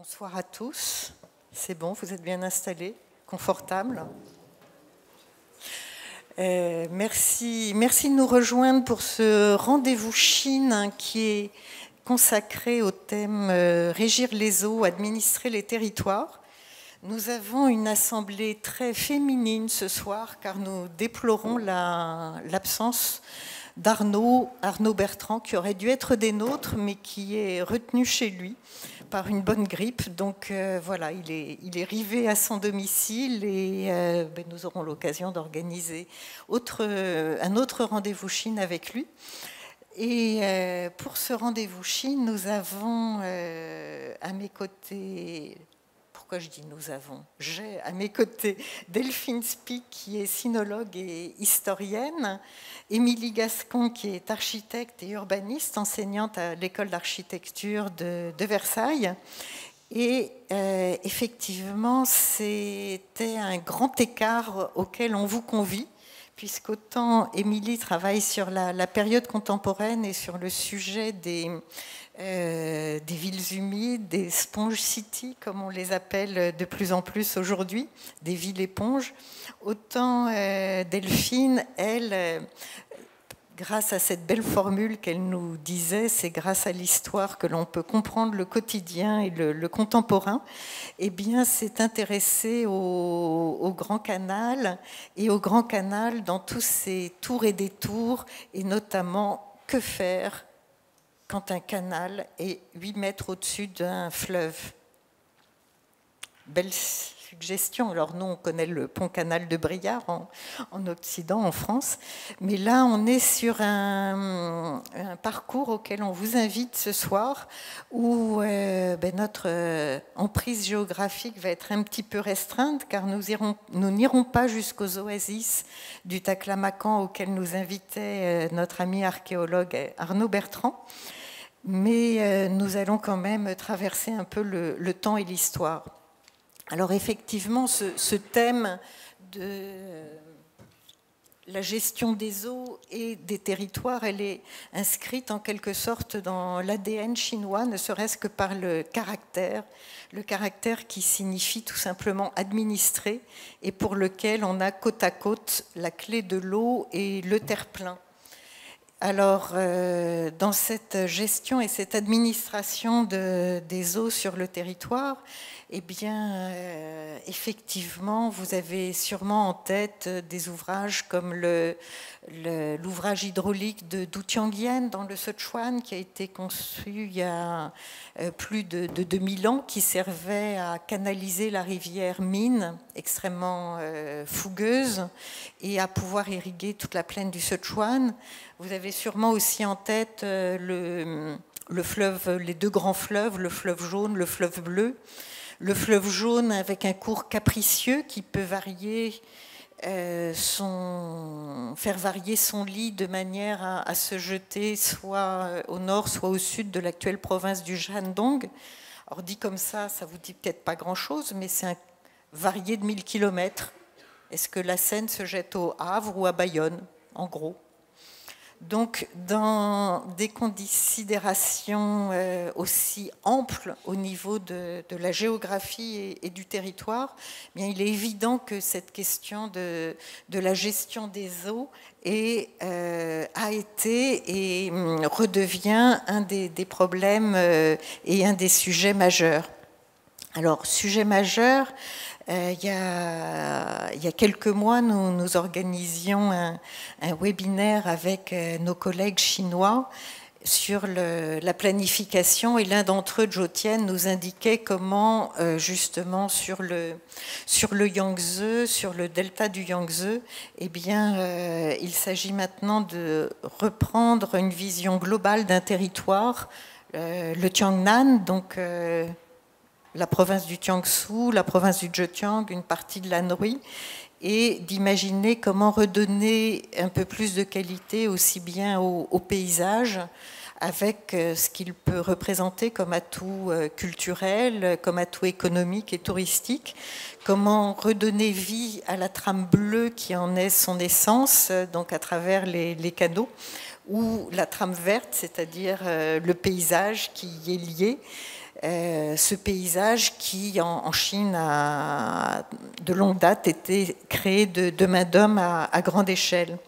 Bonsoir à tous. C'est bon, vous êtes bien installés, confortables. Merci de nous rejoindre pour ce rendez-vous Chine qui est consacré au thème Régir les eaux, administrer les territoires. Nous avons une assemblée très féminine ce soir car nous déplorons l'absence d'Arnaud Bertrand qui aurait dû être des nôtres mais qui est retenu chez lui par une bonne grippe. Donc voilà, il est rivé à son domicile et nous aurons l'occasion d'organiser un autre rendez-vous Chine avec lui. Et pour ce rendez-vous Chine, nous avons à mes côtés... Pourquoi je dis nous avons? J'ai à mes côtés Delphine Spic, qui est sinologue et historienne, Émilie Gascon, qui est architecte et urbaniste, enseignante à l'école d'architecture de Versailles. Et effectivement, c'était un grand écart auquel on vous convie, puisqu'autant Émilie travaille sur la période contemporaine et sur le sujet des villes humides, des sponge cities, comme on les appelle de plus en plus aujourd'hui, des villes éponges. Autant Delphine, elle, grâce à cette belle formule qu'elle nous disait, c'est grâce à l'histoire que l'on peut comprendre le quotidien et le contemporain, eh bien, s'est intéressée au Grand Canal, et au Grand Canal dans tous ses tours et détours, et notamment que faire quand un canal est 8 mètres au-dessus d'un fleuve. Belle suggestion. Alors nous, on connaît le pont-canal de Briare en Occident, en France. Mais là, on est sur un parcours auquel on vous invite ce soir, où notre emprise géographique va être un petit peu restreinte, car nous n'irons pas jusqu'aux oasis du Taklamakan, auquel nous invitait notre ami archéologue Arnaud Bertrand. Mais nous allons quand même traverser un peu le temps et l'histoire. Alors effectivement, ce thème de la gestion des eaux et des territoires, elle est inscrite en quelque sorte dans l'ADN chinois, ne serait-ce que par le caractère qui signifie tout simplement administrer, et pour lequel on a côte à côte la clé de l'eau et le terre-plein. Alors, dans cette gestion et cette administration des eaux sur le territoire, eh bien, effectivement, vous avez sûrement en tête des ouvrages comme l'ouvrage hydraulique de Du Tianguyen dans le Sichuan, qui a été conçu il y a plus de 2000 ans, qui servait à canaliser la rivière Min, extrêmement fougueuse, et à pouvoir irriguer toute la plaine du Sichuan. Vous avez sûrement aussi en tête le fleuve, les deux grands fleuves, le fleuve jaune, le fleuve bleu. Le fleuve jaune avec un cours capricieux qui peut faire varier son lit de manière à se jeter soit au nord, soit au sud de l'actuelle province du Shandong. Alors dit comme ça vous dit peut-être pas grand-chose, mais c'est un varié de 1000 km. Est-ce que la Seine se jette au Havre ou à Bayonne, en gros? Donc, dans des considérations aussi amples au niveau de la géographie et du territoire, eh bien, il est évident que cette question de la gestion des eaux a été et redevient un des problèmes et un des sujets majeurs. Alors, sujet majeur, il y a quelques mois, nous organisions un webinaire avec nos collègues chinois sur la planification, et l'un d'entre eux, Zhou Tian, nous indiquait comment justement sur le Yangtze, sur le delta du Yangtze, eh bien, il s'agit maintenant de reprendre une vision globale d'un territoire, le Jiangnan, donc la province du Jiangsu, la province du Zhejiang, une partie de l'Anhui, et d'imaginer comment redonner un peu plus de qualité aussi bien au paysage, avec ce qu'il peut représenter comme atout culturel, comme atout économique et touristique, comment redonner vie à la trame bleue qui en est son essence, donc à travers les canaux, ou la trame verte, c'est-à-dire le paysage qui y est lié, ce paysage qui, en Chine, a de longue date été créé de main d'homme à grande échelle.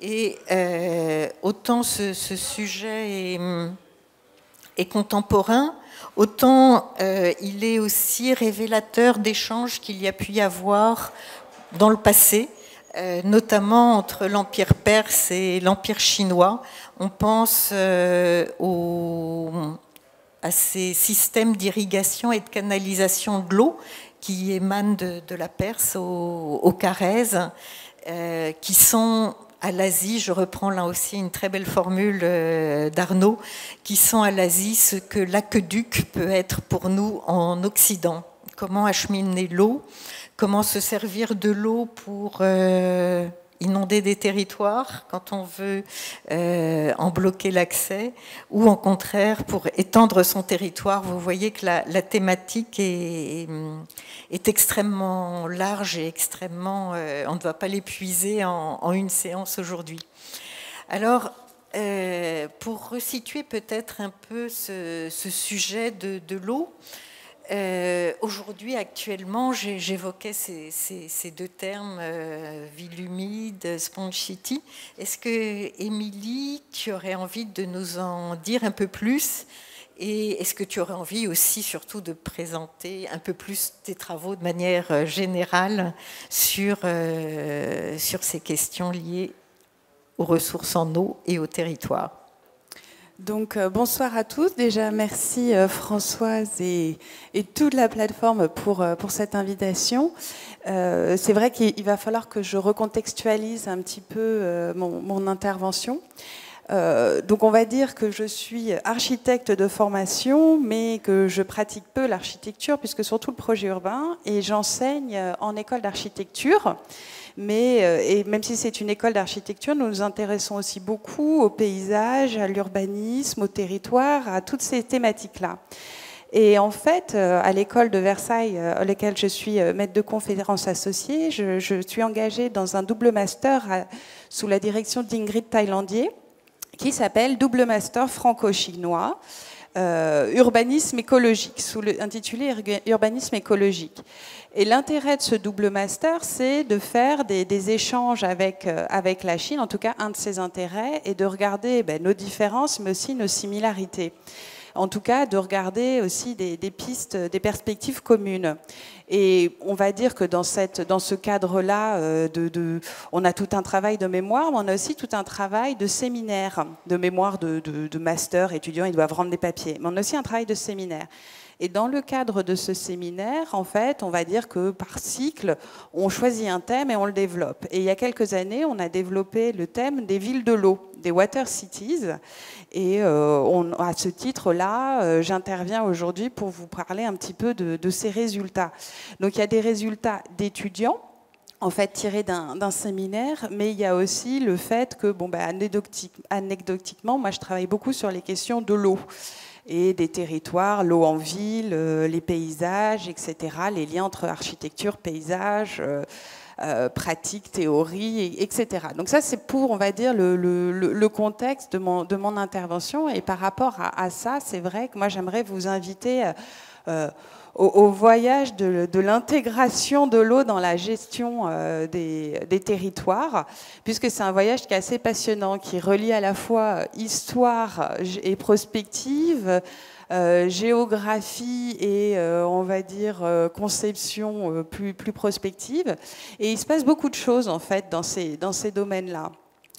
Et autant ce sujet est contemporain, autant il est aussi révélateur d'échanges qu'il y a pu y avoir dans le passé, notamment entre l'Empire perse et l'Empire chinois. On pense à ces systèmes d'irrigation et de canalisation de l'eau qui émanent de la Perse au Carrèze, qui sont à l'Asie, je reprends là aussi une très belle formule d'Arnaud, qui sont à l'Asie ce que l'aqueduc peut être pour nous en Occident. Comment acheminer l'eau, comment se servir de l'eau pour inonder des territoires quand on veut en bloquer l'accès, ou au contraire pour étendre son territoire. Vous voyez que la thématique est extrêmement large et extrêmement... on ne va pas l'épuiser en une séance aujourd'hui. Alors, pour resituer peut-être un peu ce sujet de l'eau, aujourd'hui, actuellement, j'évoquais ces deux termes, ville humide, sponge city. Est-ce que, Émilie, tu aurais envie de nous en dire un peu plus? Et est-ce que tu aurais envie aussi, surtout, de présenter un peu plus tes travaux de manière générale sur ces questions liées aux ressources en eau et au territoire? Donc bonsoir à tous. Déjà merci Françoise et toute la plateforme pour cette invitation. C'est vrai qu'il va falloir que je recontextualise un petit peu mon intervention. Donc on va dire que je suis architecte de formation, mais que je pratique peu l'architecture, puisque surtout le projet urbain, et j'enseigne en école d'architecture. Et même si c'est une école d'architecture, nous nous intéressons aussi beaucoup au paysage, à l'urbanisme, au territoire, à toutes ces thématiques-là. Et en fait, à l'école de Versailles, à laquelle je suis maître de conférence associée, je suis engagée dans un double master sous la direction d'Ingrid Thaïlandier, qui s'appelle Double Master franco-chinois, urbanisme écologique, intitulé Urbanisme écologique. Et l'intérêt de ce double master, c'est de faire des échanges avec la Chine, en tout cas un de ses intérêts, et de regarder nos différences, mais aussi nos similarités. En tout cas, de regarder aussi des pistes, des perspectives communes. Et on va dire que dans ce cadre-là, on a tout un travail de mémoire, mais on a aussi tout un travail de séminaire, de mémoire de master, étudiants, ils doivent rendre des papiers. Mais on a aussi un travail de séminaire. Et dans le cadre de ce séminaire, en fait, on va dire que par cycle, on choisit un thème et on le développe. Et il y a quelques années, on a développé le thème des villes de l'eau, des water cities. Et à ce titre-là, j'interviens aujourd'hui pour vous parler un petit peu de ces résultats. Donc il y a des résultats d'étudiants, en fait tirés d'un séminaire, mais il y a aussi le fait que, anecdotiquement, moi je travaille beaucoup sur les questions de l'eau et des territoires, l'eau en ville, les paysages, etc., les liens entre architecture, paysage, pratique, théorie, etc. Donc ça, c'est pour, on va dire, le contexte de mon intervention. Et par rapport à ça, c'est vrai que moi, j'aimerais vous inviter au voyage de l'intégration de l'eau dans la gestion des territoires, puisque c'est un voyage qui est assez passionnant, qui relie à la fois histoire et prospective, géographie et, on va dire, conception plus prospective. Et il se passe beaucoup de choses, en fait, dans ces domaines-là.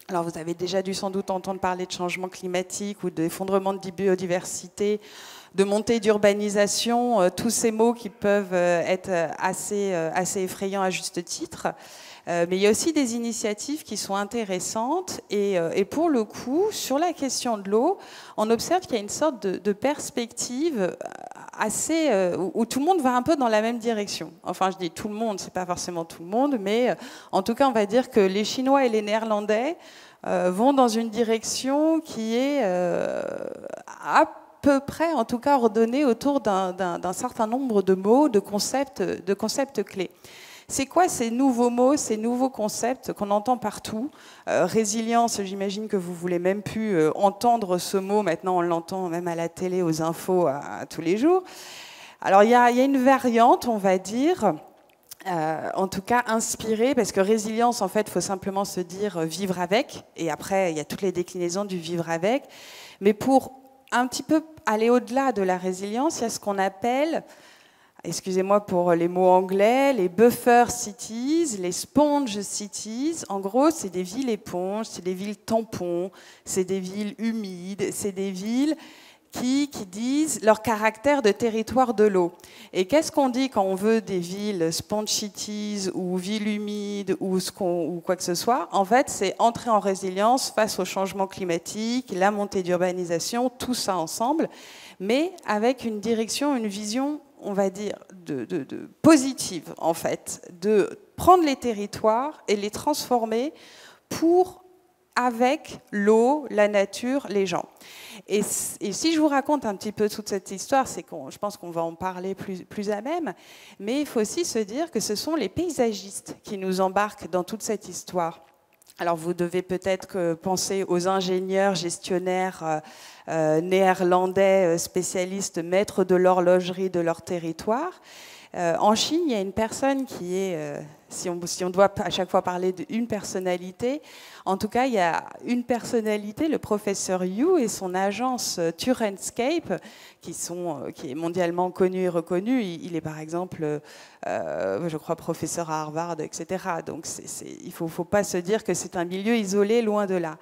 Alors, vous avez déjà dû sans doute entendre parler de changement climatique ou d'effondrement de biodiversité, de montée d'urbanisation, tous ces mots qui peuvent être assez effrayants à juste titre. Mais il y a aussi des initiatives qui sont intéressantes. Et pour le coup, sur la question de l'eau, on observe qu'il y a une sorte de perspective assez où tout le monde va un peu dans la même direction. Enfin, je dis tout le monde, c'est pas forcément tout le monde, mais en tout cas, on va dire que les Chinois et les Néerlandais vont dans une direction qui est à peu près, en tout cas, ordonnée autour d'un certain nombre de mots, de concepts clés. C'est quoi ces nouveaux mots, ces nouveaux concepts qu'on entend partout? Résilience, j'imagine que vous voulez même plus entendre ce mot. Maintenant, on l'entend même à la télé, aux infos, à tous les jours. Alors, il y a une variante, on va dire, en tout cas inspirée, parce que résilience, en fait, il faut simplement se dire vivre avec. Et après, il y a toutes les déclinaisons du vivre avec. Mais pour un petit peu aller au-delà de la résilience, il y a ce qu'on appelle, excusez-moi pour les mots anglais, les buffer cities, les sponge cities. En gros, c'est des villes éponges, c'est des villes tampons, c'est des villes humides, c'est des villes qui disent leur caractère de territoire de l'eau. Et qu'est-ce qu'on dit quand on veut des villes sponge cities ou villes humides ou quoi que ce soit? En fait, c'est entrer en résilience face au changement climatique, la montée d'urbanisation, tout ça ensemble, mais avec une direction, une vision, on va dire, de positive, en fait, de prendre les territoires et les transformer avec l'eau, la nature, les gens. Et si je vous raconte un petit peu toute cette histoire, c'est je pense qu'on va en parler plus à même, mais il faut aussi se dire que ce sont les paysagistes qui nous embarquent dans toute cette histoire. Alors vous devez peut-être penser aux ingénieurs, gestionnaires néerlandais, spécialistes, maîtres de l'horlogerie de leur territoire. En Chine, il y a une personne qui est, si on doit à chaque fois parler d'une personnalité, en tout cas, il y a une personnalité, le professeur Yu et son agence Turenscape, qui est mondialement connu et reconnu. Il est par exemple, je crois, professeur à Harvard, etc. Donc il ne faut pas se dire que c'est un milieu isolé, loin de là.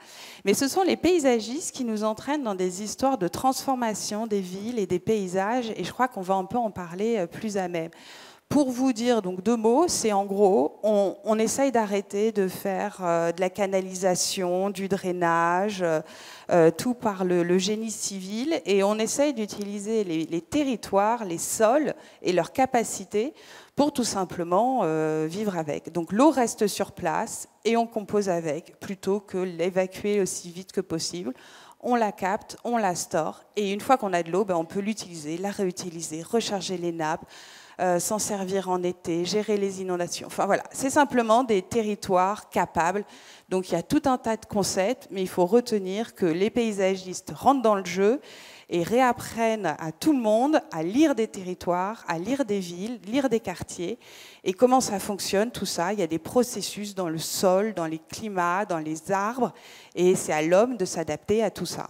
Mais ce sont les paysagistes qui nous entraînent dans des histoires de transformation des villes et des paysages, et je crois qu'on va un peu en parler plus à même. Pour vous dire donc deux mots, c'est en gros, on essaye d'arrêter de faire de la canalisation, du drainage, tout par le génie civil, et on essaye d'utiliser les territoires, les sols et leurs capacités pour tout simplement vivre avec. Donc l'eau reste sur place et on compose avec, plutôt que l'évacuer aussi vite que possible. On la capte, on la store, et une fois qu'on a de l'eau, on peut l'utiliser, la réutiliser, recharger les nappes, s'en servir en été, gérer les inondations. Enfin voilà, c'est simplement des territoires capables. Donc il y a tout un tas de concepts, mais il faut retenir que les paysagistes rentrent dans le jeu et réapprennent à tout le monde à lire des territoires, à lire des villes, lire des quartiers. Et comment ça fonctionne, tout ça? Il y a des processus dans le sol, dans les climats, dans les arbres, et c'est à l'homme de s'adapter à tout ça.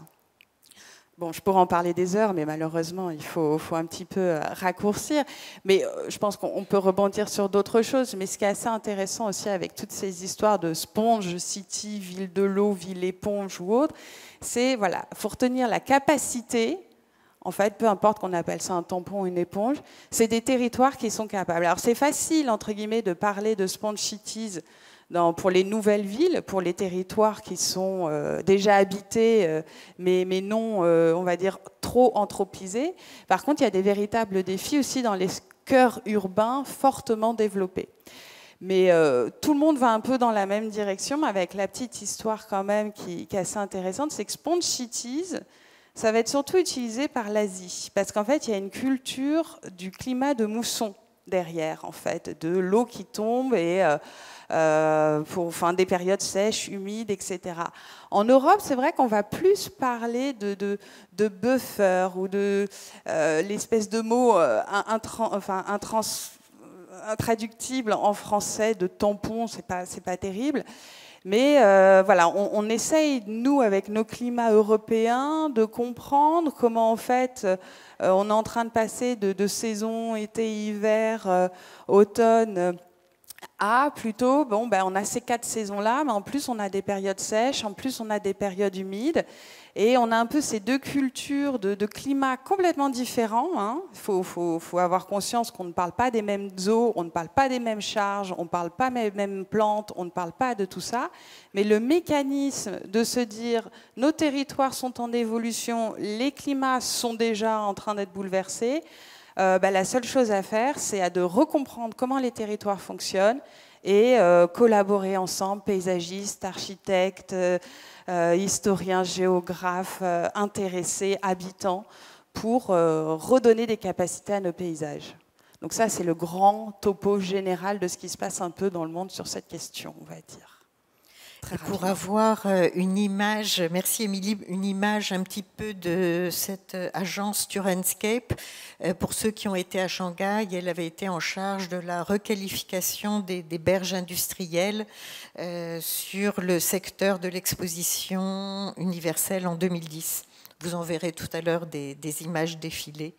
Bon, je pourrais en parler des heures, mais malheureusement, il faut un petit peu raccourcir. Mais je pense qu'on peut rebondir sur d'autres choses. Mais ce qui est assez intéressant aussi avec toutes ces histoires de sponge, city, ville de l'eau, ville éponge ou autre, c'est, voilà, faut retenir la capacité, en fait, peu importe qu'on appelle ça un tampon ou une éponge, c'est des territoires qui sont capables. Alors c'est facile, entre guillemets, de parler de sponge cities pour les nouvelles villes, pour les territoires qui sont déjà habités, mais non, on va dire, trop anthropisés. Par contre, il y a des véritables défis aussi dans les cœurs urbains fortement développés. Mais tout le monde va un peu dans la même direction, avec la petite histoire quand même qui est assez intéressante, c'est que Sponge Cities, ça va être surtout utilisé par l'Asie, parce qu'en fait, il y a une culture du climat de mousson derrière, en fait, de l'eau qui tombe et des périodes sèches, humides, etc. En Europe, c'est vrai qu'on va plus parler de buffer ou de l'espèce de mot intraductible en français de tampon, c'est pas terrible. Mais voilà, on essaye, nous, avec nos climats européens, de comprendre comment, en fait, on est en train de passer de saison, été, hiver, automne, à plutôt, on a ces 4 saisons-là, mais en plus, on a des périodes sèches, en plus, on a des périodes humides. Et on a un peu ces deux cultures de climats complètement différents. Il faut avoir conscience qu'on ne parle pas des mêmes eaux, on ne parle pas des mêmes charges, on ne parle pas des mêmes plantes, on ne parle pas de tout ça. Mais le mécanisme de se dire nos territoires sont en évolution, les climats sont déjà en train d'être bouleversés, la seule chose à faire, c'est de recomprendre comment les territoires fonctionnent et collaborer ensemble, paysagistes, architectes, historiens, géographes, intéressés, habitants, pour redonner des capacités à nos paysages. Donc ça, c'est le grand topo général de ce qui se passe un peu dans le monde sur cette question, on va dire. Pour avoir une image, merci Émilie, une image un petit peu de cette agence Turenscape, pour ceux qui ont été à Shanghai, elle avait été en charge de la requalification des berges industrielles sur le secteur de l'exposition universelle en 2010. Vous en verrez tout à l'heure des images défilées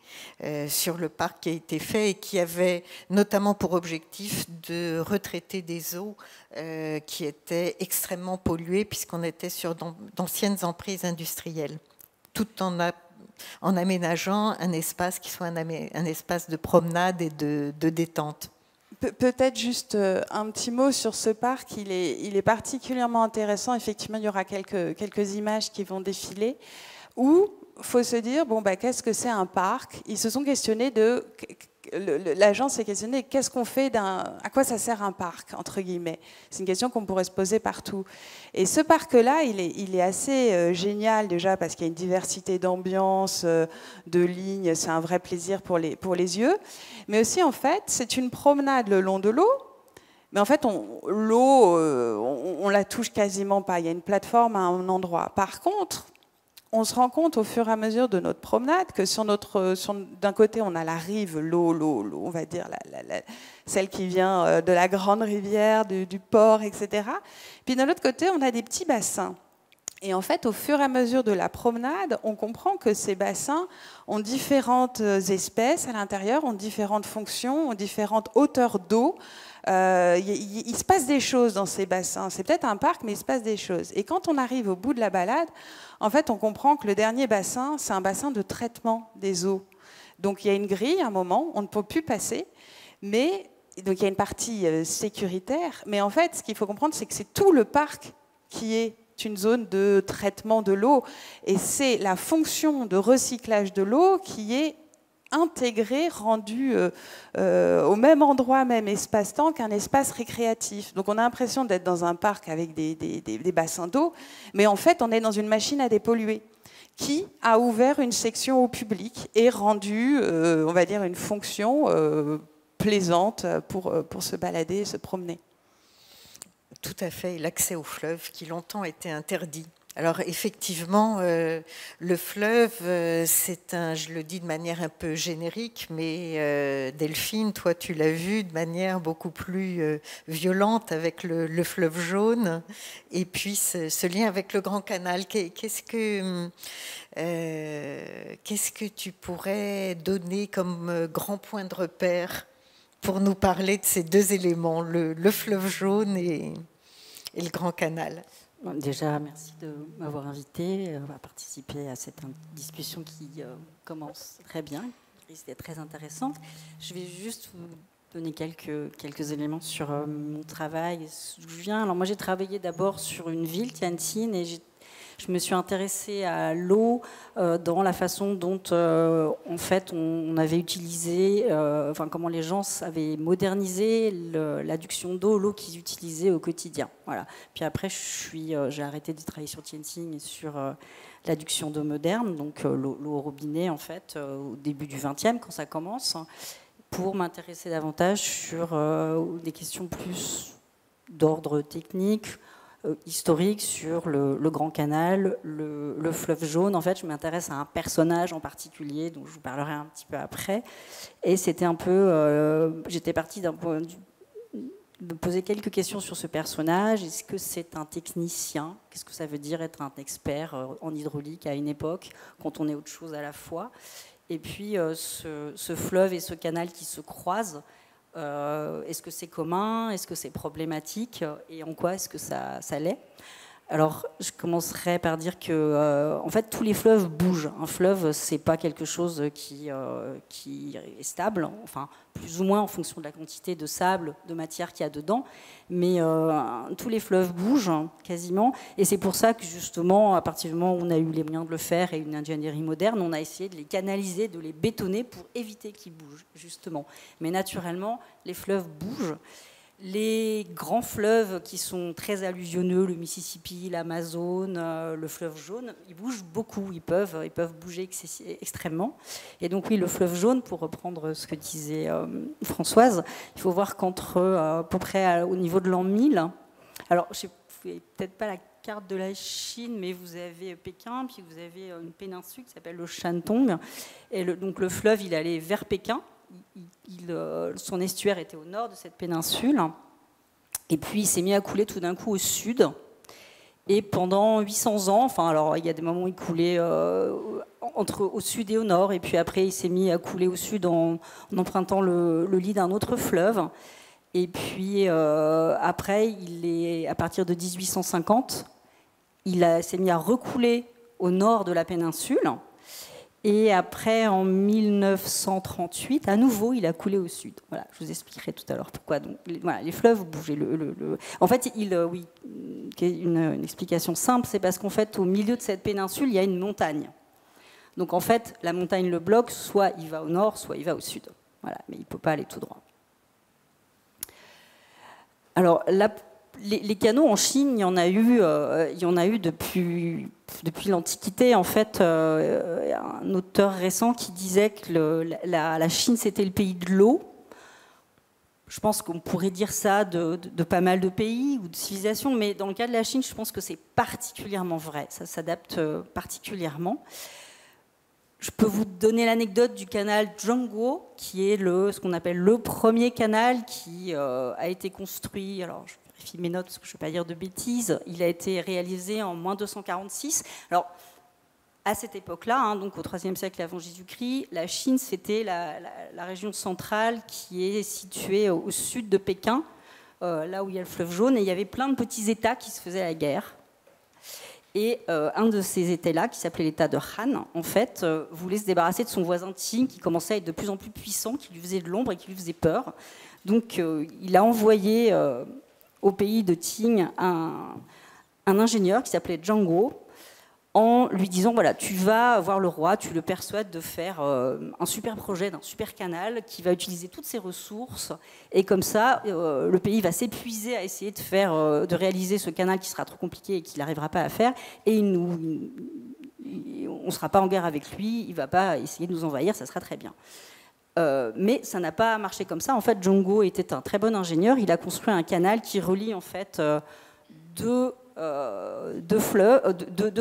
sur le parc qui a été fait et qui avait notamment pour objectif de retraiter des eaux qui étaient extrêmement polluées puisqu'on était sur d'anciennes emprises industrielles, tout en aménageant un espace qui soit un espace de promenade et de détente. Peut-être juste un petit mot sur ce parc, il est particulièrement intéressant. Effectivement, il y aura quelques images qui vont défiler. Où il faut se dire, bon, bah, qu'est-ce que c'est un parc? Ils se sont questionnés l'agence s'est questionnée, qu'est-ce qu'on fait à quoi ça sert un parc, entre guillemets? C'est une question qu'on pourrait se poser partout. Et ce parc-là, il est assez génial déjà parce qu'il y a une diversité d'ambiance, de lignes, c'est un vrai plaisir pour les yeux. Mais aussi, en fait, c'est une promenade le long de l'eau. Mais en fait, l'eau, on la touche quasiment pas. Il y a une plateforme à un endroit. Par contre, on se rend compte au fur et à mesure de notre promenade que d'un côté, on a la rive, l'eau, on va dire, celle qui vient de la grande rivière, du port, etc. Puis de l'autre côté, on a des petits bassins. Et en fait, au fur et à mesure de la promenade, on comprend que ces bassins ont différentes espèces à l'intérieur, ont différentes fonctions, ont différentes hauteurs d'eau. Il se passe des choses dans ces bassins. C'est peut-être un parc, mais il se passe des choses. Et quand on arrive au bout de la balade, en fait, on comprend que le dernier bassin, c'est un bassin de traitement des eaux. Donc il y a une grille, à un moment, on ne peut plus passer, mais donc il y a une partie sécuritaire. Mais en fait, ce qu'il faut comprendre, c'est que c'est tout le parc qui est une zone de traitement de l'eau. Et c'est la fonction de recyclage de l'eau qui est intégré, rendu au même endroit, même espace-temps qu'un espace récréatif. Donc on a l'impression d'être dans un parc avec des bassins d'eau, mais en fait on est dans une machine à dépolluer qui a ouvert une section au public et rendu, on va dire, une fonction plaisante pour se balader et se promener. Tout à fait, l'accès au fleuve qui longtemps était interdit. Alors effectivement, le fleuve, je le dis de manière un peu générique, mais Delphine, toi tu l'as vu de manière beaucoup plus violente avec le fleuve jaune, et puis ce lien avec le Grand Canal. Qu'est-ce que tu pourrais donner comme grand point de repère pour nous parler de ces deux éléments, le fleuve jaune et le Grand Canal? Déjà, merci de m'avoir invité à participer à cette discussion qui commence très bien, qui risque d'être très intéressante. Je vais juste vous donner quelques éléments sur mon travail. D'où je viens. Alors moi, j'ai travaillé d'abord sur une ville, Tianjin, et je me suis intéressée à l'eau dans la façon dont, en fait, on avait utilisé, comment les gens avaient modernisé l'adduction d'eau, l'eau qu'ils utilisaient au quotidien. Voilà. Puis après, j'ai arrêté de travailler sur Tianjin et sur l'adduction d'eau moderne, donc l'eau au robinet, en fait, au début du XXe, quand ça commence, pour m'intéresser davantage sur des questions plus d'ordre technique, historique sur le Grand Canal, le fleuve jaune. En fait, je m'intéresse à un personnage en particulier, dont je vous parlerai un petit peu après. Et c'était un peu... j'étais partie d'un point de me poser quelques questions sur ce personnage. Est-ce que c'est un technicien? Qu'est-ce que ça veut dire être un expert en hydraulique à une époque, quand on est autre chose à la fois? Et puis, ce fleuve et ce canal qui se croisent, est-ce que c'est commun? Est-ce que c'est problématique? Et en quoi est-ce que ça l'est? Alors, je commencerai par dire que, en fait, tous les fleuves bougent. Un fleuve, c'est pas quelque chose qui est stable, enfin, plus ou moins en fonction de la quantité de sable, de matière qu'il y a dedans. Mais tous les fleuves bougent, quasiment. Et c'est pour ça que, justement, à partir du moment où on a eu les moyens de le faire et une ingénierie moderne, on a essayé de les canaliser, de les bétonner pour éviter qu'ils bougent, justement. Mais naturellement, les fleuves bougent. Les grands fleuves qui sont très alluvionneux, le Mississippi, l'Amazone, le fleuve jaune, ils bougent beaucoup, ils peuvent bouger extrêmement. Et donc oui, le fleuve jaune, pour reprendre ce que disait Françoise, il faut voir qu'entre à peu près au niveau de l'an 1000, alors je ne sais peut-être pas la carte de la Chine, mais vous avez Pékin, puis vous avez une péninsule qui s'appelle le Shantung, et donc le fleuve, il allait vers Pékin. Son estuaire était au nord de cette péninsule, et puis il s'est mis à couler tout d'un coup au sud, et pendant 800 ans, enfin alors il y a des moments où il coulait au sud et au nord, et puis après il s'est mis à couler au sud en empruntant le lit d'un autre fleuve, et puis après, à partir de 1850, s'est mis à recouler au nord de la péninsule. Et après, en 1938, à nouveau, il a coulé au sud. Voilà, je vous expliquerai tout à l'heure pourquoi. Donc, voilà, les fleuves bougeaient. En fait, oui, une explication simple, c'est parce qu'en fait, au milieu de cette péninsule, il y a une montagne. Donc, en fait, la montagne le bloque, soit il va au nord, soit il va au sud. Voilà, mais il ne peut pas aller tout droit. Alors, les canaux en Chine, il y en a eu depuis l'Antiquité. En fait, un auteur récent qui disait que la Chine, c'était le pays de l'eau. Je pense qu'on pourrait dire ça de pas mal de pays ou de civilisations, mais dans le cas de la Chine, je pense que c'est particulièrement vrai. Ça s'adapte particulièrement. Je peux vous donner l'anecdote du canal Zhongguo, qui est ce qu'on appelle le premier canal qui a été construit. Alors, je vérifie mes notes parce que je ne veux pas dire de bêtises. Il a été réalisé en moins 246. Alors, à cette époque-là, donc au IIIe siècle avant Jésus-Christ, la Chine, c'était la région centrale qui est située au sud de Pékin, là où il y a le fleuve jaune, et il y avait plein de petits États qui se faisaient la guerre. Et un de ces États-là, qui s'appelait l'État de Han, en fait, voulait se débarrasser de son voisin Qing, qui commençait à être de plus en plus puissant, qui lui faisait de l'ombre et qui lui faisait peur. Donc, il a envoyé au pays de Qing un ingénieur qui s'appelait Zhang Guo, en lui disant, voilà, tu vas voir le roi, tu le persuades de faire un super projet d'un super canal qui va utiliser toutes ses ressources, et comme ça, le pays va s'épuiser à essayer de réaliser ce canal qui sera trop compliqué et qu'il n'arrivera pas à faire, et on ne sera pas en guerre avec lui, il ne va pas essayer de nous envahir, ça sera très bien. Mais ça n'a pas marché comme ça. En fait, Zhang Guo était un très bon ingénieur, il a construit un canal qui relie en fait deux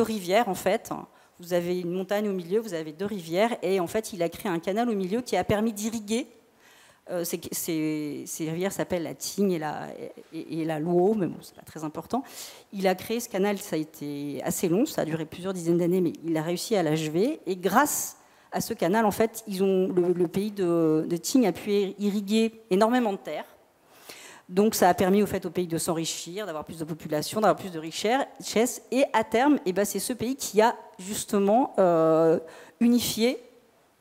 rivières en fait. Vous avez une montagne au milieu, vous avez deux rivières, et en fait il a créé un canal au milieu qui a permis d'irriguer. Ces rivières s'appellent la Ting et la Luo, mais bon, c'est pas très important. Il a créé ce canal, ça a été assez long, ça a duré plusieurs dizaines d'années, mais il a réussi à l'achever, et grâce à ce canal, en fait, le pays de Ting a pu irriguer énormément de terres. Donc ça a permis au pays de s'enrichir, d'avoir plus de population, d'avoir plus de richesses. Et à terme, c'est ce pays qui a justement unifié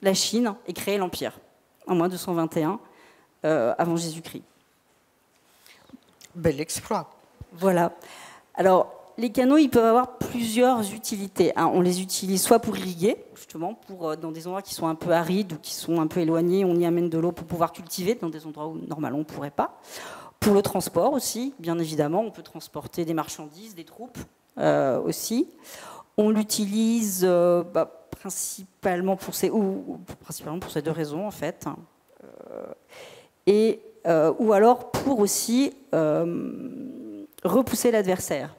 la Chine et créé l'Empire en moins 221 avant Jésus-Christ. Bel exploit. Voilà. Alors, les canaux, ils peuvent avoir plusieurs utilités. On les utilise soit pour irriguer, justement, dans des endroits qui sont un peu arides ou qui sont un peu éloignés, on y amène de l'eau pour pouvoir cultiver dans des endroits où normalement on ne pourrait pas. Pour le transport aussi, bien évidemment, on peut transporter des marchandises, des troupes aussi. On l'utilise principalement pour ces deux raisons, en fait. Ou alors pour aussi repousser l'adversaire.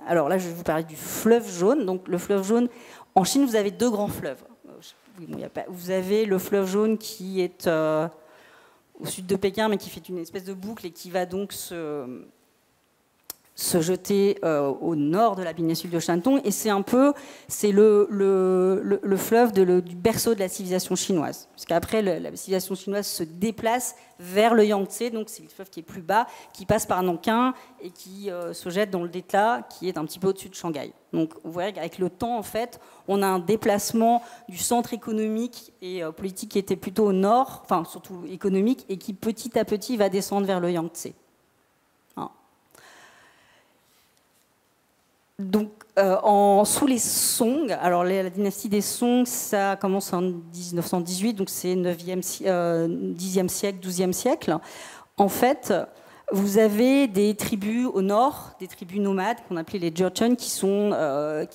Alors là, je vais vous parler du fleuve jaune. Donc le fleuve jaune, en Chine, vous avez deux grands fleuves. Vous avez le fleuve jaune qui est au sud de Pékin, mais qui fait une espèce de boucle et qui va donc se jeter au nord de la péninsule de Shantung. Et c'est le fleuve du berceau de la civilisation chinoise. Parce qu'après, la civilisation chinoise se déplace vers le Yangtze, donc c'est le fleuve qui est plus bas, qui passe par Nankin et qui se jette dans le Delta, qui est un petit peu au-dessus de Shanghai. Donc vous voyez qu'avec le temps, en fait, on a un déplacement du centre économique et politique qui était plutôt au nord, enfin surtout économique, et qui petit à petit va descendre vers le Yangtze. Donc, sous les Song, alors la dynastie des Song, ça commence en 1918, donc c'est 10e siècle, 12e siècle. en fait, vous avez des tribus au nord, des tribus nomades qu'on appelait les Jurchen, qui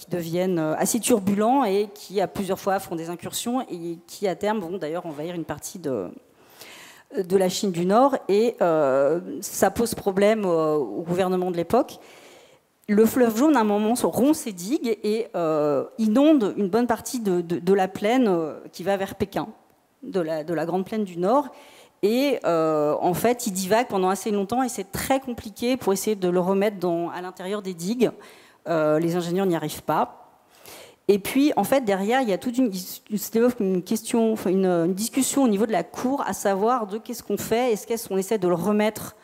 deviennent assez turbulents et qui, à plusieurs fois, font des incursions et qui, à terme, vont d'ailleurs envahir une partie de la Chine du Nord. Et ça pose problème au gouvernement de l'époque. Le fleuve jaune, à un moment, rompt ses digues et inonde une bonne partie de la plaine qui va vers Pékin, de la grande plaine du Nord. Et en fait, il divague pendant assez longtemps et c'est très compliqué pour essayer de le remettre à l'intérieur des digues. Les ingénieurs n'y arrivent pas. Et puis, en fait, derrière, il y a toute une discussion au niveau de la cour, à savoir de qu'est-ce qu'on fait. Est-ce qu'on essaie de le remettre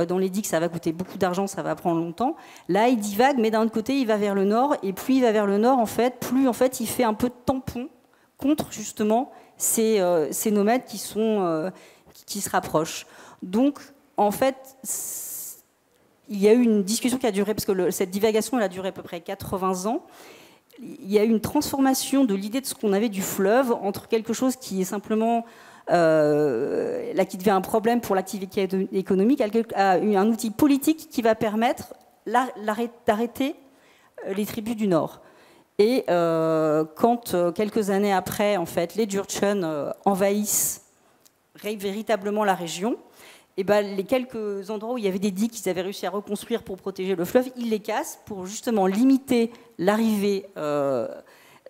dans les digues? Ça va coûter beaucoup d'argent, ça va prendre longtemps. Là, il divague, mais d'un autre côté, il va vers le nord. Et plus il va vers le nord, en fait, plus en fait, il fait un peu de tampon contre justement ces nomades qui se rapprochent. Donc, en fait, il y a eu une discussion qui a duré, parce que cette divagation, elle a duré à peu près 80 ans. Il y a eu une transformation de l'idée de ce qu'on avait du fleuve entre quelque chose qui est simplement là qui devient un problème pour l'activité économique, à un outil politique qui va permettre d'arrêter les tribus du Nord. Et quand, quelques années après, en fait, les Jurchen envahissent véritablement la région, et ben, les quelques endroits où il y avait des digues qu'ils avaient réussi à reconstruire pour protéger le fleuve, ils les cassent pour justement limiter l'arrivée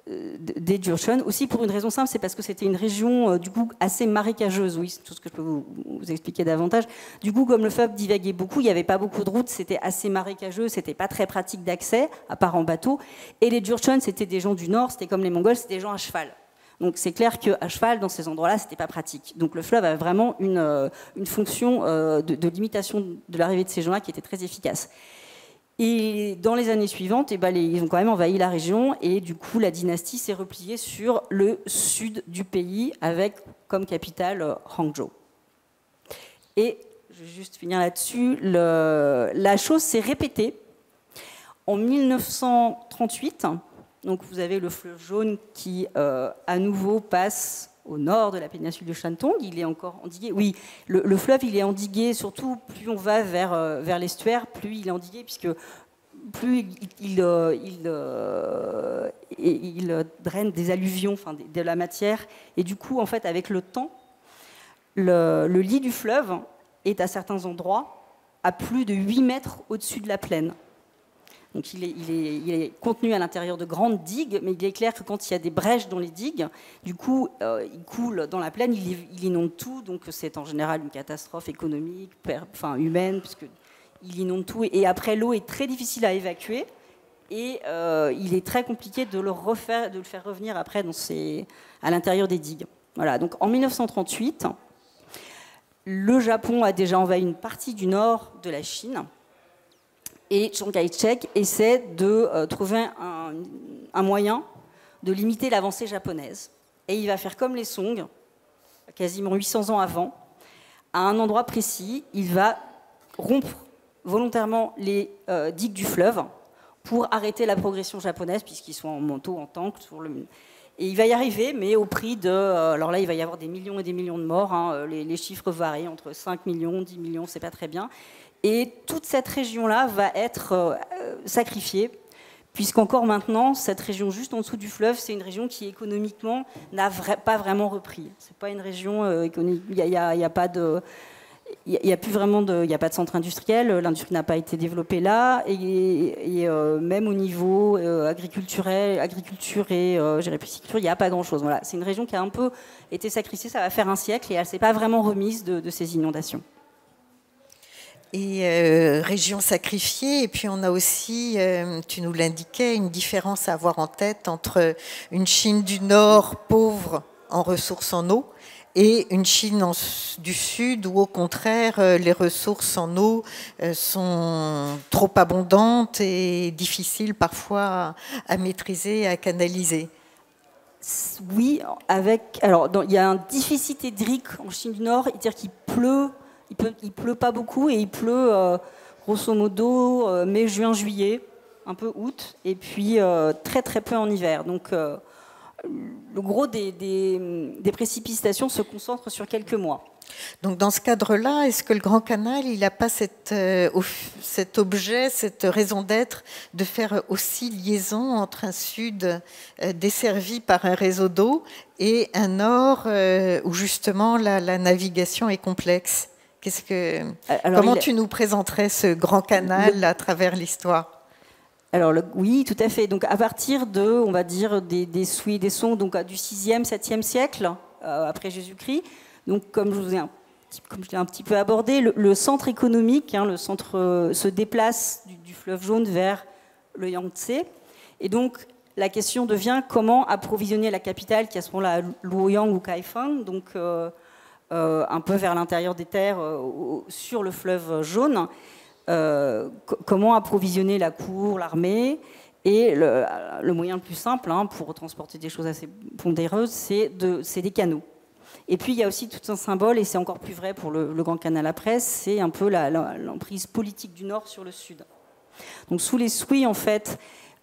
des Jurchen. Aussi pour une raison simple, c'est parce que c'était une région du coup assez marécageuse. Oui, c'est tout ce que je peux vous expliquer davantage. Du coup, comme le fleuve divaguait beaucoup, il n'y avait pas beaucoup de routes, c'était assez marécageux, c'était pas très pratique d'accès, à part en bateau. Et les Jurchen, c'était des gens du nord, c'était comme les Mongols, c'était des gens à cheval. Donc c'est clair qu'à cheval, dans ces endroits-là, c'était pas pratique. Donc le fleuve avait vraiment une fonction de limitation de l'arrivée de ces gens-là qui était très efficace. Et dans les années suivantes, ils ont quand même envahi la région et du coup la dynastie s'est repliée sur le sud du pays avec comme capitale Hangzhou. Et je vais juste finir là-dessus, la chose s'est répétée en 1938. Donc vous avez le fleuve jaune qui à nouveau passe au nord de la péninsule de Shantung. Il est encore endigué. Oui, le fleuve il est endigué, surtout plus on va vers l'estuaire, plus il est endigué, puisque plus il draine des alluvions, enfin de la matière. Et du coup, en fait, avec le temps, le lit du fleuve est à certains endroits à plus de 8 mètres au-dessus de la plaine. Donc il est contenu à l'intérieur de grandes digues, mais il est clair que quand il y a des brèches dans les digues, du coup, il coule dans la plaine, il inonde tout, donc c'est en général une catastrophe économique, humaine, puisqu'il inonde tout. Et après, l'eau est très difficile à évacuer, et il est très compliqué de le faire revenir après à l'intérieur des digues. Voilà, donc en 1938, le Japon a déjà envahi une partie du nord de la Chine, et Chiang Kai-shek essaie de trouver un moyen de limiter l'avancée japonaise. Et il va faire comme les Song, quasiment 800 ans avant, à un endroit précis, il va rompre volontairement les digues du fleuve pour arrêter la progression japonaise, puisqu'ils sont en manteau, en tank. Et il va y arriver, mais au prix de... alors là, il va y avoir des millions et des millions de morts. Hein, les chiffres varient entre 5 millions, 10 millions, c'est pas très bien. Et toute cette région-là va être sacrifiée, puisqu'encore maintenant, cette région juste en dessous du fleuve, c'est une région qui économiquement n'a pas vraiment repris. C'est pas une région économique. Il n'y a pas de... Il n'y a plus vraiment il n'y a pas de centre industriel, l'industrie n'a pas été développée là, et même au niveau agriculture et pisciculture, il n'y a pas grand-chose. Voilà. C'est une région qui a un peu été sacrifiée, ça va faire un siècle, et elle ne s'est pas vraiment remise de ces inondations. Et région sacrifiée, et puis on a aussi, tu nous l'indiquais, une différence à avoir en tête entre une Chine du Nord pauvre en ressources en eau et une Chine du Sud où au contraire les ressources en eau sont trop abondantes et difficiles parfois à maîtriser, à canaliser. Oui, alors il y a un déficit hydrique en Chine du Nord, c'est-à-dire qu'il pleut. Il pleut pas beaucoup et il pleut grosso modo mai, juin, juillet, un peu août, et puis très très peu en hiver. Donc le gros des précipitations se concentre sur quelques mois. Donc dans ce cadre-là, est-ce que le Grand Canal, il n'a pas cet objet, cette raison d'être de faire aussi liaison entre un sud desservi par un réseau d'eau et un nord où justement la navigation est complexe? Comment tu nous présenterais ce Grand Canal à travers l'histoire? Alors oui, tout à fait. Donc à partir de, on va dire, des souis et des sons, donc du 6e, 7e siècle après Jésus-Christ. Donc comme je l'ai un petit peu abordé, le centre économique, le centre se déplace du fleuve Jaune vers le Yangtze. Et donc la question devient comment approvisionner la capitale, qui à ce moment-là Luoyang ou Kaifeng, donc un peu vers l'intérieur des terres sur le fleuve Jaune. Comment approvisionner la cour, l'armée, et le moyen le plus simple pour transporter des choses assez pondéreuses, c'est des canaux. Et puis il y a aussi tout un symbole, et c'est encore plus vrai pour le Grand Canal après, c'est un peu l'emprise politique du Nord sur le Sud. Donc sous les Sui, en fait,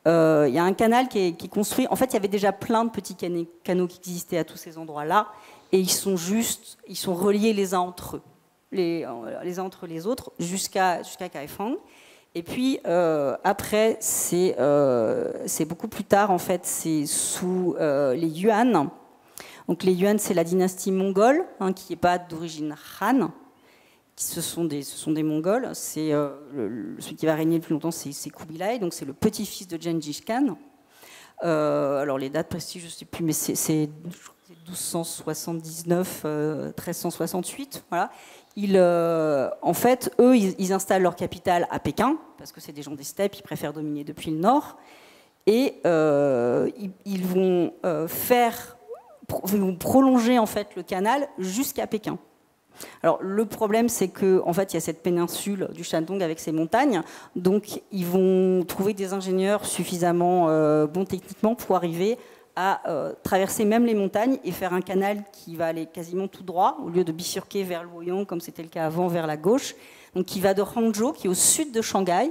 il y a un canal qui est construit. En fait, il y avait déjà plein de petits canaux qui existaient à tous ces endroits-là, et ils sont reliés les uns entre eux. Les uns entre les autres jusqu'à Kaifeng. Et puis après, c'est beaucoup plus tard, en fait, c'est sous les Yuan. Donc les Yuan, c'est la dynastie mongole, qui n'est pas d'origine Han. Ce sont des Mongols. C'est celui qui va régner le plus longtemps, c'est Kubilai, donc c'est le petit-fils de Gengis Khan. Alors les dates précises, je ne sais plus, mais c'est 1279, 1368, voilà. En fait, eux, ils installent leur capitale à Pékin, parce que c'est des gens des steppes, ils préfèrent dominer depuis le nord, et ils vont prolonger en fait le canal jusqu'à Pékin. Alors le problème, c'est que en fait, il y a cette péninsule du Shandong avec ses montagnes, donc ils vont trouver des ingénieurs suffisamment bons techniquement pour arriver à traverser même les montagnes et faire un canal qui va aller quasiment tout droit, au lieu de bifurquer vers Luoyang, comme c'était le cas avant, vers la gauche, donc qui va de Hangzhou, qui est au sud de Shanghai,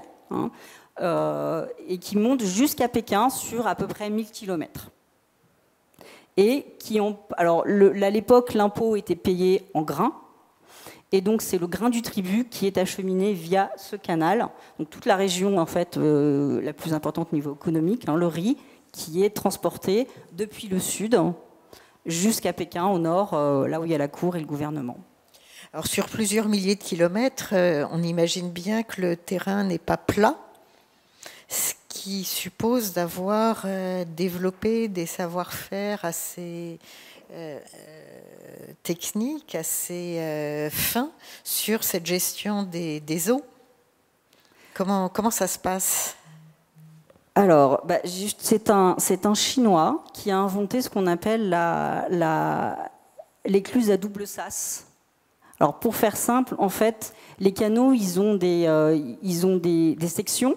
et qui monte jusqu'à Pékin sur à peu près 1000 km. Et alors, à l'époque, l'impôt était payé en grains, et donc c'est le grain du tribut qui est acheminé via ce canal. Donc toute la région, en fait, la plus importante au niveau économique, le riz, qui est transporté depuis le sud jusqu'à Pékin, au nord, là où il y a la cour et le gouvernement. Alors sur plusieurs milliers de kilomètres, on imagine bien que le terrain n'est pas plat, ce qui suppose d'avoir développé des savoir-faire assez techniques, assez fins sur cette gestion des eaux. Comment ça se passe ? Alors, c'est un Chinois qui a inventé ce qu'on appelle l'écluse à double sas. Alors, pour faire simple, en fait, les canaux, ils ont des sections.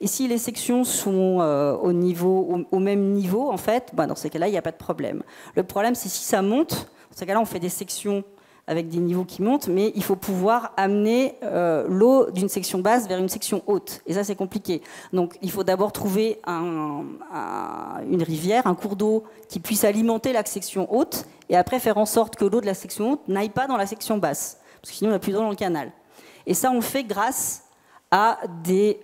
Et si les sections sont au même niveau, en fait, dans ces cas-là, il n'y a pas de problème. Le problème, c'est si ça monte. Dans ces cas-là, on fait des sections avec des niveaux qui montent, mais il faut pouvoir amener l'eau d'une section basse vers une section haute. Et ça, c'est compliqué. Donc, il faut d'abord trouver une rivière, un cours d'eau qui puisse alimenter la section haute, et après faire en sorte que l'eau de la section haute n'aille pas dans la section basse, parce que sinon, on n'a plus d'eau dans le canal. Et ça, on le fait grâce à des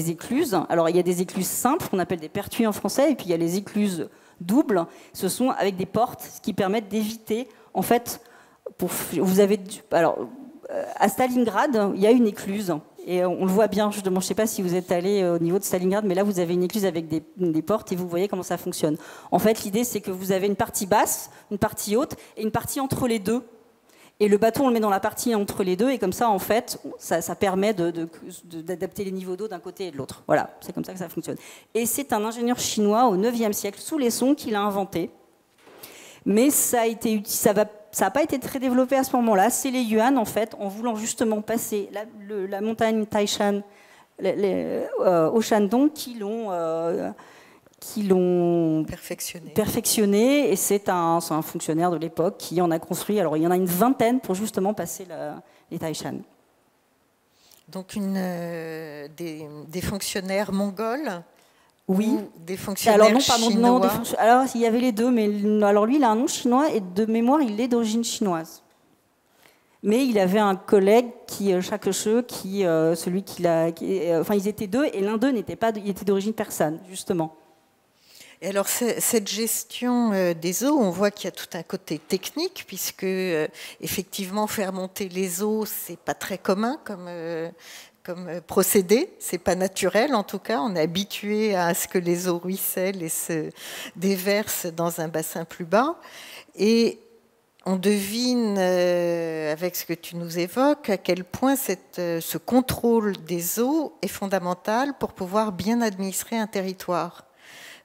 écluses. Alors, il y a des écluses simples, qu'on appelle des pertuis en français, et puis il y a les écluses doubles. Ce sont avec des portes, ce qui permettent d'éviter, en fait, à Stalingrad, il y a une écluse, et on le voit bien, justement, je ne sais pas si vous êtes allé au niveau de Stalingrad, mais là, vous avez une écluse avec des portes, et vous voyez comment ça fonctionne. En fait, l'idée, c'est que vous avez une partie basse, une partie haute, et une partie entre les deux. Et le bateau, on le met dans la partie entre les deux, et comme ça, en fait, ça permet d'adapter les niveaux d'eau d'un côté et de l'autre. Voilà, c'est comme ça que ça fonctionne. Et c'est un ingénieur chinois au 9e siècle, sous les Song, qui l'a inventé. Mais ça n'a pas été très développé à ce moment-là. C'est les Yuan, en fait, en voulant justement passer la montagne Taishan au Shandong, qui l'ont perfectionné. Et c'est un fonctionnaire de l'époque qui en a construit. Alors, il y en a une vingtaine pour justement passer les Taishan. Donc, des fonctionnaires mongols Oui. Ou des fonctionnaires chinois? Alors, il y avait les deux, mais alors lui, il a un nom chinois et de mémoire, il est d'origine chinoise. Mais il avait un collègue enfin, ils étaient deux, et l'un d'eux il était d'origine persane, justement. Et alors, cette gestion des eaux, on voit qu'il y a tout un côté technique, puisque effectivement, faire monter les eaux, c'est pas très commun comme procédé, c'est pas naturel en tout cas. On est habitué à ce que les eaux ruissellent et se déversent dans un bassin plus bas. Et on devine, avec ce que tu nous évoques, à quel point ce contrôle des eaux est fondamental pour pouvoir bien administrer un territoire.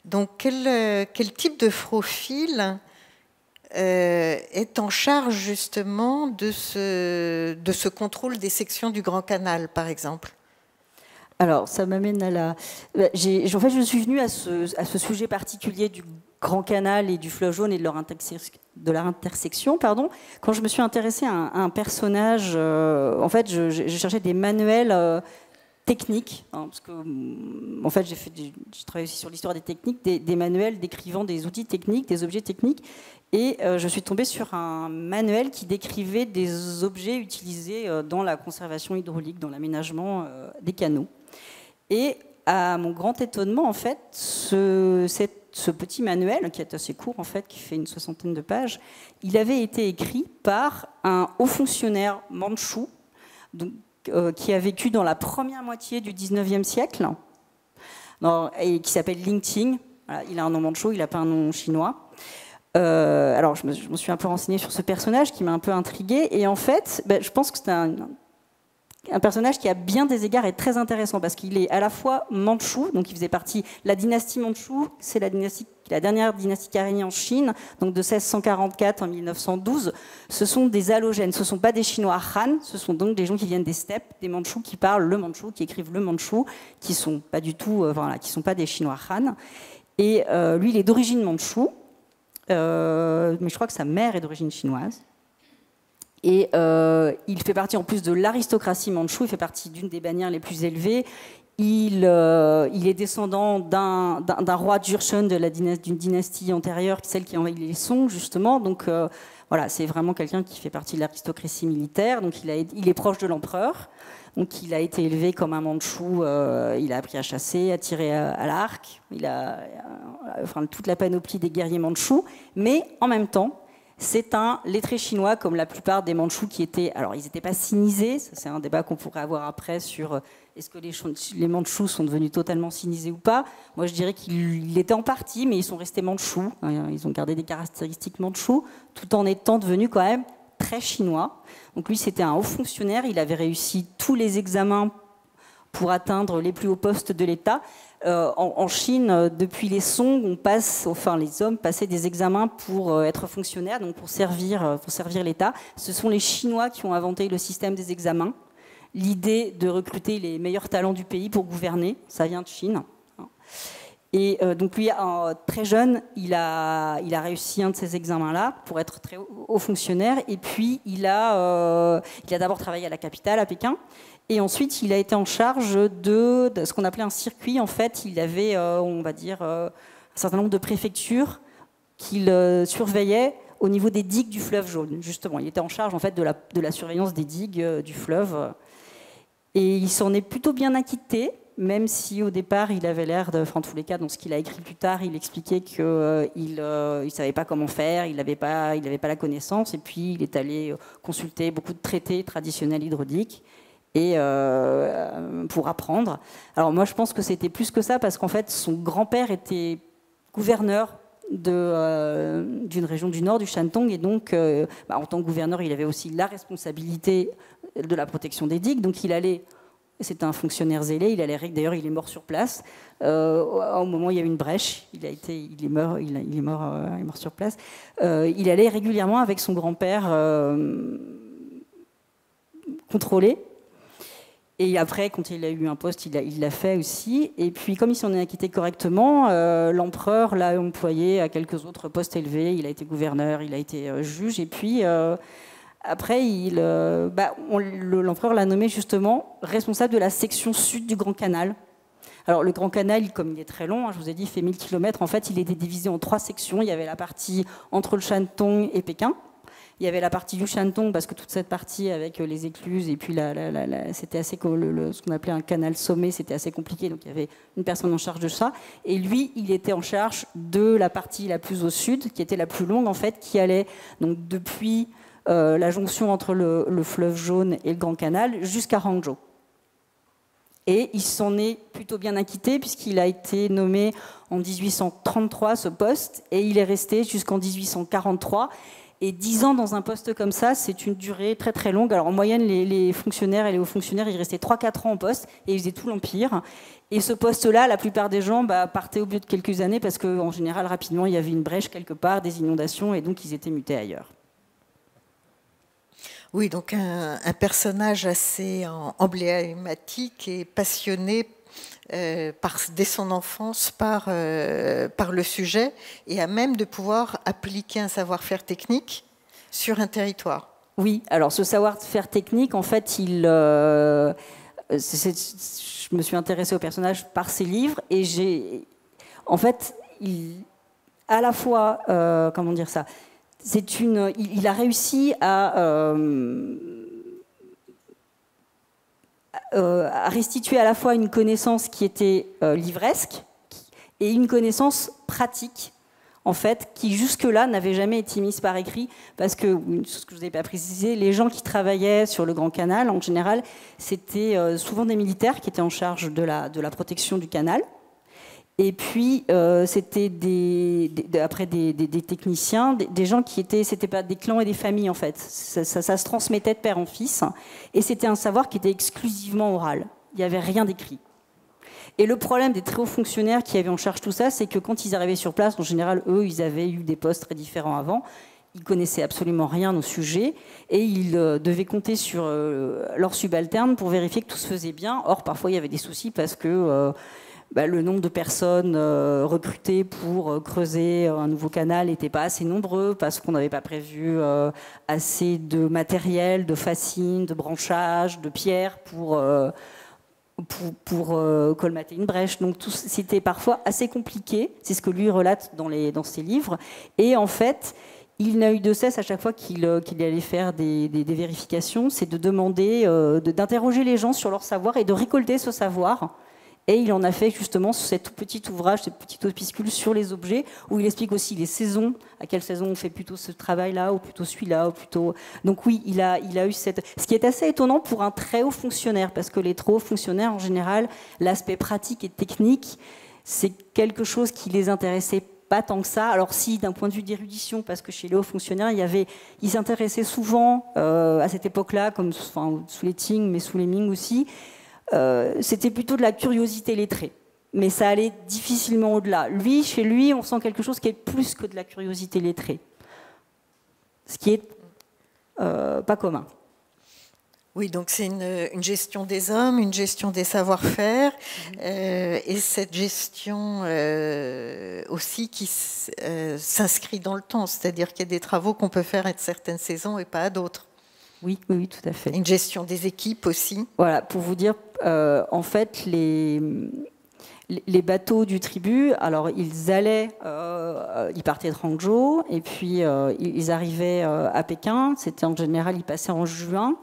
Donc, quel type de profil est en charge justement de ce contrôle des sections du Grand Canal, par exemple? Alors, ça m'amène à la... En fait, je suis venue à ce sujet particulier du Grand Canal et du fleuve jaune et de leur intersection, quand je me suis intéressée à un personnage. En fait, je cherchais des manuels techniques, parce que, en fait, j'ai travaillé aussi sur l'histoire des techniques, des manuels décrivant des outils techniques, des objets techniques, et je suis tombée sur un manuel qui décrivait des objets utilisés dans la conservation hydraulique, dans l'aménagement des canaux. Et à mon grand étonnement, en fait, ce petit manuel, qui est assez court, en fait, qui fait une 60aine de pages, il avait été écrit par un haut fonctionnaire mandchou, donc, qui a vécu dans la première moitié du 19e siècle, et qui s'appelle Ling Ting. Voilà, il a un nom mandchou, il n'a pas un nom chinois. Alors, je me suis un peu renseignée sur ce personnage qui m'a un peu intriguée. Et en fait, je pense que c'est un personnage qui, à bien des égards, est très intéressant parce qu'il est à la fois mandchou, donc il faisait partie. La dynastie mandchou, c'est la dernière dynastie qui a régné en Chine, donc de 1644 à 1912. Ce sont des allogènes, ce ne sont pas des Chinois Han, ce sont donc des gens qui viennent des steppes, des mandchous qui parlent le mandchou, qui écrivent le mandchou, qui ne sont pas du tout, qui sont pas des Chinois Han. Et lui, il est d'origine mandchou, mais je crois que sa mère est d'origine chinoise. Et il fait partie en plus de l'aristocratie mandchoue, il fait partie d'une des bannières les plus élevées. Il est descendant d'un roi Jurchen d'une dynastie antérieure, celle qui a envahi les Song, justement. Donc voilà, c'est vraiment quelqu'un qui fait partie de l'aristocratie militaire. Donc il est proche de l'empereur. Donc il a été élevé comme un mandchou. Il a appris à chasser, à tirer à l'arc. Il a toute la panoplie des guerriers mandchous. Mais en même temps, c'est un lettré chinois, comme la plupart des mandchous qui étaient... Alors, ils n'étaient pas sinisés, c'est un débat qu'on pourrait avoir après sur est-ce que les mandchous sont devenus totalement sinisés ou pas. Moi, je dirais qu'ils l'étaient en partie, mais ils sont restés mandchous. Ils ont gardé des caractéristiques mandchous, tout en étant devenus quand même très chinois. Donc lui, c'était un haut fonctionnaire, il avait réussi tous les examens pour atteindre les plus hauts postes de l'État. En Chine, depuis les Song, les hommes passaient des examens pour être fonctionnaires, donc pour servir l'État. Ce sont les Chinois qui ont inventé le système des examens. L'idée de recruter les meilleurs talents du pays pour gouverner, ça vient de Chine. Et donc lui, très jeune, il a réussi un de ces examens-là pour être très haut fonctionnaire. Et puis, il a d'abord travaillé à la capitale, à Pékin. Et ensuite, il a été en charge de ce qu'on appelait un circuit. En fait, il avait, on va dire, un certain nombre de préfectures qu'il surveillait au niveau des digues du fleuve jaune. Justement, il était en charge en fait de la surveillance des digues du fleuve. Et il s'en est plutôt bien acquitté, même si au départ, il avait l'air en tous les cas, dans ce qu'il a écrit plus tard, il expliquait qu'il ne savait pas comment faire, il n'avait pas la connaissance. Et puis, il est allé consulter beaucoup de traités traditionnels hydrauliques. Et pour apprendre. Alors moi, je pense que c'était plus que ça, parce qu'en fait, son grand-père était gouverneur d'une région du nord, du Shantung, et donc, en tant que gouverneur, il avait aussi la responsabilité de la protection des digues. Donc, c'était un fonctionnaire zélé. D'ailleurs, il est mort sur place. Au moment où il y a eu une brèche, il est mort sur place. Il allait régulièrement avec son grand-père contrôler. Et après, quand il a eu un poste, il l'a fait aussi. Et puis, comme il s'en est acquitté correctement, l'empereur l'a employé à quelques autres postes élevés. Il a été gouverneur, il a été juge. Et puis, après, l'empereur l'a nommé justement responsable de la section sud du Grand Canal. Alors le Grand Canal, comme il est très long, hein, je vous ai dit, il fait 1000 km, en fait, il était divisé en 3 sections. Il y avait la partie entre le Shantung et Pékin. Il y avait la partie du Shantung, parce que toute cette partie avec les écluses, et puis c'était assez, ce qu'on appelait un canal sommet, c'était assez compliqué, donc il y avait une personne en charge de ça. Et lui, il était en charge de la partie la plus au sud, qui était la plus longue, en fait, qui allait donc depuis la jonction entre le fleuve Jaune et le Grand Canal jusqu'à Hangzhou. Et il s'en est plutôt bien acquitté, puisqu'il a été nommé en 1833, ce poste, et il est resté jusqu'en 1843. Et 10 ans dans un poste comme ça, c'est une durée très très longue. Alors en moyenne, les fonctionnaires et les hauts fonctionnaires, ils restaient 3-4 ans en poste et ils faisaient tout l'Empire. Et ce poste-là, la plupart des gens partaient au bout de quelques années parce qu'en général, rapidement, il y avait une brèche quelque part, des inondations, et donc ils étaient mutés ailleurs. Oui, donc un personnage assez emblématique et passionné dès son enfance par le sujet, et à même de pouvoir appliquer un savoir-faire technique sur un territoire. Oui, alors ce savoir-faire technique, en fait, je me suis intéressée au personnage par ses livres, et en fait, à la fois, comment dire ça, il a réussi à restituer à la fois une connaissance qui était livresque et une connaissance pratique, en fait, qui jusque-là n'avait jamais été mise par écrit, parce que, ce que je vous ai pas précisé, les gens qui travaillaient sur le Grand Canal, en général, c'était souvent des militaires qui étaient en charge de la protection du canal. Et puis, c'était après des techniciens, des gens qui étaient, c'était pas des clans et des familles, en fait. Ça se transmettait de père en fils. Et c'était un savoir qui était exclusivement oral. Il n'y avait rien d'écrit. Et le problème des très hauts fonctionnaires qui avaient en charge tout ça, c'est que quand ils arrivaient sur place, en général, eux, ils avaient eu des postes très différents avant. Ils connaissaient absolument rien au sujet. Et ils devaient compter sur leurs subalternes pour vérifier que tout se faisait bien. Or, parfois, il y avait des soucis parce que le nombre de personnes recrutées pour creuser un nouveau canal n'était pas assez nombreux, parce qu'on n'avait pas prévu assez de matériel, de fascines, de branchages, de pierres pour colmater une brèche. Donc c'était parfois assez compliqué. C'est ce que lui relate dans ses livres. Et en fait, il n'a eu de cesse à chaque fois qu'il allait faire des vérifications, c'est de demander, d'interroger les gens sur leur savoir et de récolter ce savoir. Et il en a fait justement cet tout petit ouvrage, cette petite opuscule sur les objets, où il explique aussi les saisons, à quelle saison on fait plutôt ce travail-là, ou plutôt celui-là, ou plutôt... Donc oui, il a eu cette... Ce qui est assez étonnant pour un très haut fonctionnaire, parce que les très hauts fonctionnaires, en général, l'aspect pratique et technique, c'est quelque chose qui les intéressait pas tant que ça. Alors si, d'un point de vue d'érudition, parce que chez les hauts fonctionnaires, ils s'intéressaient souvent, à cette époque-là, comme sous les Qing, mais sous les Ming aussi, c'était plutôt de la curiosité lettrée. Mais ça allait difficilement au-delà. Chez lui, on sent quelque chose qui est plus que de la curiosité lettrée. Ce qui est pas commun. Oui, donc c'est une gestion des hommes, une gestion des savoir-faire, et cette gestion aussi qui s'inscrit dans le temps. C'est-à-dire qu'il y a des travaux qu'on peut faire à certaines saisons et pas à d'autres. Oui, tout à fait. Une gestion des équipes aussi. Voilà, pour vous dire, en fait, les bateaux du tribut, alors ils partaient de Hangzhou, et puis ils arrivaient à Pékin. C'était en général, ils passaient en juin.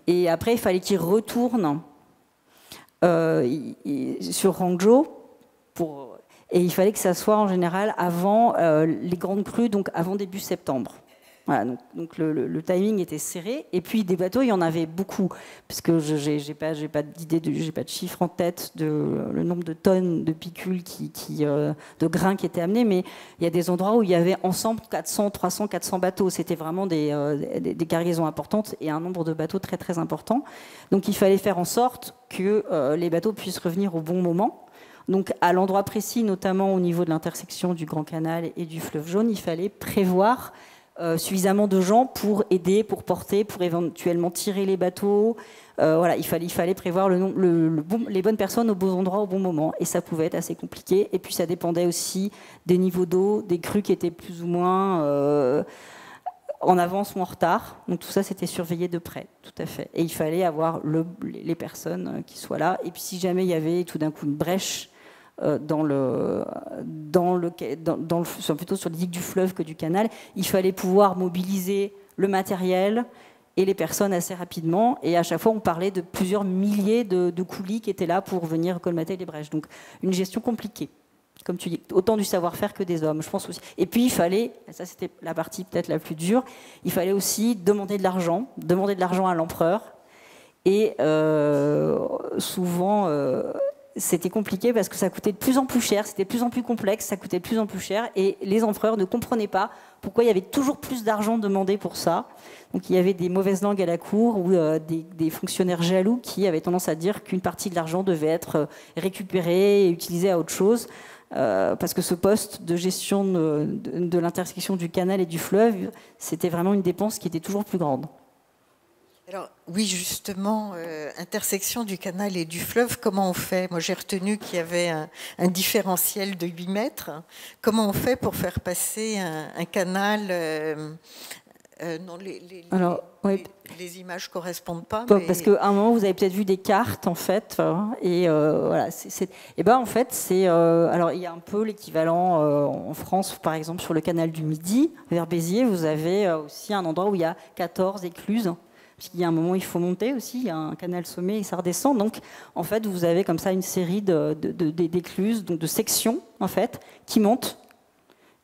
Et après, il fallait qu'ils retournent sur Hangzhou, et il fallait que ça soit en général avant les grandes crues, donc avant début septembre. Voilà, donc le timing était serré, et puis des bateaux, il y en avait beaucoup, parce que j'ai pas de chiffre en tête de le nombre de tonnes de picules de grains qui étaient amenés, mais il y a des endroits où il y avait ensemble 300-400 bateaux. C'était vraiment des cargaisons importantes et un nombre de bateaux très très important. Donc il fallait faire en sorte que les bateaux puissent revenir au bon moment. Donc à l'endroit précis, notamment au niveau de l'intersection du Grand Canal et du fleuve Jaune, il fallait prévoir suffisamment de gens pour aider, pour porter, pour éventuellement tirer les bateaux. Voilà, il fallait prévoir les bonnes personnes aux bons endroits au bon moment, et ça pouvait être assez compliqué. Et puis ça dépendait aussi des niveaux d'eau, des crues qui étaient plus ou moins en avance ou en retard. Donc tout ça, c'était surveillé de près, tout à fait. Et il fallait avoir les personnes qui soient là. Et puis si jamais il y avait tout d'un coup une brèche plutôt sur les digues du fleuve que du canal, il fallait pouvoir mobiliser le matériel et les personnes assez rapidement. Et à chaque fois, on parlait de plusieurs milliers de coulis qui étaient là pour venir colmater les brèches. Donc une gestion compliquée. Comme tu dis, autant du savoir-faire que des hommes, je pense aussi. Et puis il fallait, ça c'était la partie peut-être la plus dure, il fallait aussi demander de l'argent à l'empereur. Et souvent, c'était compliqué parce que ça coûtait de plus en plus cher, c'était de plus en plus complexe, ça coûtait de plus en plus cher. Et les empereurs ne comprenaient pas pourquoi il y avait toujours plus d'argent demandé pour ça. Donc il y avait des mauvaises langues à la cour ou des fonctionnaires jaloux qui avaient tendance à dire qu'une partie de l'argent devait être récupérée et utilisée à autre chose. Parce que ce poste de gestion de l'intersection du canal et du fleuve, c'était vraiment une dépense qui était toujours plus grande. Alors, oui, justement, intersection du canal et du fleuve, comment on fait? Moi, j'ai retenu qu'il y avait un différentiel de 8 mètres. Comment on fait pour faire passer un canal non, les images ne correspondent pas. Mais... Parce qu'à un moment, vous avez peut-être vu des cartes, en fait. Et voilà. Et ben, en fait, c'est. Alors, il y a un peu l'équivalent en France, par exemple, sur le canal du Midi, vers Béziers, vous avez aussi un endroit où il y a 14 écluses. Parce qu'il y a un moment où il faut monter aussi, il y a un canal sommet et ça redescend. Donc, en fait, vous avez comme ça une série d'écluses, donc de sections, en fait, qui montent.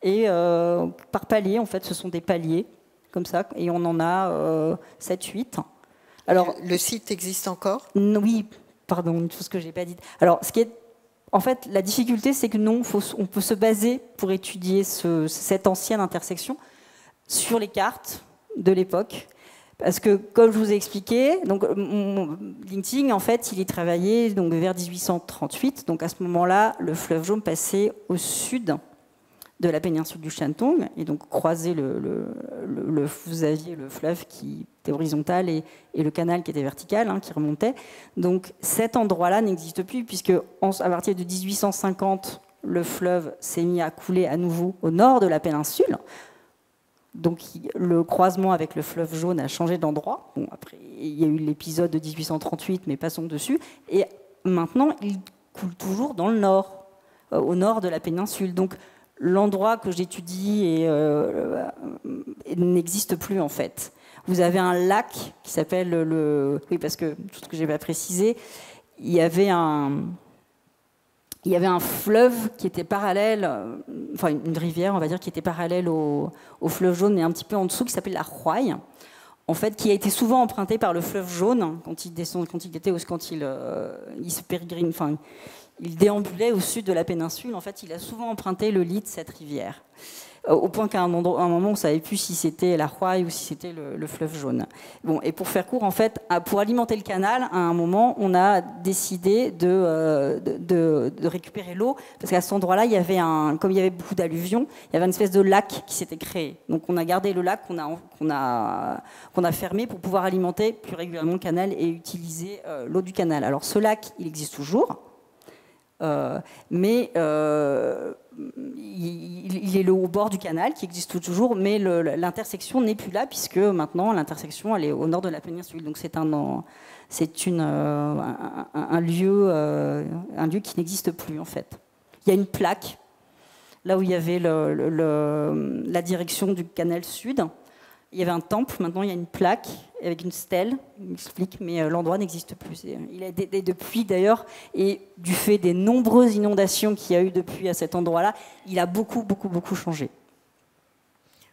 Et par palier, en fait, ce sont des paliers. Comme ça, et on en a 7-8. Alors, le site existe encore? Oui, pardon, une chose que je n'ai pas dite. Alors, en fait, la difficulté, c'est que non, on peut se baser pour étudier cette ancienne intersection sur les cartes de l'époque. Parce que, comme je vous ai expliqué, donc, Lingting, en fait, il est travaillé donc, vers 1838. Donc, à ce moment-là, le fleuve Jaune passait au sud de la péninsule du Shantung, et donc croiser vous aviez le fleuve qui était horizontal et le canal qui était vertical, qui remontait. Donc cet endroit-là n'existe plus, puisque à partir de 1850, le fleuve s'est mis à couler à nouveau au nord de la péninsule. Donc le croisement avec le fleuve Jaune a changé d'endroit. Bon, après, il y a eu l'épisode de 1838, mais passons dessus. Et maintenant, il coule toujours dans le nord, au nord de la péninsule. Donc l'endroit que j'étudie n'existe plus en fait. Vous avez un lac qui s'appelle oui, parce que tout ce que je n'ai pas précisé, il y avait un fleuve qui était parallèle, enfin une rivière, on va dire, qui était parallèle au fleuve Jaune, mais un petit peu en dessous, qui s'appelle la Huai, en fait, qui a été souvent emprunté par le fleuve Jaune quand il se pérégrine, enfin. Il déambulait au sud de la péninsule. En fait, il a souvent emprunté le lit de cette rivière. Au point qu'à un moment, on ne savait plus si c'était la Huai ou si c'était le fleuve Jaune. Bon, et pour faire court, en fait, pour alimenter le canal, à un moment, on a décidé de récupérer l'eau. Parce qu'à cet endroit-là, comme il y avait beaucoup d'alluvions, il y avait une espèce de lac qui s'était créé. Donc on a gardé le lac qu'on a fermé pour pouvoir alimenter plus régulièrement le canal et utiliser l'eau du canal. Alors ce lac, il existe toujours. Mais il est au bord du canal qui existe toujours, mais l'intersection n'est plus là puisque maintenant l'intersection elle est au nord de la péninsule. Donc c'est un lieu qui n'existe plus en fait. Il y a une plaque là où il y avait la direction du canal sud. Il y avait un temple, maintenant il y a une plaque avec une stèle, il m'explique, mais l'endroit n'existe plus. Il a été depuis d'ailleurs, et du fait des nombreuses inondations qu'il y a eu depuis à cet endroit-là, il a beaucoup changé.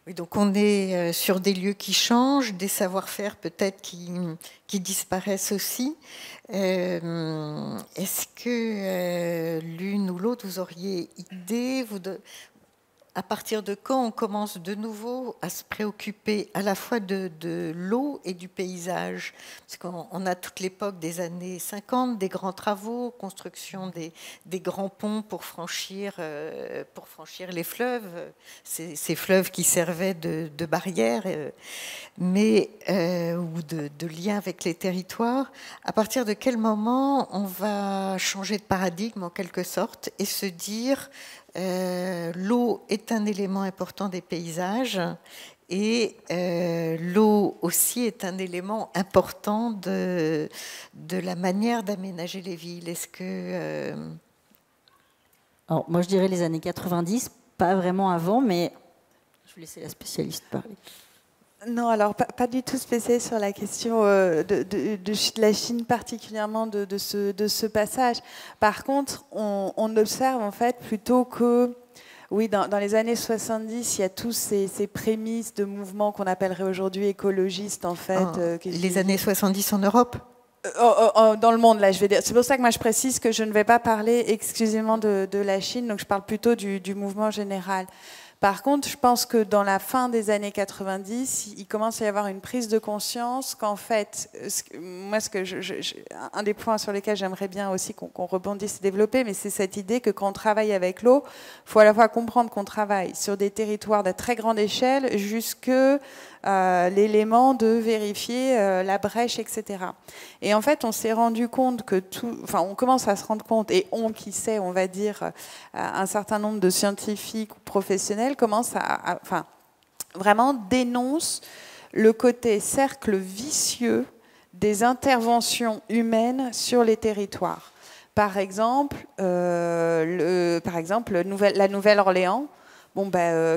Oui, donc on est sur des lieux qui changent, des savoir-faire peut-être qui disparaissent aussi. Est-ce que l'une ou l'autre, vous auriez idée à partir de quand on commence de nouveau à se préoccuper à la fois de l'eau et du paysage? Parce qu'on a toute l'époque des années 50, des grands travaux, construction des grands ponts pour franchir les fleuves, ces fleuves qui servaient de barrières ou de lien avec les territoires. À partir de quel moment on va changer de paradigme en quelque sorte et se dire l'eau est un élément important des paysages Et l'eau aussi est un élément important de la manière d'aménager les villes. Est-ce que... Alors, moi, je dirais les années 90, pas vraiment avant, mais je vais laisser la spécialiste parler. Non, alors pas du tout spécialiste sur la question de la Chine, particulièrement de ce passage. Par contre, on observe en fait plutôt que... Oui, dans les années 70, il y a tous ces prémices de mouvements qu'on appellerait aujourd'hui écologistes, en fait. Les années 70 en Europe ? Dans le monde, là, je vais dire. C'est pour ça que moi, je précise que je ne vais pas parler exclusivement de la Chine, donc je parle plutôt du mouvement général. Par contre, je pense que dans la fin des années 90, il commence à y avoir une prise de conscience qu'en fait, moi, un des points sur lesquels j'aimerais bien aussi qu'on rebondisse et développer, mais c'est cette idée que quand on travaille avec l'eau, il faut à la fois comprendre qu'on travaille sur des territoires de très grande échelle jusque l'élément de vérifier la brèche, etc. Et en fait, on s'est rendu compte que on commence à se rendre compte, et qui sait, on va dire, un certain nombre de scientifiques ou professionnels commencent vraiment dénoncent le côté cercle vicieux des interventions humaines sur les territoires. Par exemple, la Nouvelle-Orléans. Bon,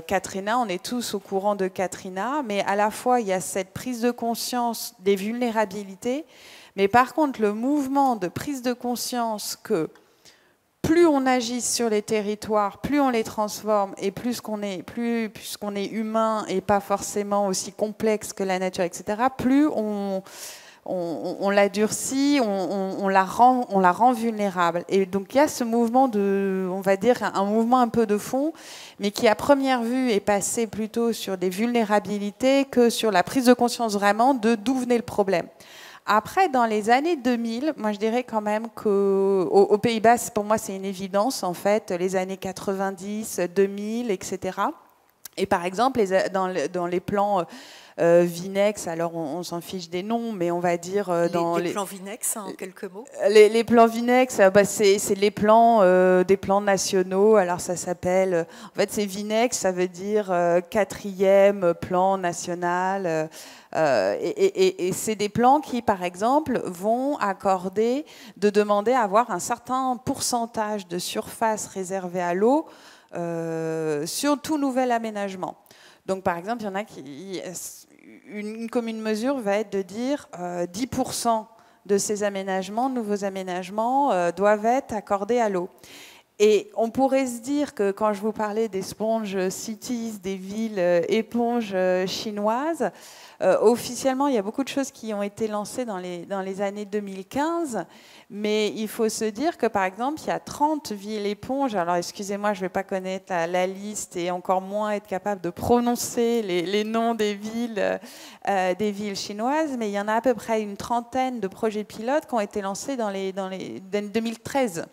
Katrina, on est tous au courant de Katrina, mais à la fois, il y a cette prise de conscience des vulnérabilités, mais par contre, le mouvement de prise de conscience que plus on agit sur les territoires, plus on les transforme, et puisqu'on est humain et pas forcément aussi complexe que la nature, etc., plus on la durcit, on la rend vulnérable. Et donc il y a ce mouvement on va dire, un mouvement un peu de fond, mais qui à première vue est passé plutôt sur des vulnérabilités que sur la prise de conscience vraiment d'où venait le problème. Après, dans les années 2000, moi je dirais quand même qu'aux Pays-Bas, pour moi c'est une évidence en fait, les années 90, 2000, etc. Et par exemple, dans les plans Vinex, alors on s'en fiche des noms, mais on va dire les plans Vinex, en quelques mots. Les plans Vinex, c'est les plans des plans nationaux. Alors ça s'appelle, en fait, c'est Vinex, ça veut dire 4e plan national. Et c'est des plans qui, par exemple, vont accorder de demander à avoir un certain pourcentage de surface réservée à l'eau sur tout nouvel aménagement. Donc, par exemple, il y en a une commune mesure va être de dire 10% de ces aménagements, nouveaux aménagements, doivent être accordés à l'eau. Et on pourrait se dire que quand je vous parlais des sponge cities, des villes éponges chinoises, officiellement, il y a beaucoup de choses qui ont été lancées dans les années 2015, mais il faut se dire que, par exemple, il y a 30 villes éponges. Alors, excusez-moi, je ne vais pas connaître la liste et encore moins être capable de prononcer les noms des villes chinoises, mais il y en a à peu près une trentaine de projets pilotes qui ont été lancés dans 2013.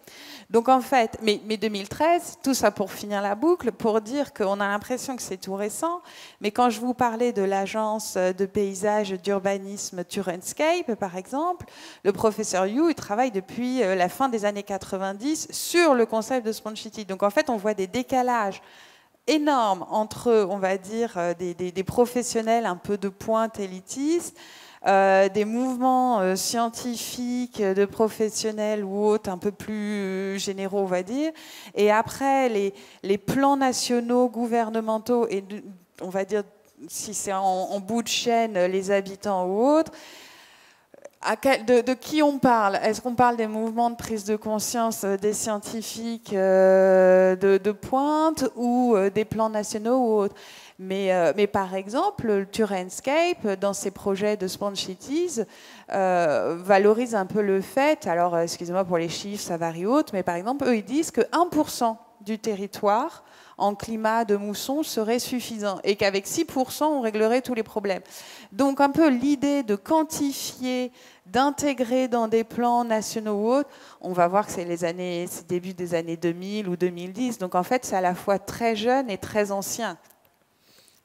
Donc en fait, mais 2013, tout ça pour finir la boucle, pour dire qu'on a l'impression que c'est tout récent, mais quand je vous parlais de l'agence de paysage d'urbanisme Turenscape, par exemple, le professeur Yu, il travaille depuis la fin des années 90 sur le concept de Sponge City. Donc en fait, on voit des décalages énormes entre, on va dire, des professionnels un peu de pointe élitistes, des mouvements scientifiques, de professionnels ou autres, un peu plus généraux, on va dire. Et après, les plans nationaux, gouvernementaux, et on va dire, si c'est en bout de chaîne, les habitants ou autres. De qui on parle? Est-ce qu'on parle des mouvements de prise de conscience des scientifiques de pointe ou des plans nationaux ou autres? Mais par exemple, le Turenscape, dans ses projets de Sponge Cities, valorise un peu le fait, alors excusez-moi pour les chiffres, ça varie autre, mais par exemple, eux, ils disent que 1% du territoire en climat de mousson serait suffisant et qu'avec 6%, on réglerait tous les problèmes. Donc un peu l'idée de quantifier, d'intégrer dans des plans nationaux ou autres, on va voir que c'est début des années 2000 ou 2010, donc en fait c'est à la fois très jeune et très ancien.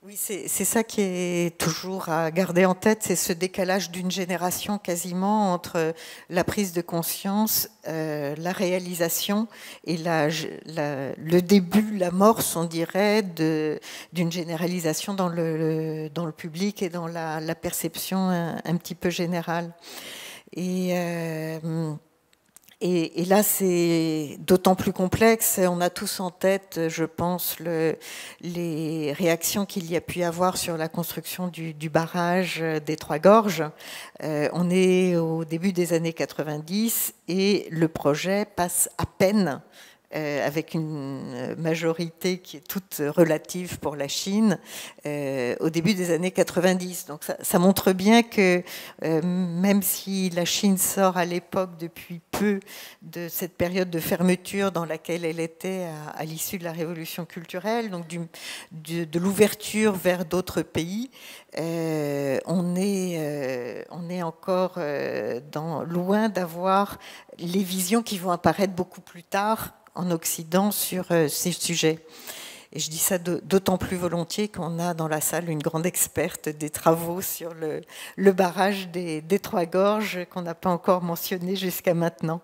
Oui, c'est ça qui est toujours à garder en tête, c'est ce décalage d'une génération quasiment entre la prise de conscience, la réalisation et le début, l'amorce, on dirait, d'une généralisation dans le public et dans la perception un petit peu générale. Et là, c'est d'autant plus complexe. On a tous en tête, je pense, les réactions qu'il y a pu y avoir sur la construction du barrage des Trois Gorges. On est au début des années 90 et le projet passe à peine avec une majorité qui est toute relative pour la Chine, au début des années 90. Donc ça montre bien que même si la Chine sort à l'époque depuis peu de cette période de fermeture dans laquelle elle était à l'issue de la révolution culturelle, donc de l'ouverture vers d'autres pays, on est encore loin d'avoir les visions qui vont apparaître beaucoup plus tard en Occident sur ces sujets. Et je dis ça d'autant plus volontiers qu'on a dans la salle une grande experte des travaux sur le barrage des Trois Gorges qu'on n'a pas encore mentionné jusqu'à maintenant.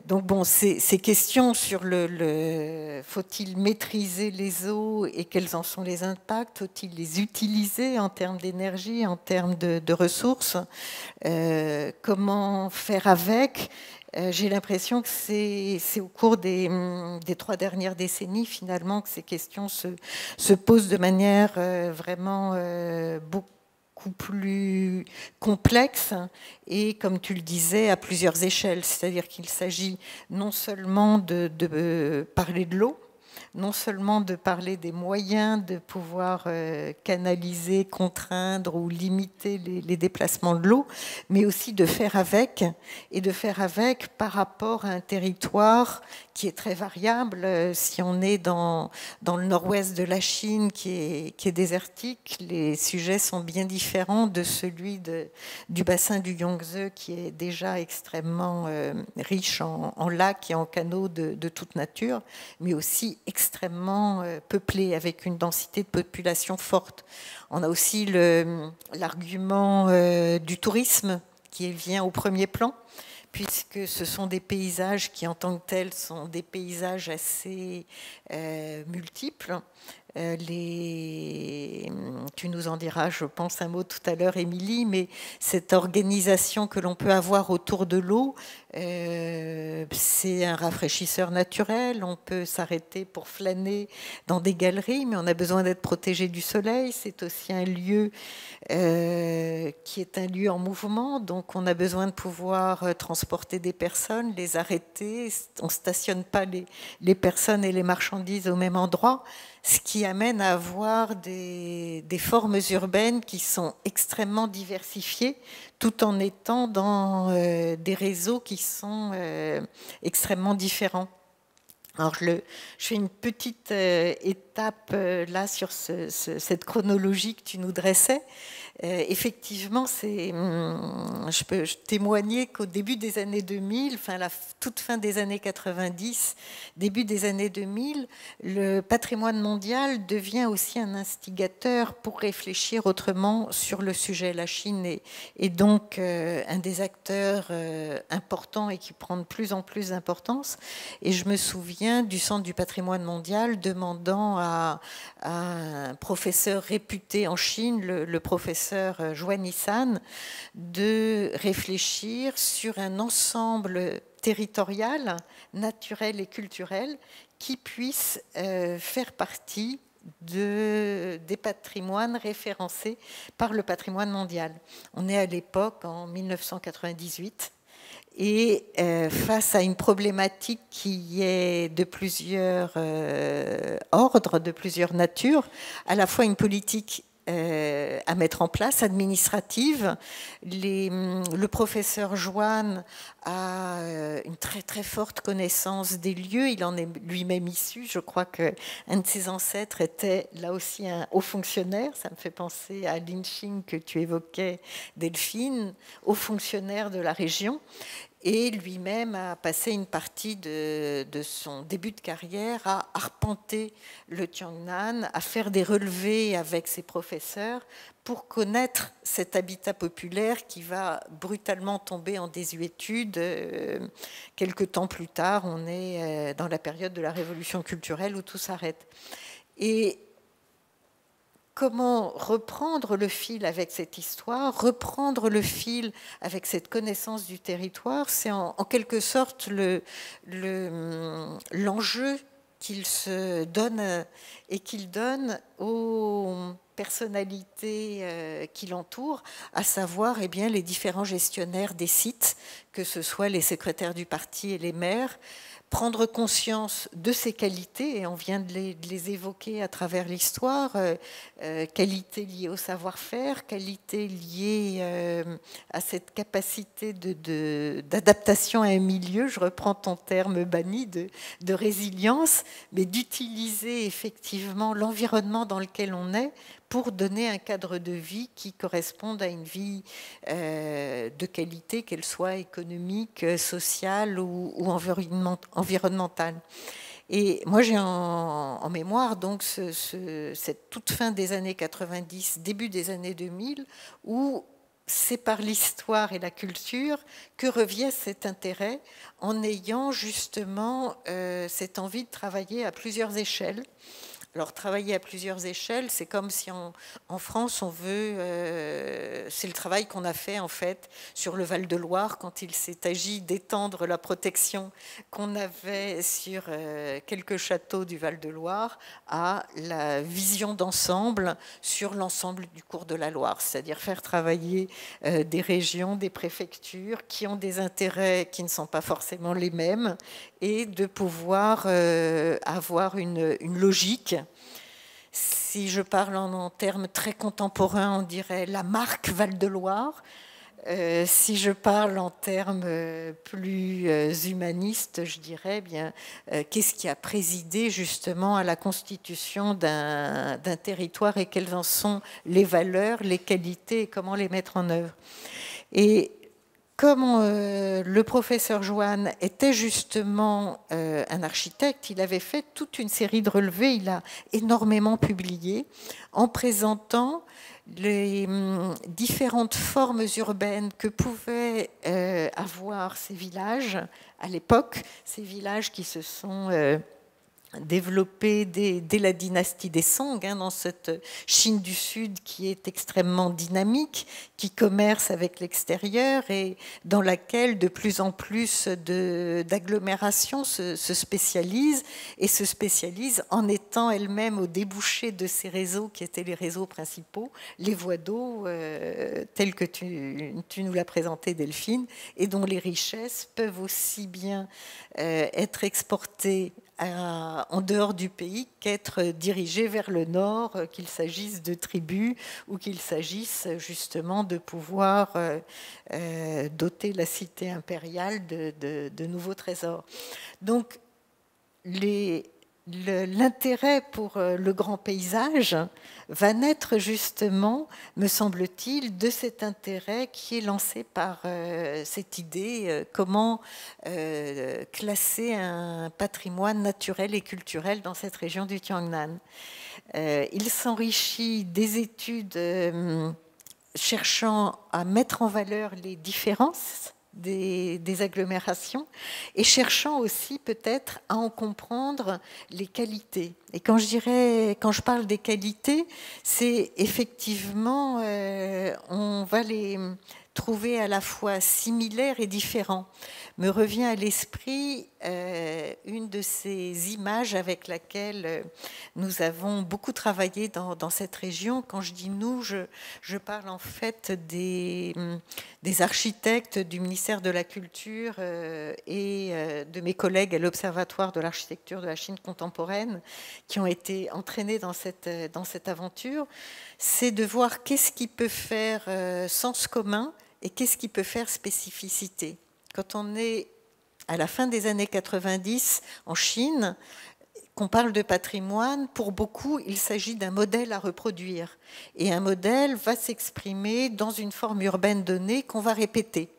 Donc bon, ces questions sur faut-il maîtriser les eaux et quels en sont les impacts, faut-il les utiliser en termes d'énergie, en termes de ressources, comment faire avec. J'ai l'impression que c'est au cours des 3 dernières décennies, finalement, que ces questions se posent de manière vraiment beaucoup plus complexe et, comme tu le disais, à plusieurs échelles. C'est-à-dire qu'il s'agit non seulement de parler de l'eau, non seulement de parler des moyens de pouvoir canaliser, contraindre ou limiter les déplacements de l'eau, mais aussi de faire avec, et de faire avec par rapport à un territoire qui est très variable. Si on est dans le nord-ouest de la Chine qui est désertique, les sujets sont bien différents de celui du bassin du Yangtze qui est déjà extrêmement riche en lacs et en canaux de toute nature, mais aussi extrêmement peuplé, avec une densité de population forte. On a aussi l'argument du tourisme qui vient au premier plan, puisque ce sont des paysages qui, en tant que tels, sont des paysages assez multiples. Tu nous en diras, je pense, un mot tout à l'heure, Émilie, mais cette organisation que l'on peut avoir autour de l'eau, c'est un rafraîchisseur naturel. On peut s'arrêter pour flâner dans des galeries, mais on a besoin d'être protégé du soleil. C'est aussi un lieu qui est un lieu en mouvement, donc on a besoin de pouvoir transporter des personnes, les arrêter. On ne stationne pas les personnes et les marchandises au même endroit, ce qui amène à avoir des formes urbaines qui sont extrêmement diversifiées, tout en étant dans des réseaux qui sont extrêmement différents. Alors je fais une petite étape là sur cette chronologie que tu nous dressais. Effectivement, je peux témoigner qu'au début des années 2000, la toute fin des années 90, début des années 2000, le patrimoine mondial devient aussi un instigateur pour réfléchir autrement sur le sujet. La Chine est donc un des acteurs importants et qui prend de plus en plus d'importance. Et je me souviens du Centre du patrimoine mondial demandant à un professeur réputé en Chine, le professeur Zhuan Yisan, de réfléchir sur un ensemble territorial, naturel et culturel qui puisse faire partie des patrimoines référencés par le patrimoine mondial. On est à l'époque en 1998. Et face à une problématique qui est de plusieurs ordres, de plusieurs natures, à la fois une politique à mettre en place, administrative. Le professeur Zhuan a une très très forte connaissance des lieux, il en est lui-même issu, je crois qu'un de ses ancêtres était là aussi un haut fonctionnaire, ça me fait penser à Lin Xing que tu évoquais, Delphine, haut fonctionnaire de la région. et lui-même a passé une partie de son début de carrière à arpenter le Tiangnan, à faire des relevés avec ses professeurs pour connaître cet habitat populaire qui va brutalement tomber en désuétude. Quelque temps plus tard, on est dans la période de la révolution culturelle où tout s'arrête. Et comment reprendre le fil avec cette histoire, reprendre le fil avec cette connaissance du territoire, c'est en quelque sorte l'enjeu qu'il se donne et qu'il donne aux personnalités qui l'entourent, à savoir les différents gestionnaires des sites, que ce soit les secrétaires du parti et les maires, prendre conscience de ses qualités, et on vient de les évoquer à travers l'histoire, qualités liées au savoir-faire, qualités liées à cette capacité d'adaptation à un milieu, je reprends ton terme banni, de résilience, mais d'utiliser effectivement l'environnement dans lequel on est pour donner un cadre de vie qui corresponde à une vie de qualité, qu'elle soit économique, sociale ou environnementale. Et moi, j'ai en mémoire donc cette toute fin des années 90, début des années 2000, où c'est par l'histoire et la culture que revient cet intérêt, en ayant justement cette envie de travailler à plusieurs échelles. Alors, travailler à plusieurs échelles, c'est comme si en France, on veut... c'est le travail qu'on a fait, en fait, sur le Val-de-Loire, quand il s'est agi d'étendre la protection qu'on avait sur quelques châteaux du Val-de-Loire à la vision d'ensemble sur l'ensemble du cours de la Loire, c'est-à-dire faire travailler des régions, des préfectures qui ont des intérêts qui ne sont pas forcément les mêmes, et de pouvoir avoir une logique. Si je parle en termes très contemporains, on dirait la marque Val-de-Loire. Si je parle en termes plus humanistes, je dirais qu'est-ce qui a présidé justement à la constitution d'un territoire, et quelles en sont les valeurs, les qualités, et comment les mettre en œuvre. Et comme le professeur Joanne était justement un architecte, il avait fait toute une série de relevés, il a énormément publié en présentant les différentes formes urbaines que pouvaient avoir ces villages à l'époque, ces villages qui se sont développé dès la dynastie des Song, dans cette Chine du Sud qui est extrêmement dynamique, qui commerce avec l'extérieur et dans laquelle de plus en plus d'agglomérations se spécialisent, et se spécialisent en étant elles-mêmes au débouché de ces réseaux qui étaient les réseaux principaux, les voies d'eau telles que tu nous l'as présenté, Delphine, et dont les richesses peuvent aussi bien être exportées en dehors du pays qu'être dirigé vers le nord, qu'il s'agisse de tribus ou qu'il s'agisse justement de pouvoir doter la cité impériale de nouveaux trésors. Donc l'intérêt pour le grand paysage va naître justement, me semble-t-il, de cet intérêt qui est lancé par cette idée, comment classer un patrimoine naturel et culturel dans cette région du Tiangnan. Il s'enrichit des études cherchant à mettre en valeur les différences des agglomérations, et cherchant aussi peut-être à en comprendre les qualités. Et quand je parle des qualités, c'est effectivement, on va les trouver à la fois similaires et différents. Me revient à l'esprit une de ces images avec laquelle nous avons beaucoup travaillé dans cette région. Quand je dis nous, je parle en fait des architectes du ministère de la Culture et de mes collègues à l'Observatoire de l'architecture de la Chine contemporaine qui ont été entraînés dans cette aventure. C'est de voir qu'est-ce qui peut faire sens commun et qu'est-ce qui peut faire spécificité. Quand on est à la fin des années 90 en Chine, qu'on parle de patrimoine, pour beaucoup, il s'agit d'un modèle à reproduire. Et un modèle va s'exprimer dans une forme urbaine donnée qu'on va répéter.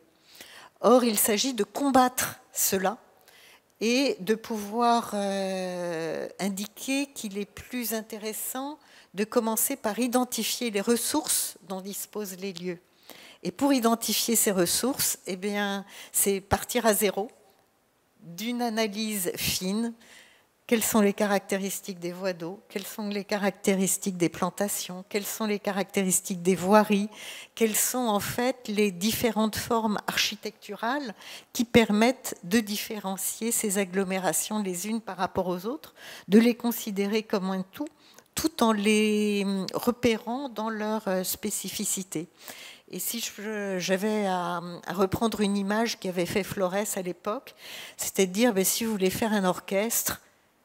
Or, il s'agit de combattre cela et de pouvoir indiquer qu'il est plus intéressant de commencer par identifier les ressources dont disposent les lieux. Et pour identifier ces ressources, eh bien, c'est partir à zéro, d'une analyse fine. Quelles sont les caractéristiques des voies d'eau? Quelles sont les caractéristiques des plantations? Quelles sont les caractéristiques des voiries? Quelles sont en fait les différentes formes architecturales qui permettent de différencier ces agglomérations les unes par rapport aux autres, de les considérer comme un tout en les repérant dans leur spécificité. Et si j'avais à reprendre une image qu'avait fait Flores à l'époque, c'était de dire, si vous voulez faire un orchestre,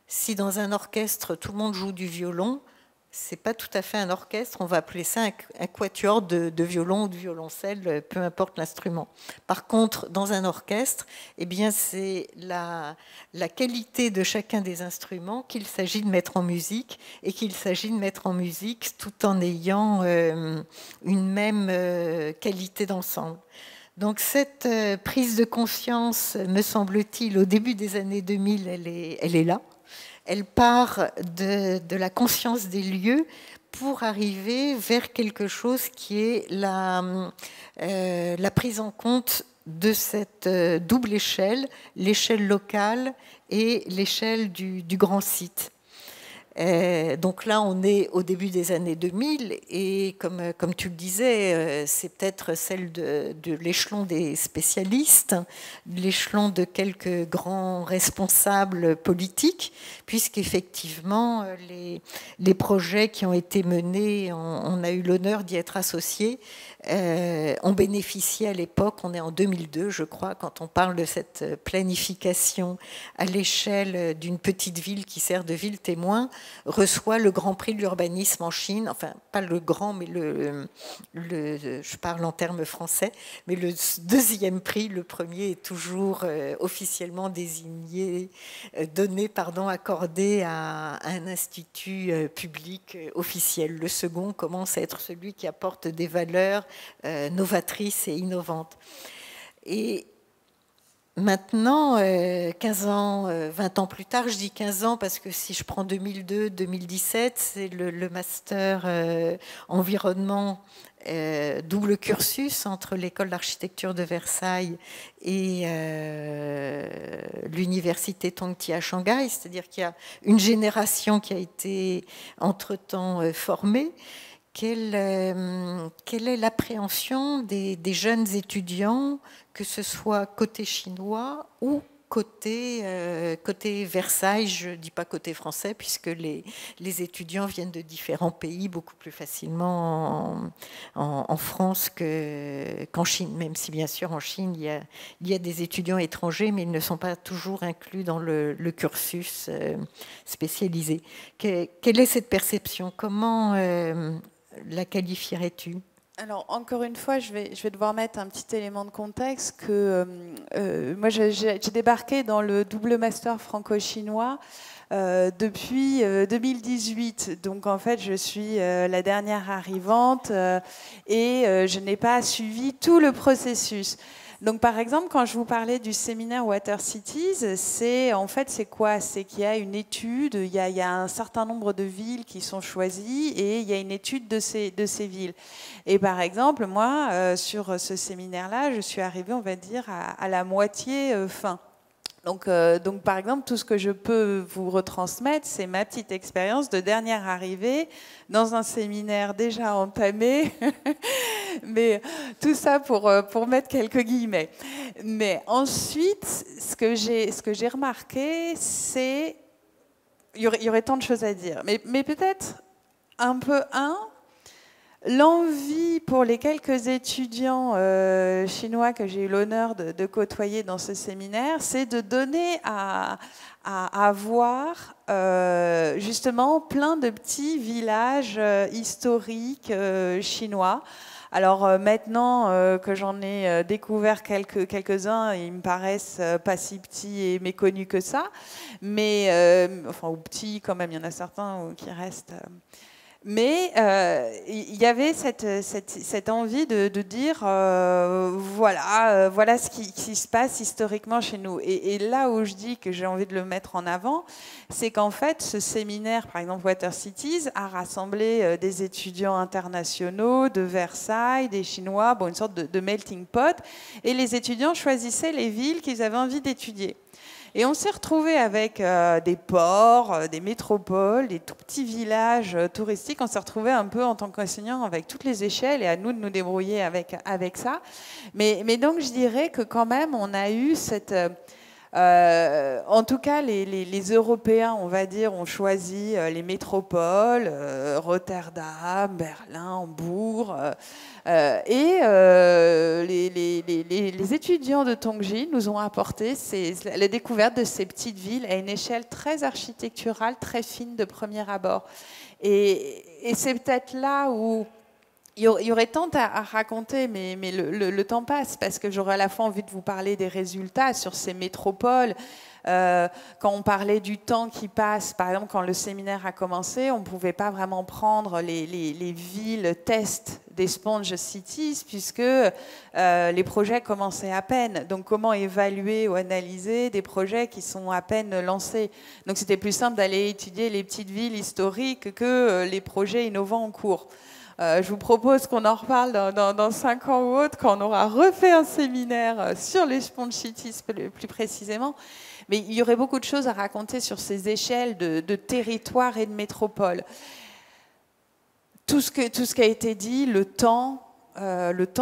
si dans un orchestre tout le monde joue du violon, c'est pas tout à fait un orchestre, on va appeler ça un quatuor de violon ou de violoncelle, peu importe l'instrument. Par contre, dans un orchestre, eh bien, c'est la qualité de chacun des instruments qu'il s'agit de mettre en musique et qu'il s'agit de mettre en musique tout en ayant une même qualité d'ensemble. Donc cette prise de conscience, me semble-t-il, au début des années 2000, elle est là. Elle part de la conscience des lieux pour arriver vers quelque chose qui est la prise en compte de cette double échelle, l'échelle locale et l'échelle du grand site. Donc là, on est au début des années 2000 et comme tu le disais, c'est peut-être celle de l'échelon des spécialistes, de l'échelon de quelques grands responsables politiques, puisqu'effectivement, les projets qui ont été menés, on a eu l'honneur d'y être associés, ont bénéficié à l'époque, on est en 2002 je crois, quand on parle de cette planification à l'échelle d'une petite ville qui sert de ville témoin, reçoit le Grand Prix de l'urbanisme en Chine, enfin pas le grand, mais je parle en termes français, mais le deuxième prix, le premier est toujours officiellement désigné, accordé à un institut public officiel. Le second commence à être celui qui apporte des valeurs novatrices et innovantes. Et maintenant, 15 ans, 20 ans plus tard, je dis 15 ans parce que si je prends 2002-2017, c'est le master environnement double cursus entre l'école d'architecture de Versailles et l'université Tongji à Shanghai, c'est-à-dire qu'il y a une génération qui a été entre-temps formée. Quelle est l'appréhension des jeunes étudiants, que ce soit côté chinois ou côté Versailles, je ne dis pas côté français, puisque les étudiants viennent de différents pays beaucoup plus facilement en France qu'en Chine, même si bien sûr en Chine il y a des étudiants étrangers, mais ils ne sont pas toujours inclus dans le cursus spécialisé. Quelle est cette perception? Comment la qualifierais-tu? Alors, encore une fois, je vais devoir mettre un petit élément de contexte que moi, j'ai débarqué dans le double master franco-chinois depuis 2018. Donc, en fait, je suis la dernière arrivante et je n'ai pas suivi tout le processus. Donc, par exemple, quand je vous parlais du séminaire Water Cities, c'est quoi? C'est qu'il y a une étude, il y a un certain nombre de villes qui sont choisies et il y a une étude de ces villes. Et par exemple, moi, sur ce séminaire-là, je suis arrivée, on va dire, à la moitié fin. Donc, par exemple, tout ce que je peux vous retransmettre, c'est ma petite expérience de dernière arrivée dans un séminaire déjà entamé, mais tout ça pour mettre quelques guillemets. Mais ensuite, ce que j'ai remarqué, c'est il y aurait tant de choses à dire, mais peut-être un peu l'envie pour les quelques étudiants chinois que j'ai eu l'honneur de côtoyer dans ce séminaire, c'est de donner à voir justement plein de petits villages historiques chinois. Alors maintenant que j'en ai découvert quelques-uns, ils me paraissent pas si petits et méconnus que ça, mais enfin ou petits quand même, il y en a certains qui restent... Mais il y avait cette envie de dire voilà ce qui se passe historiquement chez nous. Et là où je dis que j'ai envie de le mettre en avant, c'est qu'en fait, ce séminaire, par exemple Water Cities, a rassemblé des étudiants internationaux de Versailles, des Chinois, bon, une sorte de melting pot. Et les étudiants choisissaient les villes qu'ils avaient envie d'étudier. Et on s'est retrouvé avec des ports, des métropoles, des tout petits villages touristiques. On s'est retrouvé un peu en tant qu'enseignants avec toutes les échelles et à nous de nous débrouiller avec ça. Mais donc je dirais que quand même on a eu cette... en tout cas, les Européens, on va dire, ont choisi les métropoles, Rotterdam, Berlin, Hambourg, et les étudiants de Tongji nous ont apporté la découverte de ces petites villes à une échelle très architecturale, très fine de premier abord. Et c'est peut-être là où il y aurait tant à raconter, mais le temps passe, parce que j'aurais à la fois envie de vous parler des résultats sur ces métropoles. Quand on parlait du temps qui passe, par exemple, quand le séminaire a commencé, on ne pouvait pas vraiment prendre les villes test des Sponge Cities, puisque les projets commençaient à peine. Donc, comment évaluer ou analyser des projets qui sont à peine lancés? Donc, c'était plus simple d'aller étudier les petites villes historiques que les projets innovants en cours. Je vous propose qu'on en reparle dans 5 ans ou autre, quand on aura refait un séminaire sur les Sponge Cities plus précisément. Mais il y aurait beaucoup de choses à raconter sur ces échelles de territoire et de métropole. Tout ce qui a été dit, le temps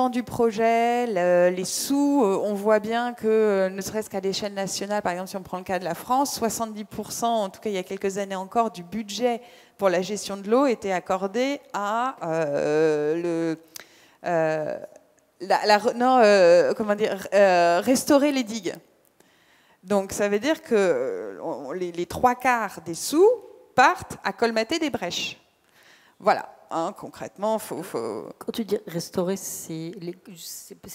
du projet, les sous, on voit bien que, ne serait-ce qu'à l'échelle nationale, par exemple, si on prend le cas de la France, 70%, en tout cas il y a quelques années encore, du budget pour la gestion de l'eau était accordé à restaurer les digues. Donc ça veut dire que les 3/4 des sous partent à colmater des brèches. Voilà. Concrètement, faut... Quand tu dis restaurer, c'est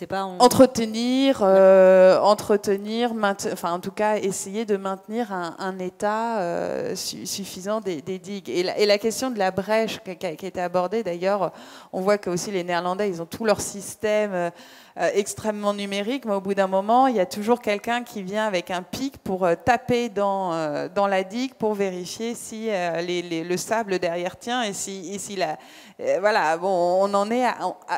pas... Entretenir, enfin en tout cas essayer de maintenir un état suffisant des digues. Et la question de la brèche qui a été abordée, d'ailleurs, on voit que aussi les Néerlandais, ils ont tout leur système extrêmement numérique, mais au bout d'un moment, il y a toujours quelqu'un qui vient avec un pic pour taper dans la digue pour vérifier si le sable derrière tient et si voilà, bon, on en est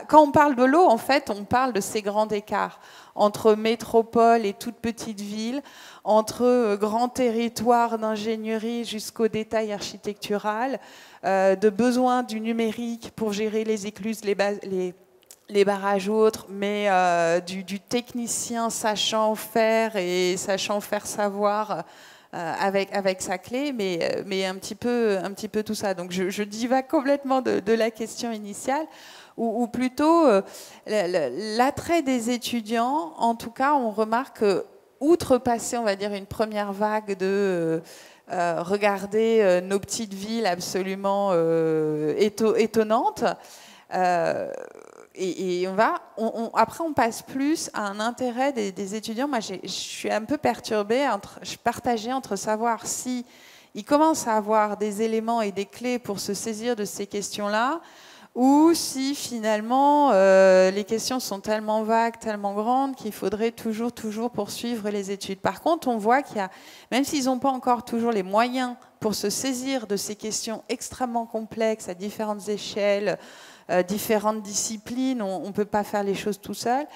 quand on parle de l'eau, en fait, on parle de ces grands écarts entre métropole et toute petite ville, entre grands territoires d'ingénierie jusqu'au détail architectural, de besoin du numérique pour gérer les écluses, les barrages autres, mais du technicien sachant faire et sachant faire savoir avec sa clé, mais un petit peu tout ça. Donc je divague complètement de la question initiale, ou plutôt l'attrait des étudiants. En tout cas, on remarque outrepasser, on va dire, une première vague de regarder nos petites villes absolument étonnantes. Et après, on passe plus à un intérêt des étudiants. Moi, je suis un peu perturbée, partagée entre savoir si ils commencent à avoir des éléments et des clés pour se saisir de ces questions-là, ou si finalement les questions sont tellement vagues, tellement grandes qu'il faudrait toujours poursuivre les études. Par contre, on voit qu'il y a, même s'ils n'ont pas encore toujours les moyens pour se saisir de ces questions extrêmement complexes à différentes échelles, différentes disciplines, on ne peut pas faire les choses tout seul.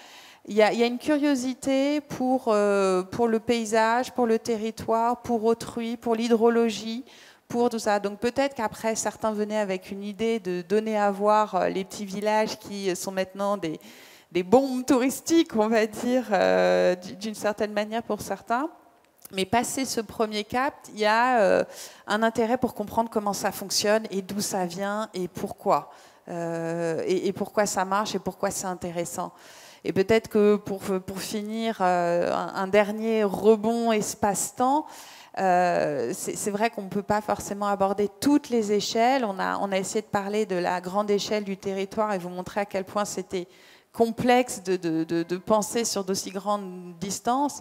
Il y a une curiosité pour le paysage, pour le territoire, pour autrui, pour l'hydrologie, pour tout ça. Donc peut-être qu'après, certains venaient avec une idée de donner à voir les petits villages qui sont maintenant des bombes touristiques, on va dire, d'une certaine manière pour certains. Mais passé ce premier cap, il y a un intérêt pour comprendre comment ça fonctionne et d'où ça vient et pourquoi. Et pourquoi ça marche et pourquoi c'est intéressant. Et peut-être que pour finir, un dernier rebond espace-temps, c'est vrai qu'on ne peut pas forcément aborder toutes les échelles. On a essayé de parler de la grande échelle du territoire et vous montrer à quel point c'était complexe de penser sur d'aussi grandes distances.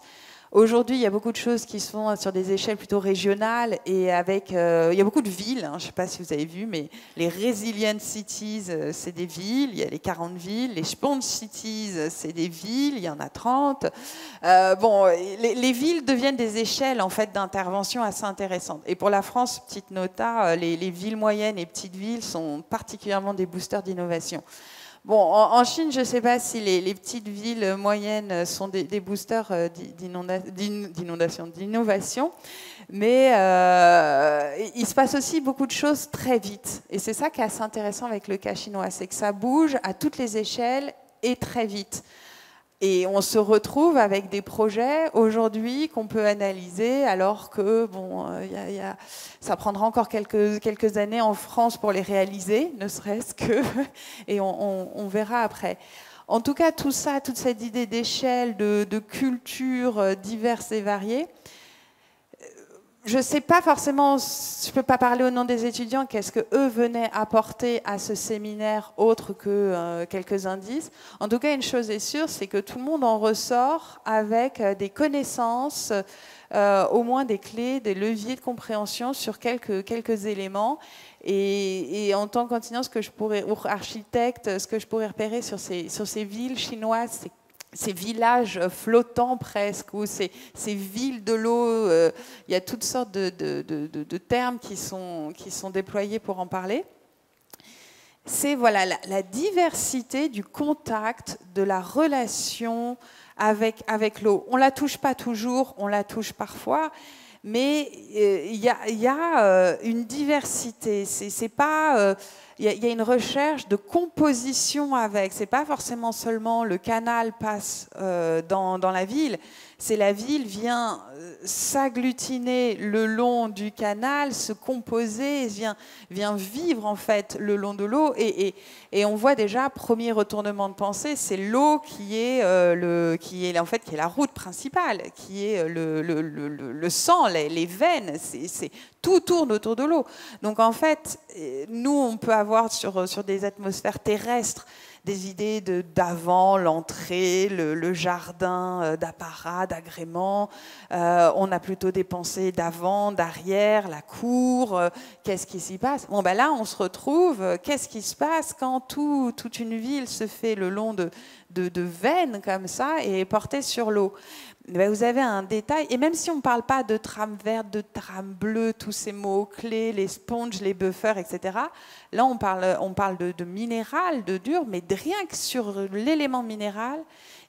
Aujourd'hui, il y a beaucoup de choses qui sont sur des échelles plutôt régionales et avec, il y a beaucoup de villes, hein, je ne sais pas si vous avez vu, mais les resilient cities, c'est des villes, il y a les 40 villes, les sponge cities, c'est des villes, il y en a 30. Bon, les villes deviennent des échelles en fait d'intervention assez intéressantes. Et pour la France, petite nota, les villes moyennes et petites villes sont particulièrement des boosters d'innovation. Bon, en Chine, je ne sais pas si les petites villes moyennes sont des boosters d'innovation, mais il se passe aussi beaucoup de choses très vite. Et c'est ça qui est assez intéressant avec le cas chinois, c'est que ça bouge à toutes les échelles et très vite. Et on se retrouve avec des projets aujourd'hui qu'on peut analyser, alors que bon, ça prendra encore quelques années en France pour les réaliser, ne serait-ce que, et on verra après. En tout cas, tout ça, toute cette idée d'échelle, de cultures diverses et variées, je ne sais pas forcément, je ne peux pas parler au nom des étudiants, qu'est-ce qu'eux venaient apporter à ce séminaire autre que quelques indices. En tout cas, une chose est sûre, c'est que tout le monde en ressort avec des connaissances, au moins des clés, des leviers de compréhension sur quelques éléments. Et en tant qu'enseignant, ou architecte, ce que je pourrais repérer sur ces villes chinoises, c'est ces villages flottants presque, ou ces villes de l'eau, il y a toutes sortes de termes qui sont déployés pour en parler. C'est voilà, la diversité du contact, de la relation avec l'eau. On ne la touche pas toujours, on la touche parfois, mais il y a une diversité. C'est pas... il y a une recherche de composition avec. C'est pas forcément seulement le canal passe dans la ville, c'est la ville vient s'agglutiner le long du canal, se composer, vient vivre en fait le long de l'eau. Et on voit déjà, premier retournement de pensée, c'est l'eau qui est la route principale, qui est le sang, les veines. Tout tourne autour de l'eau. Donc en fait, nous, on peut avoir sur des atmosphères terrestres des idées d'avant, l'entrée, le jardin d'apparat, d'agrément. On a plutôt des pensées d'avant, d'arrière, la cour, qu'est-ce qui s'y passe. Bon, ben là, on se retrouve, qu'est-ce qui se passe quand toute une ville se fait le long de veines comme ça et est portée sur l'eau. Ben, vous avez un détail, et même si on ne parle pas de trame verte, de trame bleue, tous ces mots-clés, les sponges, les buffers, etc., là on parle de minéral, de dur, mais rien que sur l'élément minéral,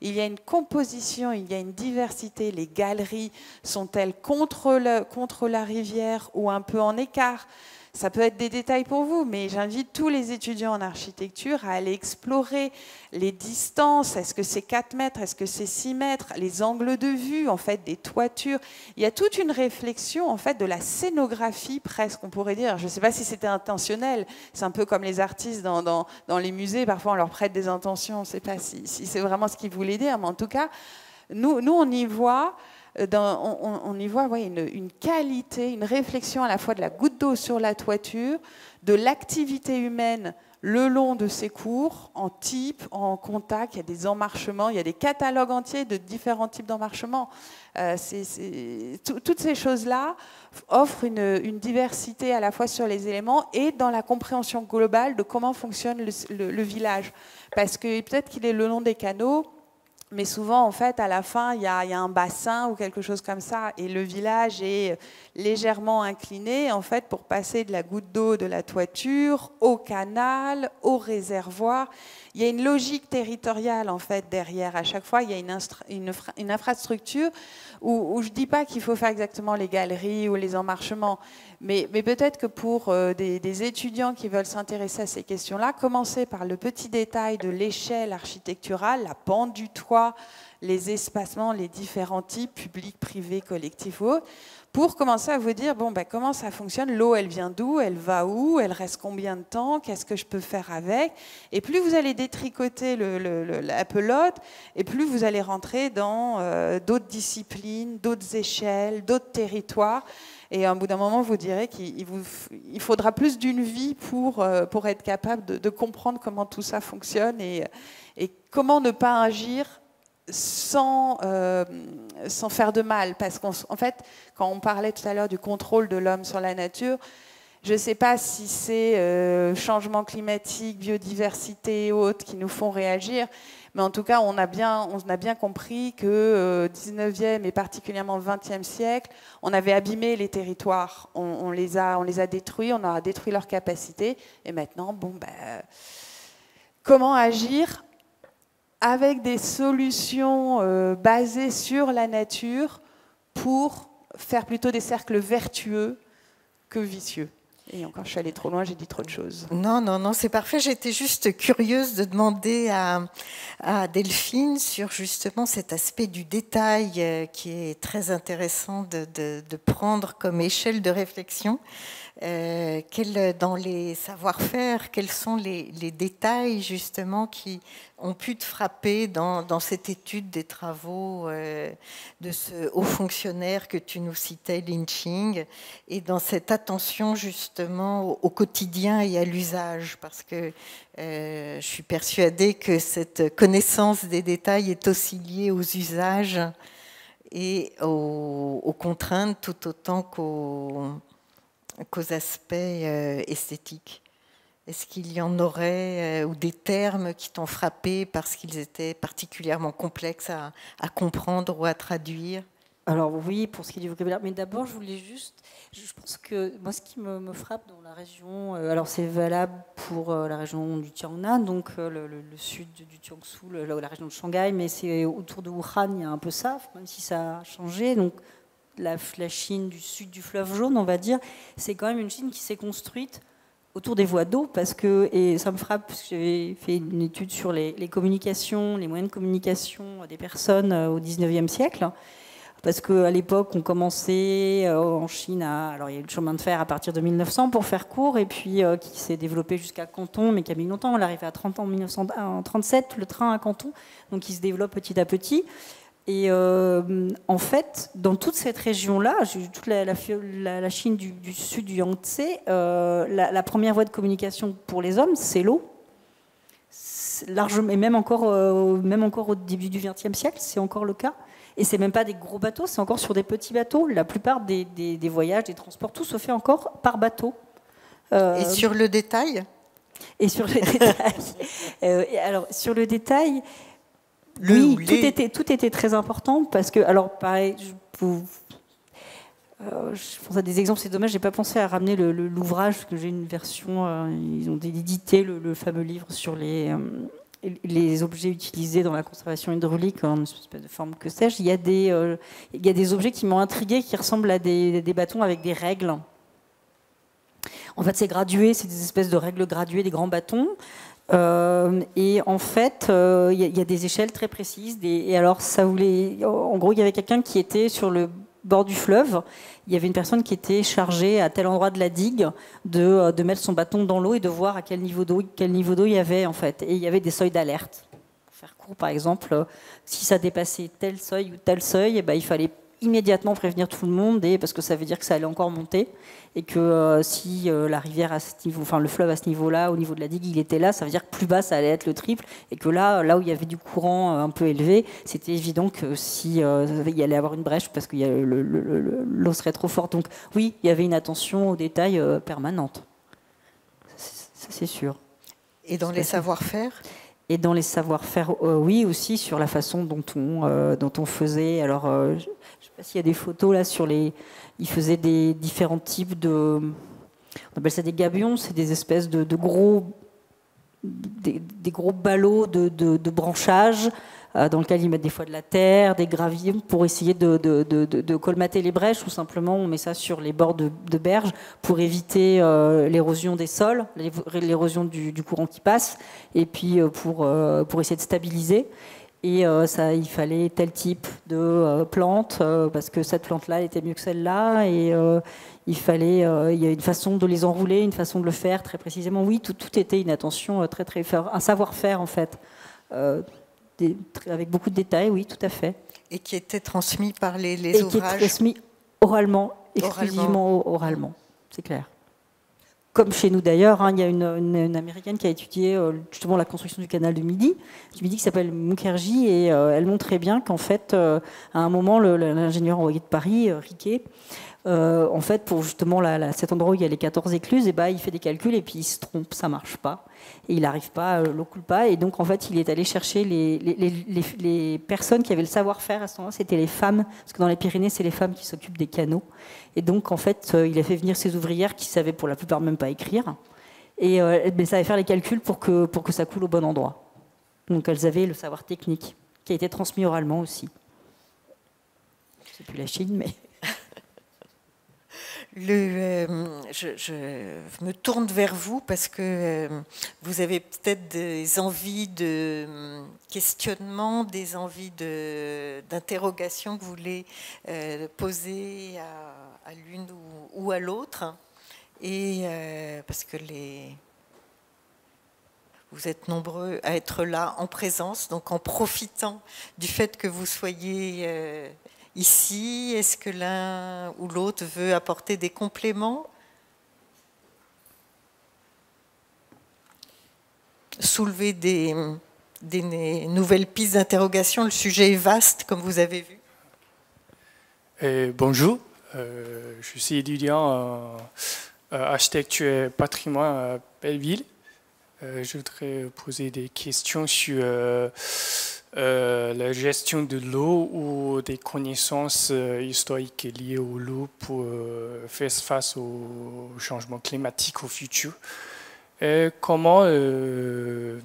il y a une composition, il y a une diversité. Les galeries sont-elles contre la rivière ou un peu en écart? Ça peut être des détails pour vous, mais j'invite tous les étudiants en architecture à aller explorer les distances. Est-ce que c'est 4 mètres? Est-ce que c'est 6 mètres? Les angles de vue, en fait, des toitures. Il y a toute une réflexion, en fait, de la scénographie, presque, on pourrait dire. Je ne sais pas si c'était intentionnel. C'est un peu comme les artistes dans les musées. Parfois, on leur prête des intentions. On ne sait pas si c'est vraiment ce qu'ils voulaient dire. Mais en tout cas, nous on y voit... on y voit une qualité, une réflexion à la fois de la goutte d'eau sur la toiture, de l'activité humaine le long de ces cours, en type, en contact. Il y a des emmarchements, il y a des catalogues entiers de différents types d'emmarchements. Toutes ces choses-là offrent une diversité à la fois sur les éléments et dans la compréhension globale de comment fonctionne le village. Parce que peut-être qu'il est le long des canaux, mais souvent, en fait, à la fin, il y a un bassin ou quelque chose comme ça, et le village est légèrement incliné, en fait, pour passer de la goutte d'eau de la toiture au canal, au réservoir. Il y a une logique territoriale, en fait, derrière. À chaque fois, il y a une infrastructure où je ne dis pas qu'il faut faire exactement les galeries ou les emmarchements, mais peut-être que pour des étudiants qui veulent s'intéresser à ces questions-là, commencer par le petit détail de l'échelle architecturale, la pente du toit, les espacements, les différents types, publics, privés, collectifs ou autres, pour commencer à vous dire, bon, ben, comment ça fonctionne, l'eau, elle vient d'où, elle va où, elle reste combien de temps, qu'est-ce que je peux faire avec. Et plus vous allez détricoter la pelote, et plus vous allez rentrer dans d'autres disciplines, d'autres échelles, d'autres territoires. Et à un bout d'un moment, vous direz qu'il faudra plus d'une vie pour être capable de comprendre comment tout ça fonctionne et comment ne pas agir sans faire de mal. Parce qu'en fait, quand on parlait tout à l'heure du contrôle de l'homme sur la nature, je ne sais pas si c'est changement climatique, biodiversité et autres qui nous font réagir, mais en tout cas, on a bien compris que 19e et particulièrement 20e siècle, on avait abîmé les territoires, on les a détruits, on a détruit leurs capacités, et maintenant, bon, comment agir avec des solutions basées sur la nature pour faire plutôt des cercles vertueux que vicieux. Et encore, je suis allée trop loin, j'ai dit trop de choses. Non, c'est parfait. J'étais juste curieuse de demander à Delphine sur justement cet aspect du détail qui est très intéressant de prendre comme échelle de réflexion. Dans les savoir-faire, quels sont les détails justement qui ont pu te frapper dans cette étude des travaux de ce haut fonctionnaire que tu nous citais, Lin Ching, et dans cette attention justement au quotidien et à l'usage, parce que je suis persuadée que cette connaissance des détails est aussi liée aux usages et aux contraintes tout autant qu'aux aspects esthétiques. Est-ce qu'il y en aurait ou des termes qui t'ont frappé parce qu'ils étaient particulièrement complexes à comprendre ou à traduire? Alors oui, pour ce qui est du vocabulaire. Mais d'abord, je voulais juste... Je pense que moi, ce qui me frappe dans la région... alors c'est valable pour la région du Jiangnan, donc le sud du Jiangsu, la région de Shanghai, mais c'est autour de Wuhan, il y a un peu ça, même si ça a changé. Donc la Chine du sud du fleuve jaune, on va dire, c'est quand même une Chine qui s'est construite autour des voies d'eau, parce que, et ça me frappe, parce que j'avais fait une étude sur les communications, les moyens de communication des personnes au 19e siècle, parce qu'à l'époque, on commençait en Chine alors il y a eu le chemin de fer à partir de 1900 pour faire court, et puis qui s'est développé jusqu'à Canton, mais qui a mis longtemps, on est arrivé à 30 ans, en 1937, le train à Canton, donc il se développe petit à petit. Et en fait, dans toute cette région-là, toute la Chine du sud du Yangtze, la première voie de communication pour les hommes, c'est l'eau. Largement, et même encore au début du XXe siècle, c'est encore le cas. Et c'est même pas des gros bateaux, c'est encore sur des petits bateaux. La plupart des voyages, des transports, tout se fait encore par bateau. Et sur le détail? Et sur le détail. Alors, sur le détail... Oui, tout était très important parce que, alors pareil, je pense à des exemples, c'est dommage, j'ai pas pensé à ramener l'ouvrage, parce que j'ai une version, ils ont édité le fameux livre sur les objets utilisés dans la conservation hydraulique en espèce de forme que sais-je. Il y a des objets qui m'ont intrigué, qui ressemblent à des bâtons avec des règles. En fait, c'est gradué, c'est des espèces de règles graduées, des grands bâtons. Et en fait, il y a des échelles très précises. Et alors, ça voulait. En gros, il y avait quelqu'un qui était sur le bord du fleuve. Il y avait une personne qui était chargée à tel endroit de la digue de mettre son bâton dans l'eau et de voir à quel niveau d'eau il y avait en fait. Et il y avait des seuils d'alerte. Pour faire court, par exemple, si ça dépassait tel seuil ou tel seuil, il fallait immédiatement prévenir tout le monde, parce que ça veut dire que ça allait encore monter, et que si la rivière à ce niveau, enfin le fleuve à ce niveau-là, au niveau de la digue, il était là, ça veut dire que plus bas, ça allait être le triple, et que là où il y avait du courant un peu élevé, c'était évident que si il y allait avoir une brèche, parce que l'eau serait trop forte. Donc oui, il y avait une attention aux détails permanente. Ça, c'est sûr. Et dans les savoir-faire ? Et dans les savoir-faire, oui, aussi sur la façon dont on faisait. Alors, je ne sais pas s'il y a des photos là sur les. Ils faisaient des différents types de. On appelle ça des gabions, c'est des espèces de gros. Des gros ballots de branchage dans lesquels ils mettent des fois de la terre, des graviers pour essayer de colmater les brèches, ou simplement on met ça sur les bords de berges pour éviter l'érosion des sols, l'érosion du courant qui passe, et puis pour essayer de stabiliser. Et il fallait tel type de plante, parce que cette plante-là, elle était mieux que celle-là, et il y a une façon de les enrouler, une façon de le faire très précisément. Oui, tout était une attention très un savoir-faire en fait, avec beaucoup de détails, oui, tout à fait. Et qui était transmis par les ouvrages. Et qui est transmis oralement, exclusivement oralement, c'est clair. comme chez nous d'ailleurs, hein, il y a une Américaine qui a étudié justement la construction du canal du Midi qui s'appelle Mukherjee, et elle montre très bien qu'en fait, à un moment, l'ingénieur envoyé de Paris, Riquet, en fait, pour justement cet endroit où il y a les 14 écluses, et ben, il fait des calculs et puis il se trompe, ça marche pas. Et il n'arrive pas, l'eau coule pas. Et donc, en fait, il est allé chercher les personnes qui avaient le savoir-faire à ce moment-là. C'était les femmes, parce que dans les Pyrénées, c'est les femmes qui s'occupent des canaux. Et donc, en fait, il a fait venir ces ouvrières qui savaient pour la plupart même pas écrire. Et ça allait faire les calculs pour que ça coule au bon endroit. Donc, elles avaient le savoir technique, qui a été transmis oralement aussi. C'est plus la Chine, mais... Je me tourne vers vous parce que vous avez peut-être des envies de questionnement, des envies d'interrogation que vous voulez poser à l'une ou à l'autre. Et parce que vous êtes nombreux à être là en présence, donc en profitant du fait que vous soyez... ici, est-ce que l'un ou l'autre veut apporter des compléments? Soulever des nouvelles pistes d'interrogation. Le sujet est vaste, comme vous avez vu. Bonjour, je suis étudiant en architecture et patrimoine à Belleville. Je voudrais poser des questions sur... la gestion de l'eau ou des connaissances historiques liées à l'eau pour faire face au changement climatique au futur. Et comment, on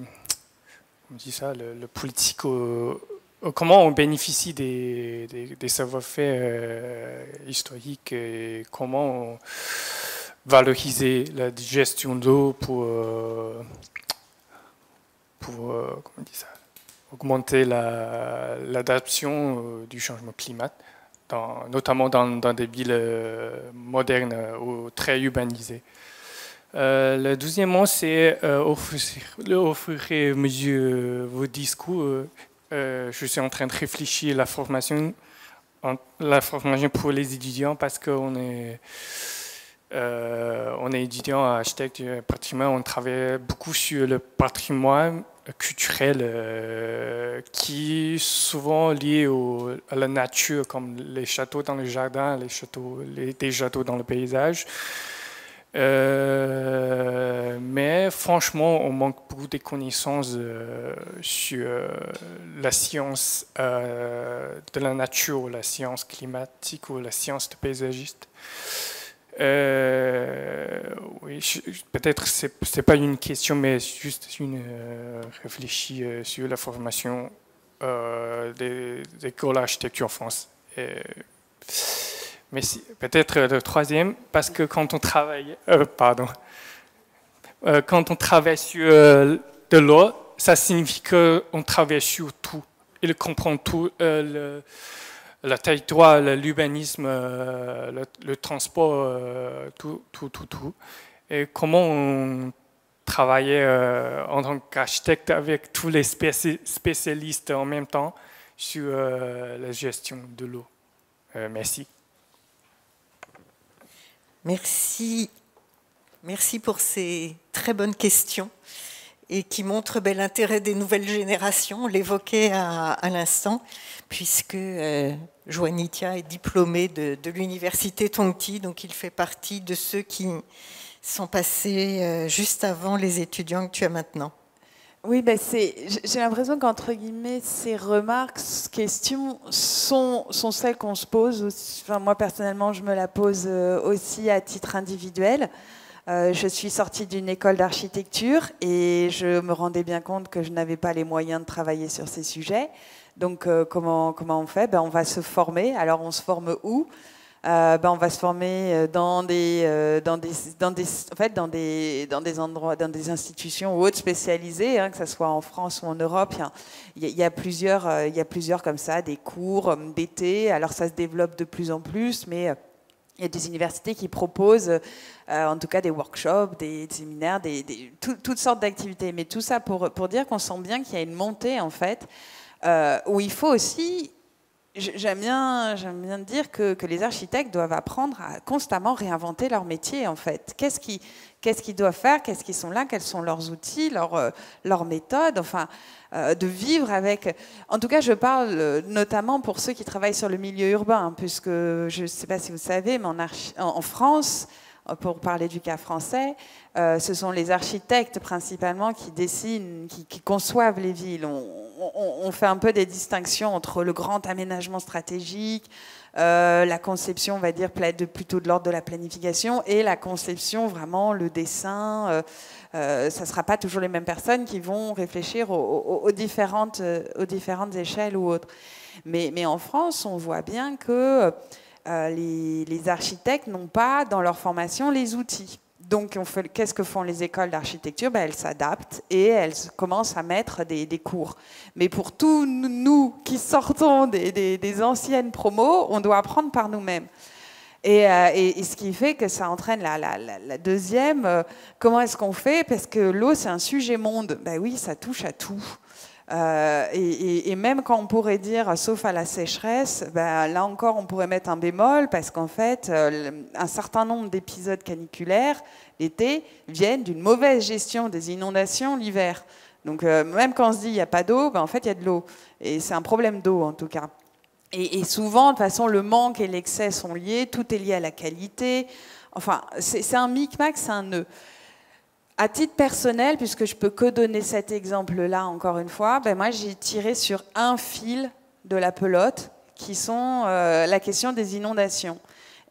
dit ça, le politique, comment on bénéficie des savoir-faire historiques et comment valoriser la gestion de l'eau pour comment on dit ça, augmenter l'adaptation du changement climatique, notamment dans des villes modernes ou très urbanisées. Le deuxièmement, c'est offrir mesure vos discours. Je suis en train de réfléchir à la formation pour les étudiants parce qu'on est étudiant en architecture et patrimoine. On travaille beaucoup sur le patrimoine culturel qui est souvent lié à la nature, comme les châteaux dans le jardin, des châteaux dans le paysage. Mais franchement, on manque beaucoup de connaissances sur la science de la nature, la science climatique ou la science de paysagiste. Oui, peut-être c'est pas une question, mais juste une réfléchie sur la formation des écoles d'architecture en France. Mais peut-être le troisième, parce que quand on travaille, quand on travaille sur de l'eau, ça signifie qu'on travaille sur tout. Il comprend tout. Le territoire, l'urbanisme, le transport, tout. Et comment on travaillait en tant qu'architecte avec tous les spécialistes en même temps sur la gestion de l'eau. Merci. Merci pour ces très bonnes questions et qui montrent l'intérêt des nouvelles générations. On l'évoquait à l'instant, puisque Juanitia est diplômé de l'université Tongti, donc il fait partie de ceux qui sont passés juste avant les étudiants que tu as maintenant. Oui, j'ai l'impression qu'entre guillemets, ces remarques, ces questions sont celles qu'on se pose. Enfin, moi, personnellement, je me la pose aussi à titre individuel. Je suis sortie d'une école d'architecture et je me rendais bien compte que je n'avais pas les moyens de travailler sur ces sujets. Donc, comment on fait? On va se former. Alors, on se forme où? On va se former dans des endroits, dans des institutions ou autres spécialisées, que ce soit en France ou en Europe. Il y a plusieurs comme ça, des cours d'été. Alors ça se développe de plus en plus, mais il y a des universités qui proposent, en tout cas, des workshops, des séminaires, toutes sortes d'activités. Mais tout ça pour dire qu'on sent bien qu'il y a une montée, en fait, où il faut aussi J'aime bien dire que les architectes doivent apprendre à constamment réinventer leur métier, en fait. Qu'est-ce qu'ils doivent faire? Qu'est-ce qu'ils sont là? Quels sont leurs outils, leurs méthodes? Enfin, de vivre avec... En tout cas, je parle notamment pour ceux qui travaillent sur le milieu urbain, puisque je ne sais pas si vous savez, mais en France, pour parler du cas français, ce sont les architectes principalement qui dessinent, qui conçoivent les villes. On fait un peu des distinctions entre le grand aménagement stratégique, la conception, on va dire, plutôt de l'ordre de la planification, et la conception, vraiment, le dessin. Ça ne sera pas toujours les mêmes personnes qui vont réfléchir aux différentes échelles ou autres. Mais en France, on voit bien que les architectes n'ont pas dans leur formation les outils. Donc, qu'est-ce que font les écoles d'architecture? Elles s'adaptent et elles commencent à mettre des cours. Mais pour tous nous qui sortons des anciennes promos, on doit apprendre par nous-mêmes. Et ce qui fait que ça entraîne la deuxième, comment est-ce qu'on fait? Parce que l'eau, c'est un sujet monde. Ben oui, ça touche à tout. Et même quand on pourrait dire, sauf à la sécheresse, ben là encore, on pourrait mettre un bémol, parce qu'en fait, un certain nombre d'épisodes caniculaires, l'été, viennent d'une mauvaise gestion des inondations l'hiver. Donc même quand on se dit, il n'y a pas d'eau, ben, en fait, il y a de l'eau. Et c'est un problème d'eau, en tout cas. Et souvent, de toute façon, le manque et l'excès sont liés, tout est lié à la qualité. Enfin, c'est un micmac, c'est un nœud. À titre personnel, puisque je peux que donner cet exemple-là, encore une fois, ben moi j'ai tiré sur un fil de la pelote, qui sont la question des inondations.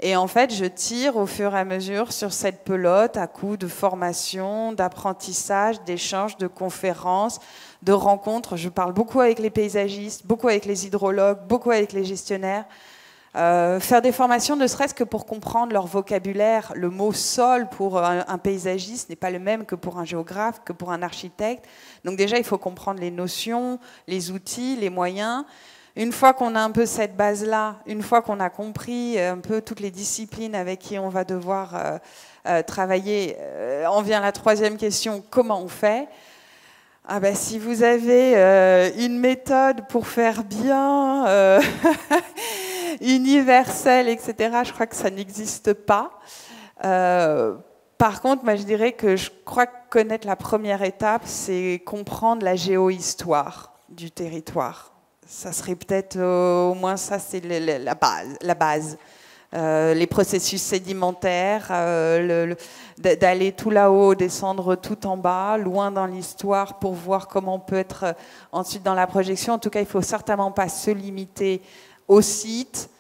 Et en fait, je tire au fur et à mesure sur cette pelote à coup de formation, d'apprentissage, d'échanges, de conférences, de rencontres. Je parle beaucoup avec les paysagistes, beaucoup avec les hydrologues, beaucoup avec les gestionnaires. Faire des formations ne serait-ce que pour comprendre leur vocabulaire. Le mot sol pour un paysagiste n'est pas le même que pour un géographe, que pour un architecte. Donc déjà, il faut comprendre les notions, les outils, les moyens. Une fois qu'on a un peu cette base-là, une fois qu'on a compris un peu toutes les disciplines avec qui on va devoir travailler, on vient à la troisième question, comment on fait? Ah ben, si vous avez une méthode pour faire bien, universelle, etc., je crois que ça n'existe pas. Par contre, moi, je dirais que je crois que connaître la première étape, c'est comprendre la géohistoire du territoire. Ça serait peut-être au moins ça, c'est la base. Les processus sédimentaires, d'aller tout là-haut, descendre tout en bas, loin dans l'histoire pour voir comment on peut être ensuite dans la projection. En tout cas, il ne faut certainement pas se limiter au site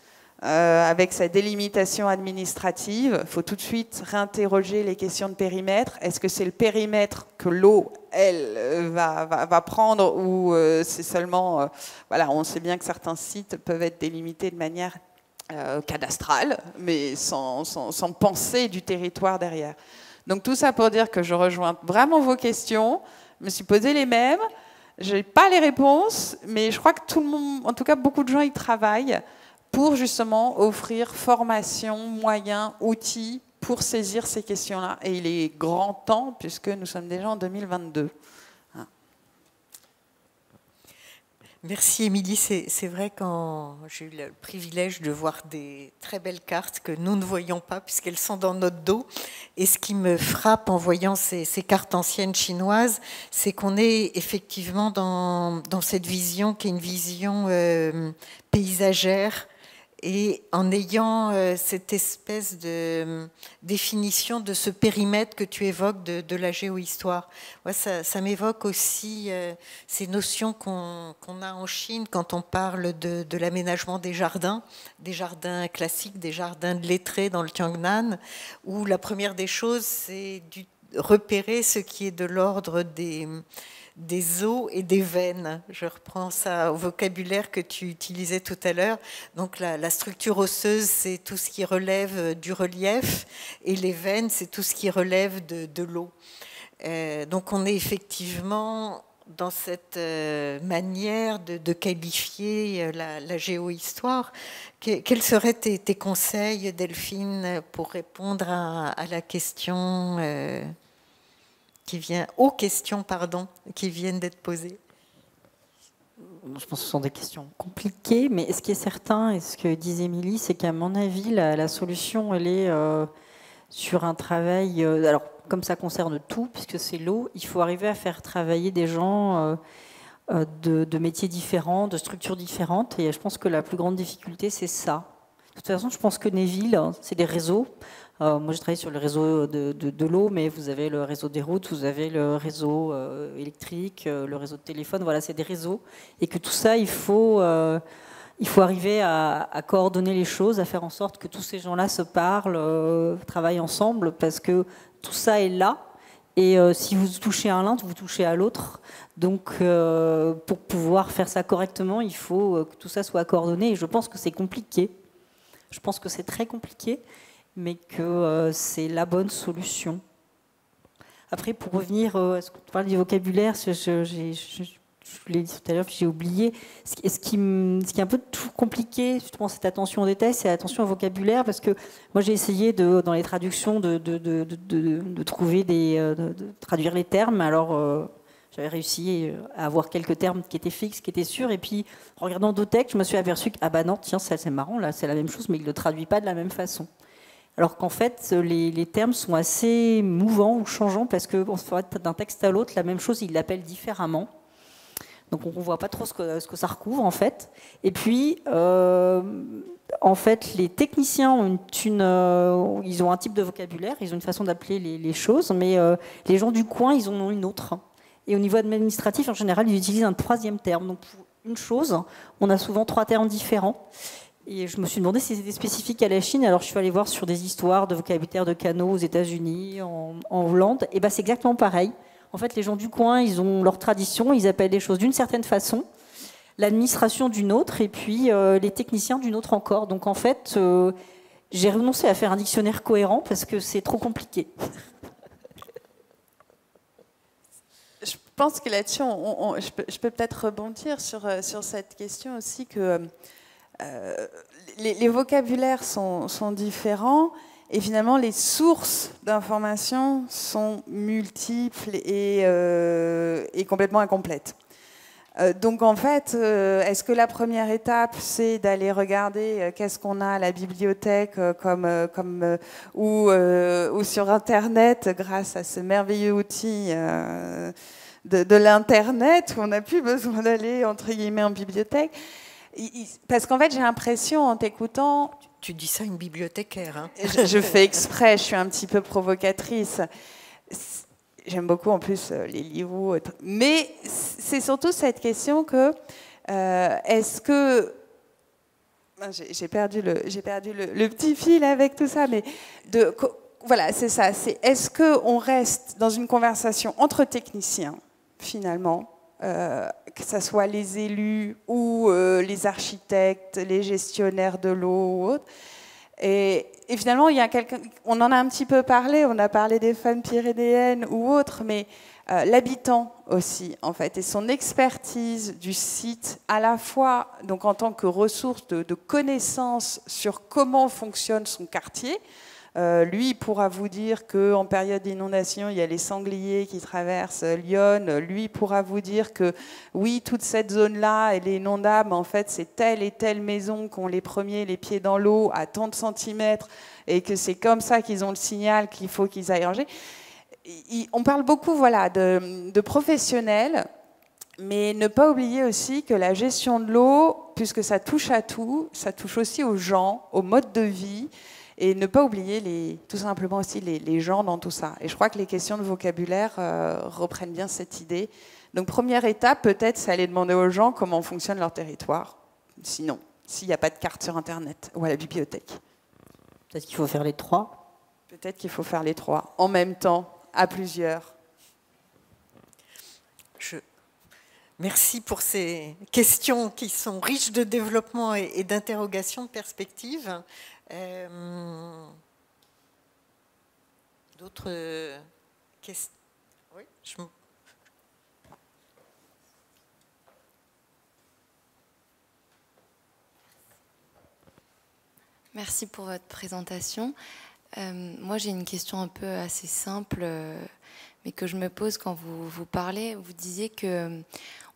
avec sa délimitation administrative. Il faut tout de suite réinterroger les questions de périmètre. Est-ce que c'est le périmètre que l'eau, elle, va prendre ou c'est seulement... voilà, on sait bien que certains sites peuvent être délimités de manière cadastrale, mais sans pensée du territoire derrière. Donc tout ça pour dire que je rejoins vraiment vos questions. Je me suis posé les mêmes. Je n'ai pas les réponses, mais je crois que tout le monde, en tout cas beaucoup de gens y travaillent pour justement offrir formation, moyens, outils pour saisir ces questions-là. Et il est grand temps, puisque nous sommes déjà en 2022. Merci Émilie, c'est vrai quand j'ai eu le privilège de voir des très belles cartes que nous ne voyons pas puisqu'elles sont dans notre dos. Et ce qui me frappe en voyant ces cartes anciennes chinoises, c'est qu'on est effectivement dans cette vision qui est une vision paysagère, et en ayant cette espèce de définition de ce périmètre que tu évoques de la géohistoire. Ouais, ça m'évoque aussi ces notions qu'on a en Chine quand on parle de l'aménagement des jardins classiques, des jardins de lettrés dans le Tiangnan, où la première des choses, c'est repérer ce qui est de l'ordre des os et des veines. Je reprends ça au vocabulaire que tu utilisais tout à l'heure. Donc la structure osseuse, c'est tout ce qui relève du relief, et les veines, c'est tout ce qui relève de l'eau. Donc on est effectivement dans cette manière de qualifier la géohistoire. Quels seraient tes conseils, Delphine, pour répondre à la question aux questions qui viennent d'être posées? je pense que ce sont des questions compliquées, mais ce qui est certain, et ce que disait Émilie, c'est qu'à mon avis, la solution, elle est sur un travail... alors, comme ça concerne tout, puisque c'est l'eau, il faut arriver à faire travailler des gens de métiers différents, de structures différentes, et je pense que la plus grande difficulté, c'est ça. De toute façon, je pense que Neville, c'est des réseaux. Moi, j'ai travaillé sur le réseau de l'eau, mais vous avez le réseau des routes, vous avez le réseau électrique, le réseau de téléphone. Voilà, c'est des réseaux. Et que tout ça, il faut arriver à coordonner les choses, à faire en sorte que tous ces gens-là se parlent, travaillent ensemble, parce que tout ça est là. Et si vous touchez à l'un, vous touchez à l'autre. Donc, pour pouvoir faire ça correctement, il faut que tout ça soit coordonné. Et je pense que c'est compliqué. Je pense que c'est très compliqué, mais que c'est la bonne solution. Après, pour revenir à ce qu'on parle du vocabulaire, je l'ai dit tout à l'heure, puis j'ai oublié. Ce qui est un peu tout compliqué, justement, cette attention au détail, c'est l'attention au vocabulaire, parce que moi, j'ai essayé, dans les traductions, de trouver de traduire les termes. Alors, j'avais réussi à avoir quelques termes qui étaient fixes, qui étaient sûrs, et puis, en regardant d'autres textes, je me suis aperçue que, ah bah non, tiens, c'est marrant, là, c'est la même chose, mais il ne le traduit pas de la même façon. Alors qu'en fait, les termes sont assez mouvants ou changeants, parce que d'un texte à l'autre, la même chose, il l'appelle différemment. Donc on ne voit pas trop ce que ça recouvre en fait. Et puis, en fait, les techniciens ils ont un type de vocabulaire, ils ont une façon d'appeler les choses, mais les gens du coin, ils en ont une autre. Et au niveau administratif, en général, ils utilisent un troisième terme. Donc pour une chose, on a souvent 3 termes différents. Et je me suis demandé si c'était spécifique à la Chine. Alors je suis allée voir sur des histoires de vocabulaire de canaux aux États-Unis, en Hollande. Et ben c'est exactement pareil. En fait, les gens du coin, ils ont leur tradition, ils appellent les choses d'une certaine façon, l'administration d'une autre, et puis les techniciens d'une autre encore. Donc en fait, j'ai renoncé à faire un dictionnaire cohérent parce que c'est trop compliqué. Je pense que là-dessus, je peux peut-être rebondir sur cette question aussi, que les vocabulaires sont différents. Et finalement, les sources d'informations sont multiples et complètement incomplètes. Donc en fait, est-ce que la première étape, c'est d'aller regarder qu'est-ce qu'on a à la bibliothèque ou sur Internet, grâce à ce merveilleux outil de l'Internet, où on n'a plus besoin d'aller, entre guillemets, en bibliothèque? Parce qu'en fait, j'ai l'impression, en t'écoutant... Tu dis ça à une bibliothécaire. Hein. Je fais exprès, je suis un petit peu provocatrice. J'aime beaucoup en plus les livres ou autres. Mais c'est surtout cette question que est-ce que... J'ai perdu le petit fil avec tout ça, mais voilà, c'est ça. Est-ce qu'on reste dans une conversation entre techniciens, finalement, que ce soit les élus ou les architectes, les gestionnaires de l'eau ou autres. Et finalement, il y a on en a un petit peu parlé, on a parlé des femmes pyrénéennes ou autres, mais l'habitant aussi, en fait, et son expertise du site, à la fois donc en tant que ressource de connaissances sur comment fonctionne son quartier. Lui, il pourra vous dire qu'en période d'inondation, il y a les sangliers qui traversent Lyon. Lui, il pourra vous dire que oui, toute cette zone-là, elle est inondable. En fait, c'est telle et telle maison qui ont les pieds dans l'eau à tant de centimètres et que c'est comme ça qu'ils ont le signal qu'il faut qu'ils aillent ranger. On parle beaucoup, voilà, de professionnels, mais ne pas oublier aussi que la gestion de l'eau, puisque ça touche à tout, ça touche aussi aux gens, au mode de vie. Et ne pas oublier tout simplement aussi les gens dans tout ça. Et je crois que les questions de vocabulaire reprennent bien cette idée. Donc première étape, peut-être, c'est aller demander aux gens comment fonctionne leur territoire. Sinon, s'il n'y a pas de carte sur Internet ou à la bibliothèque. Peut-être qu'il faut faire les 3. Peut-être qu'il faut faire les 3 en même temps, à plusieurs. Merci pour ces questions qui sont riches de développement et d'interrogations, de perspectives. D'autres questions? Oui, Merci pour votre présentation. Moi, j'ai une question un peu assez simple, mais que je me pose quand vous parlez. Vous disiez que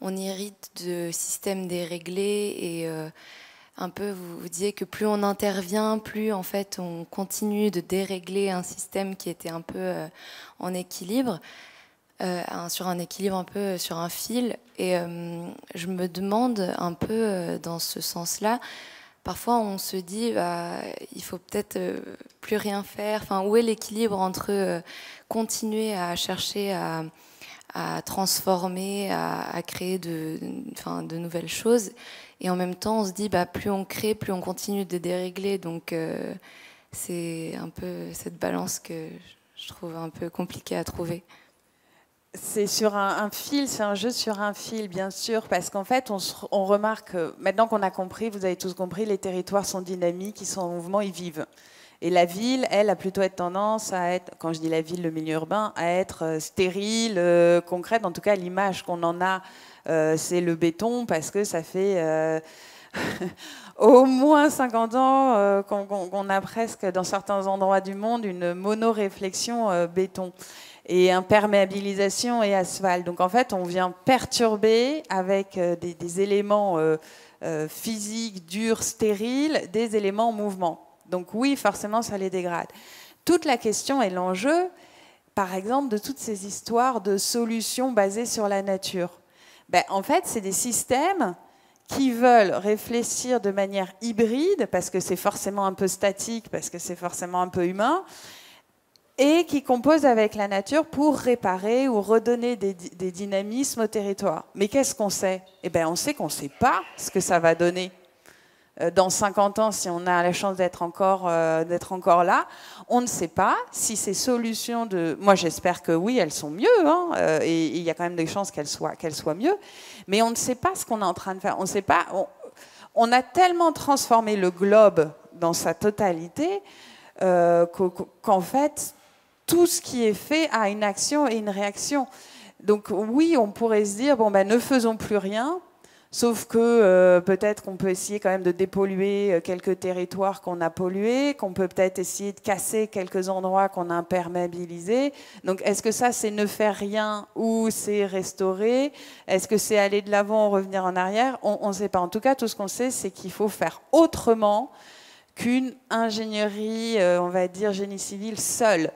on hérite de systèmes déréglés et un peu, vous disiez que plus on intervient, plus en fait on continue de dérégler un système qui était un peu en équilibre, sur un équilibre un peu sur un fil. Et je me demande un peu dans ce sens-là, parfois on se dit il faut peut-être plus rien faire. Enfin, où est l'équilibre entre continuer à chercher à transformer, à créer de nouvelles choses, et en même temps on se dit plus on crée, plus on continue de dérégler. Donc c'est un peu cette balance que je trouve un peu compliquée à trouver. C'est sur un fil, c'est un jeu sur un fil, bien sûr, parce qu'en fait, on remarque, maintenant qu'on a compris, vous avez tous compris, les territoires sont dynamiques, ils sont en mouvement, ils vivent. Et la ville, elle, a plutôt tendance à être, quand je dis la ville, le milieu urbain, à être stérile, concrète. En tout cas, l'image qu'on en a, c'est le béton, parce que ça fait au moins 50 ans qu'on a presque, dans certains endroits du monde, une monoréflexion béton. Et imperméabilisation et asphalte. Donc en fait, on vient perturber avec des éléments physiques, durs, stériles, des éléments en mouvement. Donc oui, forcément, ça les dégrade. Toute la question et l'enjeu, par exemple, de toutes ces histoires de solutions basées sur la nature. En fait, c'est des systèmes qui veulent réfléchir de manière hybride, parce que c'est forcément un peu statique, parce que c'est forcément un peu humain, et qui composent avec la nature pour réparer ou redonner des dynamismes au territoire. Mais qu'est-ce qu'on sait ? On sait qu'on ne sait pas ce que ça va donner. Dans 50 ans, si on a la chance d'être encore là, on ne sait pas si ces solutions de... Moi, j'espère que oui, elles sont mieux, et il y a quand même des chances qu'elles soient mieux, mais on ne sait pas ce qu'on est en train de faire. On ne sait pas... On a tellement transformé le globe dans sa totalité qu'en fait... tout ce qui est fait a une action et une réaction. Donc oui, on pourrait se dire, ne faisons plus rien, sauf que peut-être qu'on peut essayer quand même de dépolluer quelques territoires qu'on a pollués, qu'on peut peut-être essayer de casser quelques endroits qu'on a imperméabilisés. Donc est-ce que ça, c'est ne faire rien ou c'est restaurer ? Est-ce que c'est aller de l'avant ou revenir en arrière ? On ne sait pas. En tout cas, tout ce qu'on sait, c'est qu'il faut faire autrement qu'une ingénierie, on va dire, génie civil seule.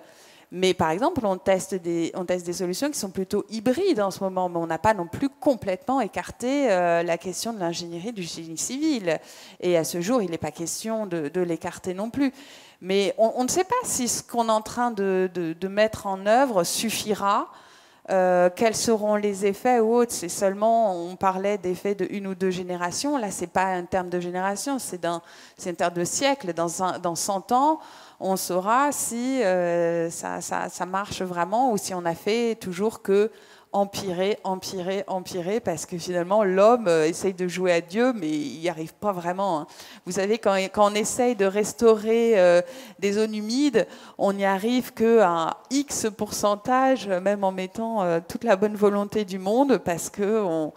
Mais par exemple, on teste des solutions qui sont plutôt hybrides en ce moment, mais on n'a pas non plus complètement écarté la question de l'ingénierie du génie civil. Et à ce jour, il n'est pas question de l'écarter non plus. Mais on ne sait pas si ce qu'on est en train de mettre en œuvre suffira. Quels seront les effets ou autres. C'est seulement, on parlait d'effets de 1 ou 2 générations. Là, ce n'est pas un terme de génération, c'est un terme de siècle. Dans 100 ans, on saura si ça marche vraiment ou si on a fait toujours que empirer, parce que finalement, l'homme essaye de jouer à Dieu, mais il n'y arrive pas vraiment. Vous savez, quand on essaye de restaurer des zones humides, on n'y arrive qu'à X pourcentage, même en mettant toute la bonne volonté du monde, parce qu'on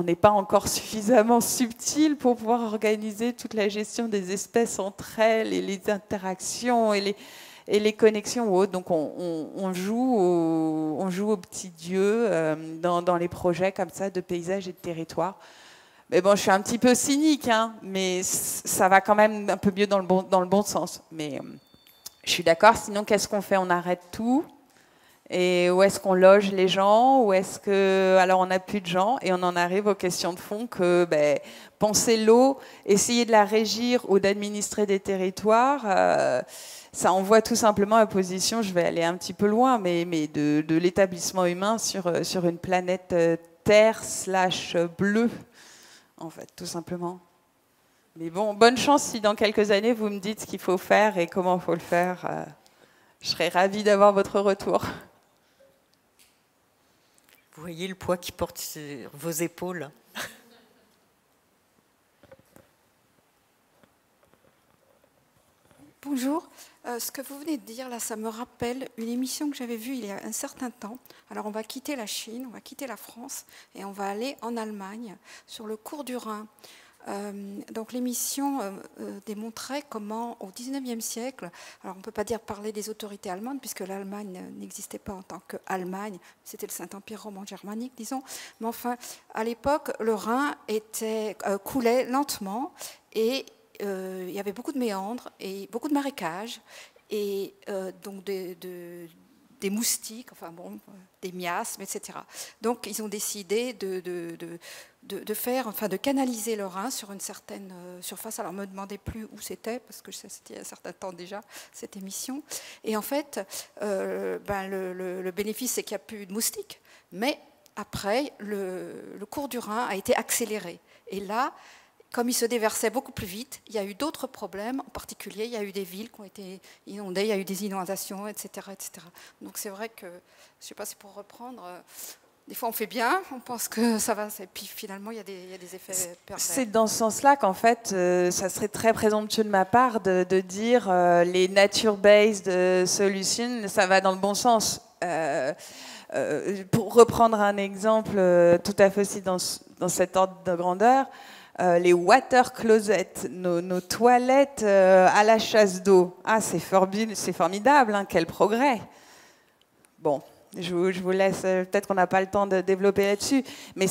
n'est pas encore suffisamment subtil pour pouvoir organiser toute la gestion des espèces entre elles et les interactions et les connexions ou autres. Donc on joue au petit Dieu dans les projets comme ça de paysage et de territoire. Mais bon, je suis un petit peu cynique, mais ça va quand même un peu mieux dans le bon sens. Mais je suis d'accord, sinon qu'est-ce qu'on fait ? On arrête tout ? Et où est-ce qu'on loge les gens ? Ou est-ce que alors on n'a plus de gens et on en arrive aux questions de fond que penser l'eau, essayer de la régir ou d'administrer des territoires, ça envoie tout simplement à position, je vais aller un petit peu loin, mais de l'établissement humain sur une planète Terre / bleue, en fait, tout simplement. Mais bon, bonne chance si dans quelques années vous me dites ce qu'il faut faire et comment il faut le faire. Je serais ravie d'avoir votre retour. Vous voyez le poids qui porte sur vos épaules. Bonjour. Ce que vous venez de dire, là, ça me rappelle une émission que j'avais vue il y a un certain temps. Alors, on va quitter la Chine, on va quitter la France et on va aller en Allemagne, sur le cours du Rhin. Donc l'émission démontrait comment, au XIXe siècle, alors on ne peut pas parler des autorités allemandes, puisque l'Allemagne n'existait pas en tant qu'Allemagne, c'était le Saint-Empire roman germanique, disons, mais enfin, à l'époque, le Rhin coulait lentement, et il y avait beaucoup de méandres, et beaucoup de marécages, et donc des moustiques, enfin bon, des miasmes, etc. Donc ils ont décidé de canaliser le Rhin sur une certaine surface. Alors ne me demandez plus où c'était, parce que c'était il y a un certain temps déjà, cette émission. Et en fait, le bénéfice, c'est qu'il n'y a plus de moustiques. Mais après, le cours du Rhin a été accéléré. Et là, comme il se déversait beaucoup plus vite, il y a eu d'autres problèmes. En particulier, il y a eu des villes qui ont été inondées, il y a eu des inondations, etc. etc. Donc c'est vrai que, je ne sais pas si pour reprendre, des fois on fait bien, on pense que ça va, et puis finalement il y a des effets pervers. C'est dans ce sens-là qu'en fait, ça serait très présomptueux de ma part de dire les nature-based solutions, ça va dans le bon sens. Pour reprendre un exemple tout à fait aussi dans cet ordre de grandeur, les water closets, nos toilettes à la chasse d'eau. Ah, c'est formidable, hein, quel progrès. Bon, je vous laisse, peut-être qu'on n'a pas le temps de développer là-dessus, mais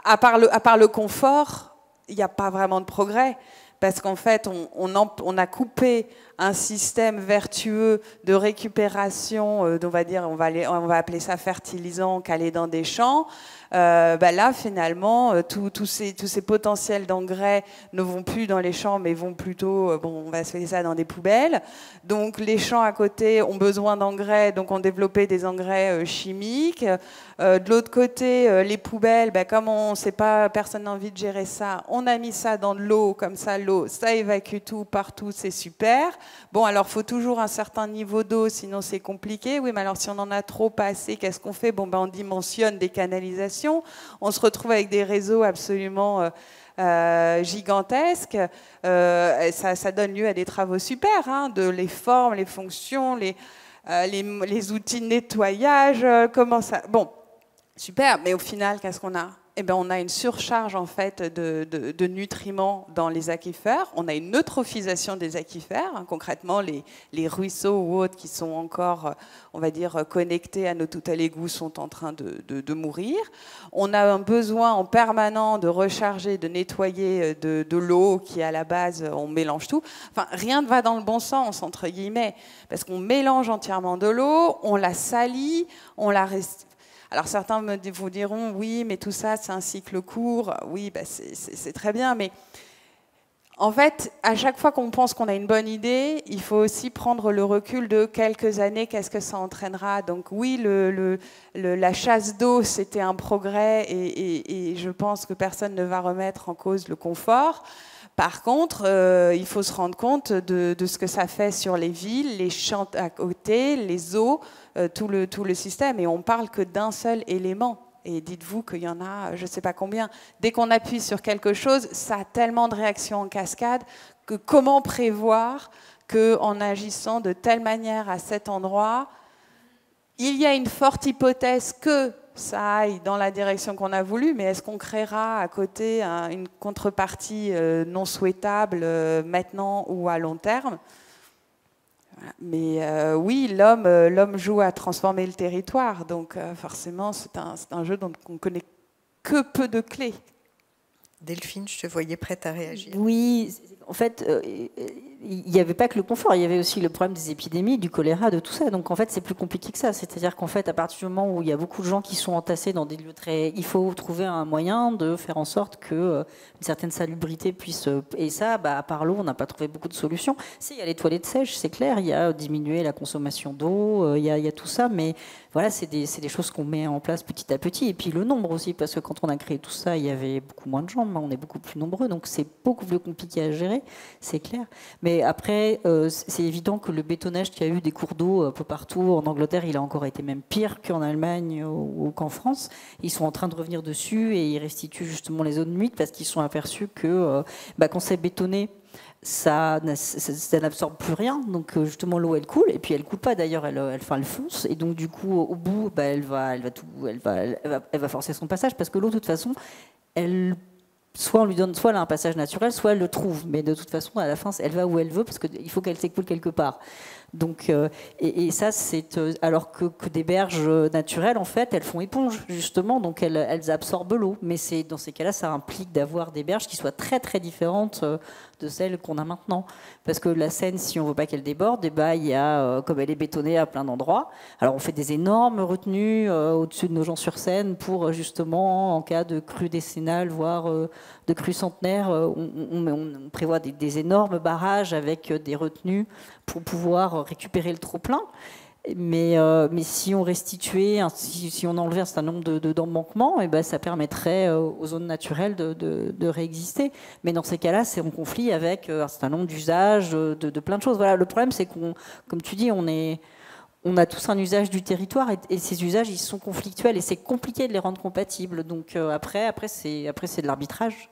à part le confort, il n'y a pas vraiment de progrès, parce qu'en fait, on a coupé un système vertueux de récupération, on va appeler ça fertilisant, calé dans des champs. Là, finalement, tous ces potentiels d'engrais ne vont plus dans les champs, mais vont plutôt, on va se faire ça dans des poubelles. Donc, les champs à côté ont besoin d'engrais, donc ont développé des engrais chimiques. De l'autre côté, les poubelles, comme on ne sait pas, personne n'a envie de gérer ça, on a mis ça dans de l'eau, comme ça, l'eau, ça évacue tout partout, c'est super. Bon, alors, il faut toujours un certain niveau d'eau, sinon c'est compliqué. Oui, mais alors, si on en a trop, pas assez, qu'est-ce qu'on fait? On dimensionne des canalisations. On se retrouve avec des réseaux absolument gigantesques. Ça donne lieu à des travaux super, hein, les formes, les fonctions, les outils de nettoyage. Comment ça... Bon, super, mais au final, qu'est-ce qu'on a? On a une surcharge en fait de nutriments dans les aquifères. On a une eutrophisation des aquifères. Hein, concrètement, les ruisseaux ou autres qui sont encore, on va dire, connectés à nos tout à l'égout sont en train de mourir. On a un besoin en permanent de recharger, de nettoyer de l'eau qui, à la base, on mélange tout. Enfin, rien ne va dans le bon sens, entre guillemets, parce qu'on mélange entièrement de l'eau, on la salit, on la reste. Alors certains vous diront, oui, mais tout ça, c'est un cycle court. Oui, c'est très bien, mais en fait, à chaque fois qu'on pense qu'on a une bonne idée, il faut aussi prendre le recul de quelques années, qu'est-ce que ça entraînera. Donc oui, la chasse d'eau, c'était un progrès et je pense que personne ne va remettre en cause le confort. Par contre, il faut se rendre compte de ce que ça fait sur les villes, les champs à côté, les eaux, tout le système. Et on parle que d'un seul élément. Et dites-vous qu'il y en a, je ne sais pas combien. Dès qu'on appuie sur quelque chose, ça a tellement de réactions en cascade que comment prévoir qu'en agissant de telle manière à cet endroit, il y a une forte hypothèse que ça aille dans la direction qu'on a voulu, mais est-ce qu'on créera à côté une contrepartie non souhaitable maintenant ou à long terme? Voilà. Mais oui, l'homme joue à transformer le territoire, donc forcément c'est un jeu dont on ne connaît que peu de clés. Delphine, je te voyais prête à réagir. Oui, en fait, il n'y avait pas que le confort, il y avait aussi le problème des épidémies, du choléra, de tout ça. Donc en fait, c'est plus compliqué que ça. C'est-à-dire qu'en fait, à partir du moment où il y a beaucoup de gens qui sont entassés dans des lieux très... Il faut trouver un moyen de faire en sorte qu'une certaine salubrité puisse... Et ça, à part l'eau, on n'a pas trouvé beaucoup de solutions. Si, il y a les toilettes sèches, c'est clair, il y a diminuer la consommation d'eau, il y a tout ça, mais voilà, c'est des choses qu'on met en place petit à petit. Et puis le nombre aussi, parce que quand on a créé tout ça, il y avait beaucoup moins de gens, on est beaucoup plus nombreux, donc c'est beaucoup plus compliqué à gérer, c'est clair. Mais après, c'est évident que le bétonnage qu'il y a eu des cours d'eau un peu partout en Angleterre, il a encore été même pire qu'en Allemagne ou qu'en France. Ils sont en train de revenir dessus et ils restituent justement les zones humides parce qu'ils sont aperçus que quand c'est bétonné, ça n'absorbe plus rien, donc justement l'eau elle coule, et puis elle coule pas d'ailleurs, elle fonce, et donc du coup au bout elle va forcer son passage parce que l'eau de toute façon elle soit on lui donne, soit elle a un passage naturel, soit elle le trouve. Mais de toute façon, à la fin, elle va où elle veut parce qu'il faut qu'elle s'écoule quelque part. Donc, et ça, c'est alors que des berges naturelles, en fait, elles font éponge justement, donc elles absorbent l'eau. Mais dans ces cas-là, ça implique d'avoir des berges qui soient très très différentes de celles qu'on a maintenant, parce que la Seine, si on veut pas qu'elle déborde, eh ben, il y a, comme elle est bétonnée à plein d'endroits, alors on fait des énormes retenues au-dessus de Nogent-sur-Seine pour justement, en cas de crue décennale, voire de crue centenaire, on prévoit des énormes barrages avec des retenues pour pouvoir récupérer le trop-plein. Mais si on restituait, si on enlevait un certain nombre d'embankements, eh ben, ça permettrait aux zones naturelles de réexister. Mais dans ces cas-là, c'est en conflit avec un certain nombre d'usages, de plein de choses. Voilà, le problème, c'est qu'on, comme tu dis, on a tous un usage du territoire et ces usages, ils sont conflictuels et c'est compliqué de les rendre compatibles. Donc après c'est de l'arbitrage.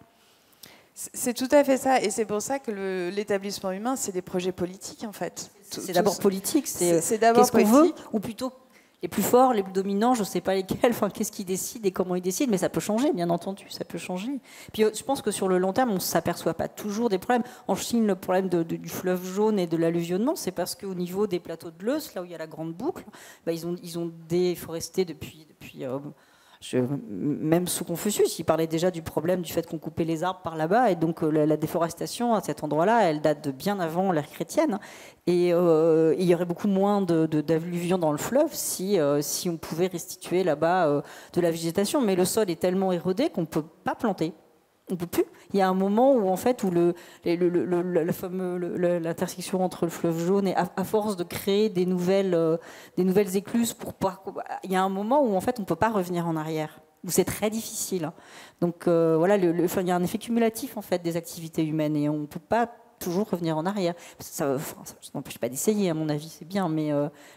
C'est tout à fait ça, et c'est pour ça que l'établissement humain, c'est des projets politiques en fait. C'est d'abord politique, c'est d'abord qu'est-ce qu'on veut, ou plutôt les plus forts, les plus dominants, je ne sais pas lesquels, enfin, qu'est-ce qu'ils décident et comment ils décident, mais ça peut changer, bien entendu, ça peut changer. Puis je pense que sur le long terme, on ne s'aperçoit pas toujours des problèmes. En Chine, le problème du fleuve jaune et de l'alluvionnement, c'est parce qu'au niveau des plateaux de Leuze, là où il y a la grande boucle, bah, ils ont déforesté depuis même sous Confucius, il parlait déjà du problème du fait qu'on coupait les arbres par là-bas, et donc la déforestation à cet endroit-là, elle date de bien avant l'ère chrétienne, et il y aurait beaucoup moins d'alluvions dans le fleuve si on pouvait restituer là-bas de la végétation, mais le sol est tellement érodé qu'on ne peut pas planter. On peut plus. Il y a un moment où en fait l'intersection entre le fleuve jaune et à force de créer des nouvelles écluses il y a un moment où en fait on peut pas revenir en arrière, où c'est très difficile. Donc voilà, il y a un effet cumulatif en fait des activités humaines et on peut pas toujours revenir en arrière. Ça n'empêche pas d'essayer à mon avis, c'est bien, mais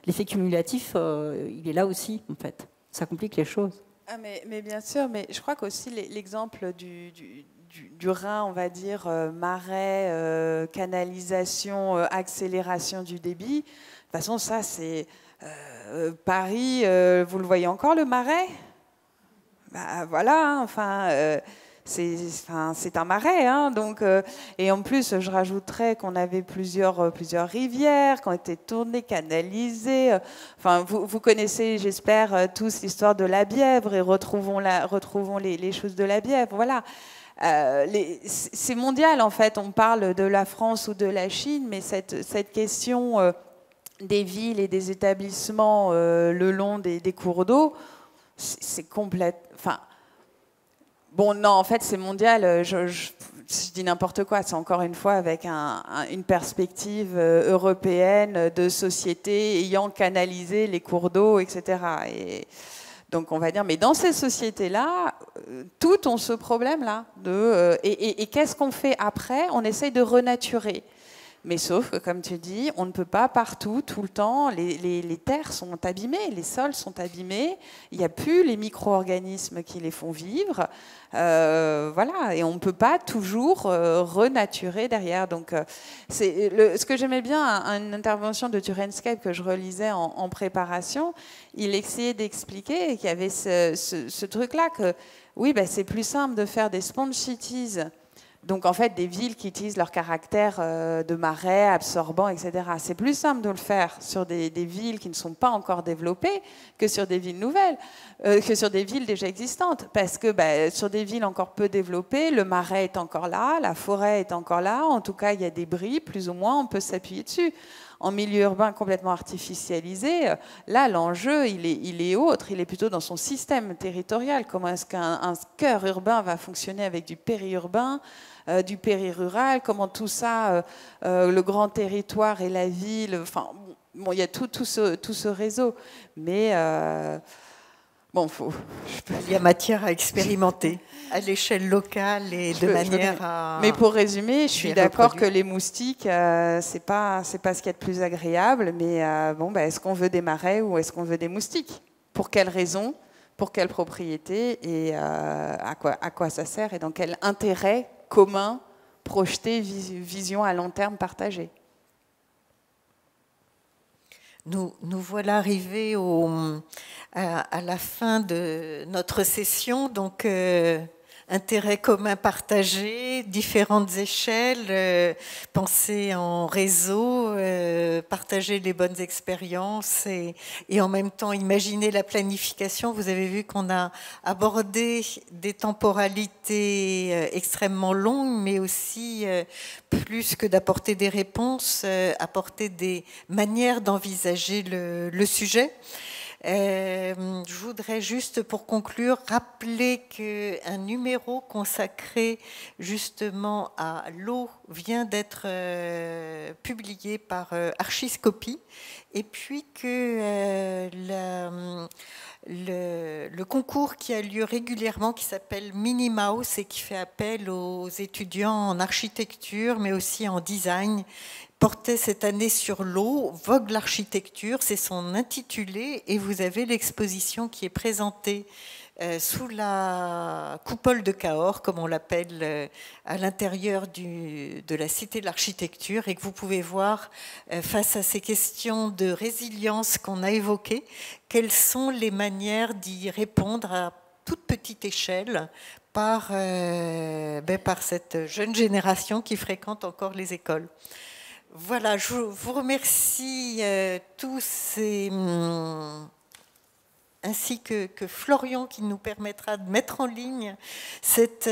l'effet cumulatif il est là aussi en fait. Ça complique les choses. Ah mais bien sûr, mais je crois qu'aussi l'exemple du Rhin, on va dire, marais, canalisation, accélération du débit, de toute façon, ça, c'est Paris, vous le voyez encore, le marais? Bah, voilà, hein, enfin... c'est un marais, hein, donc, et en plus, je rajouterais qu'on avait plusieurs rivières qui ont été tournées, canalisées. Enfin, vous connaissez, j'espère, tous l'histoire de la Bièvre et retrouvons les choses de la Bièvre. Voilà. C'est mondial, en fait. On parle de la France ou de la Chine, mais cette question des villes et des établissements le long des cours d'eau, c'est complète. Enfin, bon, non, en fait, c'est mondial. Je dis n'importe quoi. C'est encore une fois avec une perspective européenne de société ayant canalisé les cours d'eau, etc. Et donc, on va dire, mais dans ces sociétés-là, toutes ont ce problème-là. Et qu'est-ce qu'on fait après? On essaye de renaturer. Mais sauf que, comme tu dis, on ne peut pas partout, tout le temps. Les terres sont abîmées, les sols sont abîmés. Il n'y a plus les micro-organismes qui les font vivre. Voilà, et on ne peut pas toujours renaturer derrière. Donc, ce que j'aimais bien, une intervention de Turenscape que je relisais en préparation, il essayait d'expliquer qu'il y avait ce truc-là que, oui, ben, c'est plus simple de faire des sponge cities. Donc, en fait, des villes qui utilisent leur caractère de marais, absorbant, etc. C'est plus simple de le faire sur des villes qui ne sont pas encore développées que sur des villes nouvelles, que sur des villes déjà existantes. Parce que sur des villes encore peu développées, le marais est encore là, la forêt est encore là. En tout cas, il y a des bris, plus ou moins, on peut s'appuyer dessus. En milieu urbain complètement artificialisé, là, l'enjeu, il est autre. Il est plutôt dans son système territorial. Comment est-ce qu'un cœur urbain va fonctionner avec du périurbain, du périrural? Comment tout ça, le grand territoire et la ville... Enfin, bon, il y a tout ce réseau. Mais... bon, il y a matière à expérimenter à l'échelle locale et de manière à... Mais pour résumer, je suis d'accord que les moustiques, c'est pas ce qu'il y a de plus agréable, mais est-ce qu'on veut des marais ou est-ce qu'on veut des moustiques? Pour quelles raisons? Pour quelles propriétés? Et à quoi ça sert? Et dans quel intérêt commun projeté, vision à long terme partagée? Nous voilà arrivés à la fin de notre session, donc intérêts communs partagés, différentes échelles, penser en réseau, partager les bonnes expériences et en même temps imaginer la planification. Vous avez vu qu'on a abordé des temporalités extrêmement longues, mais aussi plus que d'apporter des réponses, apporter des manières d'envisager le sujet. Je voudrais juste pour conclure rappeler qu'un numéro consacré justement à l'eau vient d'être publié par Archiscopie, et puis que le concours qui a lieu régulièrement, qui s'appelle Minnie Mouse et qui fait appel aux étudiants en architecture mais aussi en design, portait cette année sur l'eau, Vogue l'architecture, c'est son intitulé, et vous avez l'exposition qui est présentée sous la coupole de Cahors, comme on l'appelle, à l'intérieur de la Cité de l'Architecture, et que vous pouvez voir face à ces questions de résilience qu'on a évoquées, quelles sont les manières d'y répondre à toute petite échelle par cette jeune génération qui fréquente encore les écoles. Voilà, je vous remercie tous, ainsi que Florian qui nous permettra de mettre en ligne cette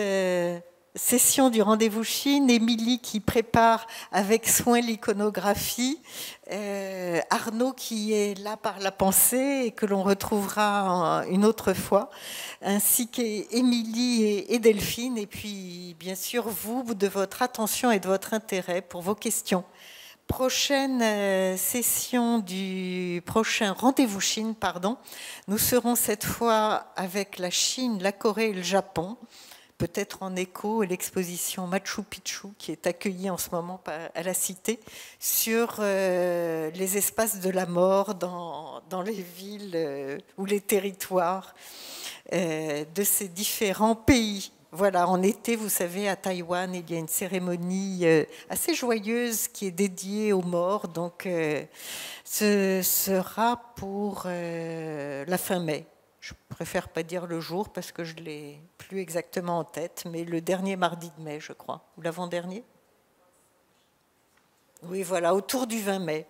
session du rendez-vous Chine, Émilie qui prépare avec soin l'iconographie, Arnaud qui est là par la pensée et que l'on retrouvera une autre fois, ainsi qu'Émilie et Delphine, et puis bien sûr vous de votre attention et de votre intérêt pour vos questions. Prochaine session du prochain rendez-vous Chine, nous serons cette fois avec la Chine, la Corée et le Japon, peut-être en écho à l'exposition Machu Picchu qui est accueillie en ce moment à la Cité, sur les espaces de la mort dans les villes ou les territoires de ces différents pays. Voilà, en été, vous savez, à Taïwan, il y a une cérémonie assez joyeuse qui est dédiée aux morts. Donc, ce sera pour la fin mai. Je préfère pas dire le jour parce que je ne l'ai plus exactement en tête, mais le dernier mardi de mai, je crois. Ou l'avant-dernier ? Oui, voilà, autour du 20 mai.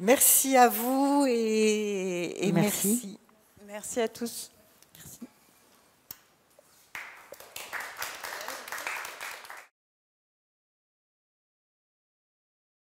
Merci à vous et merci. Merci à tous. Merci.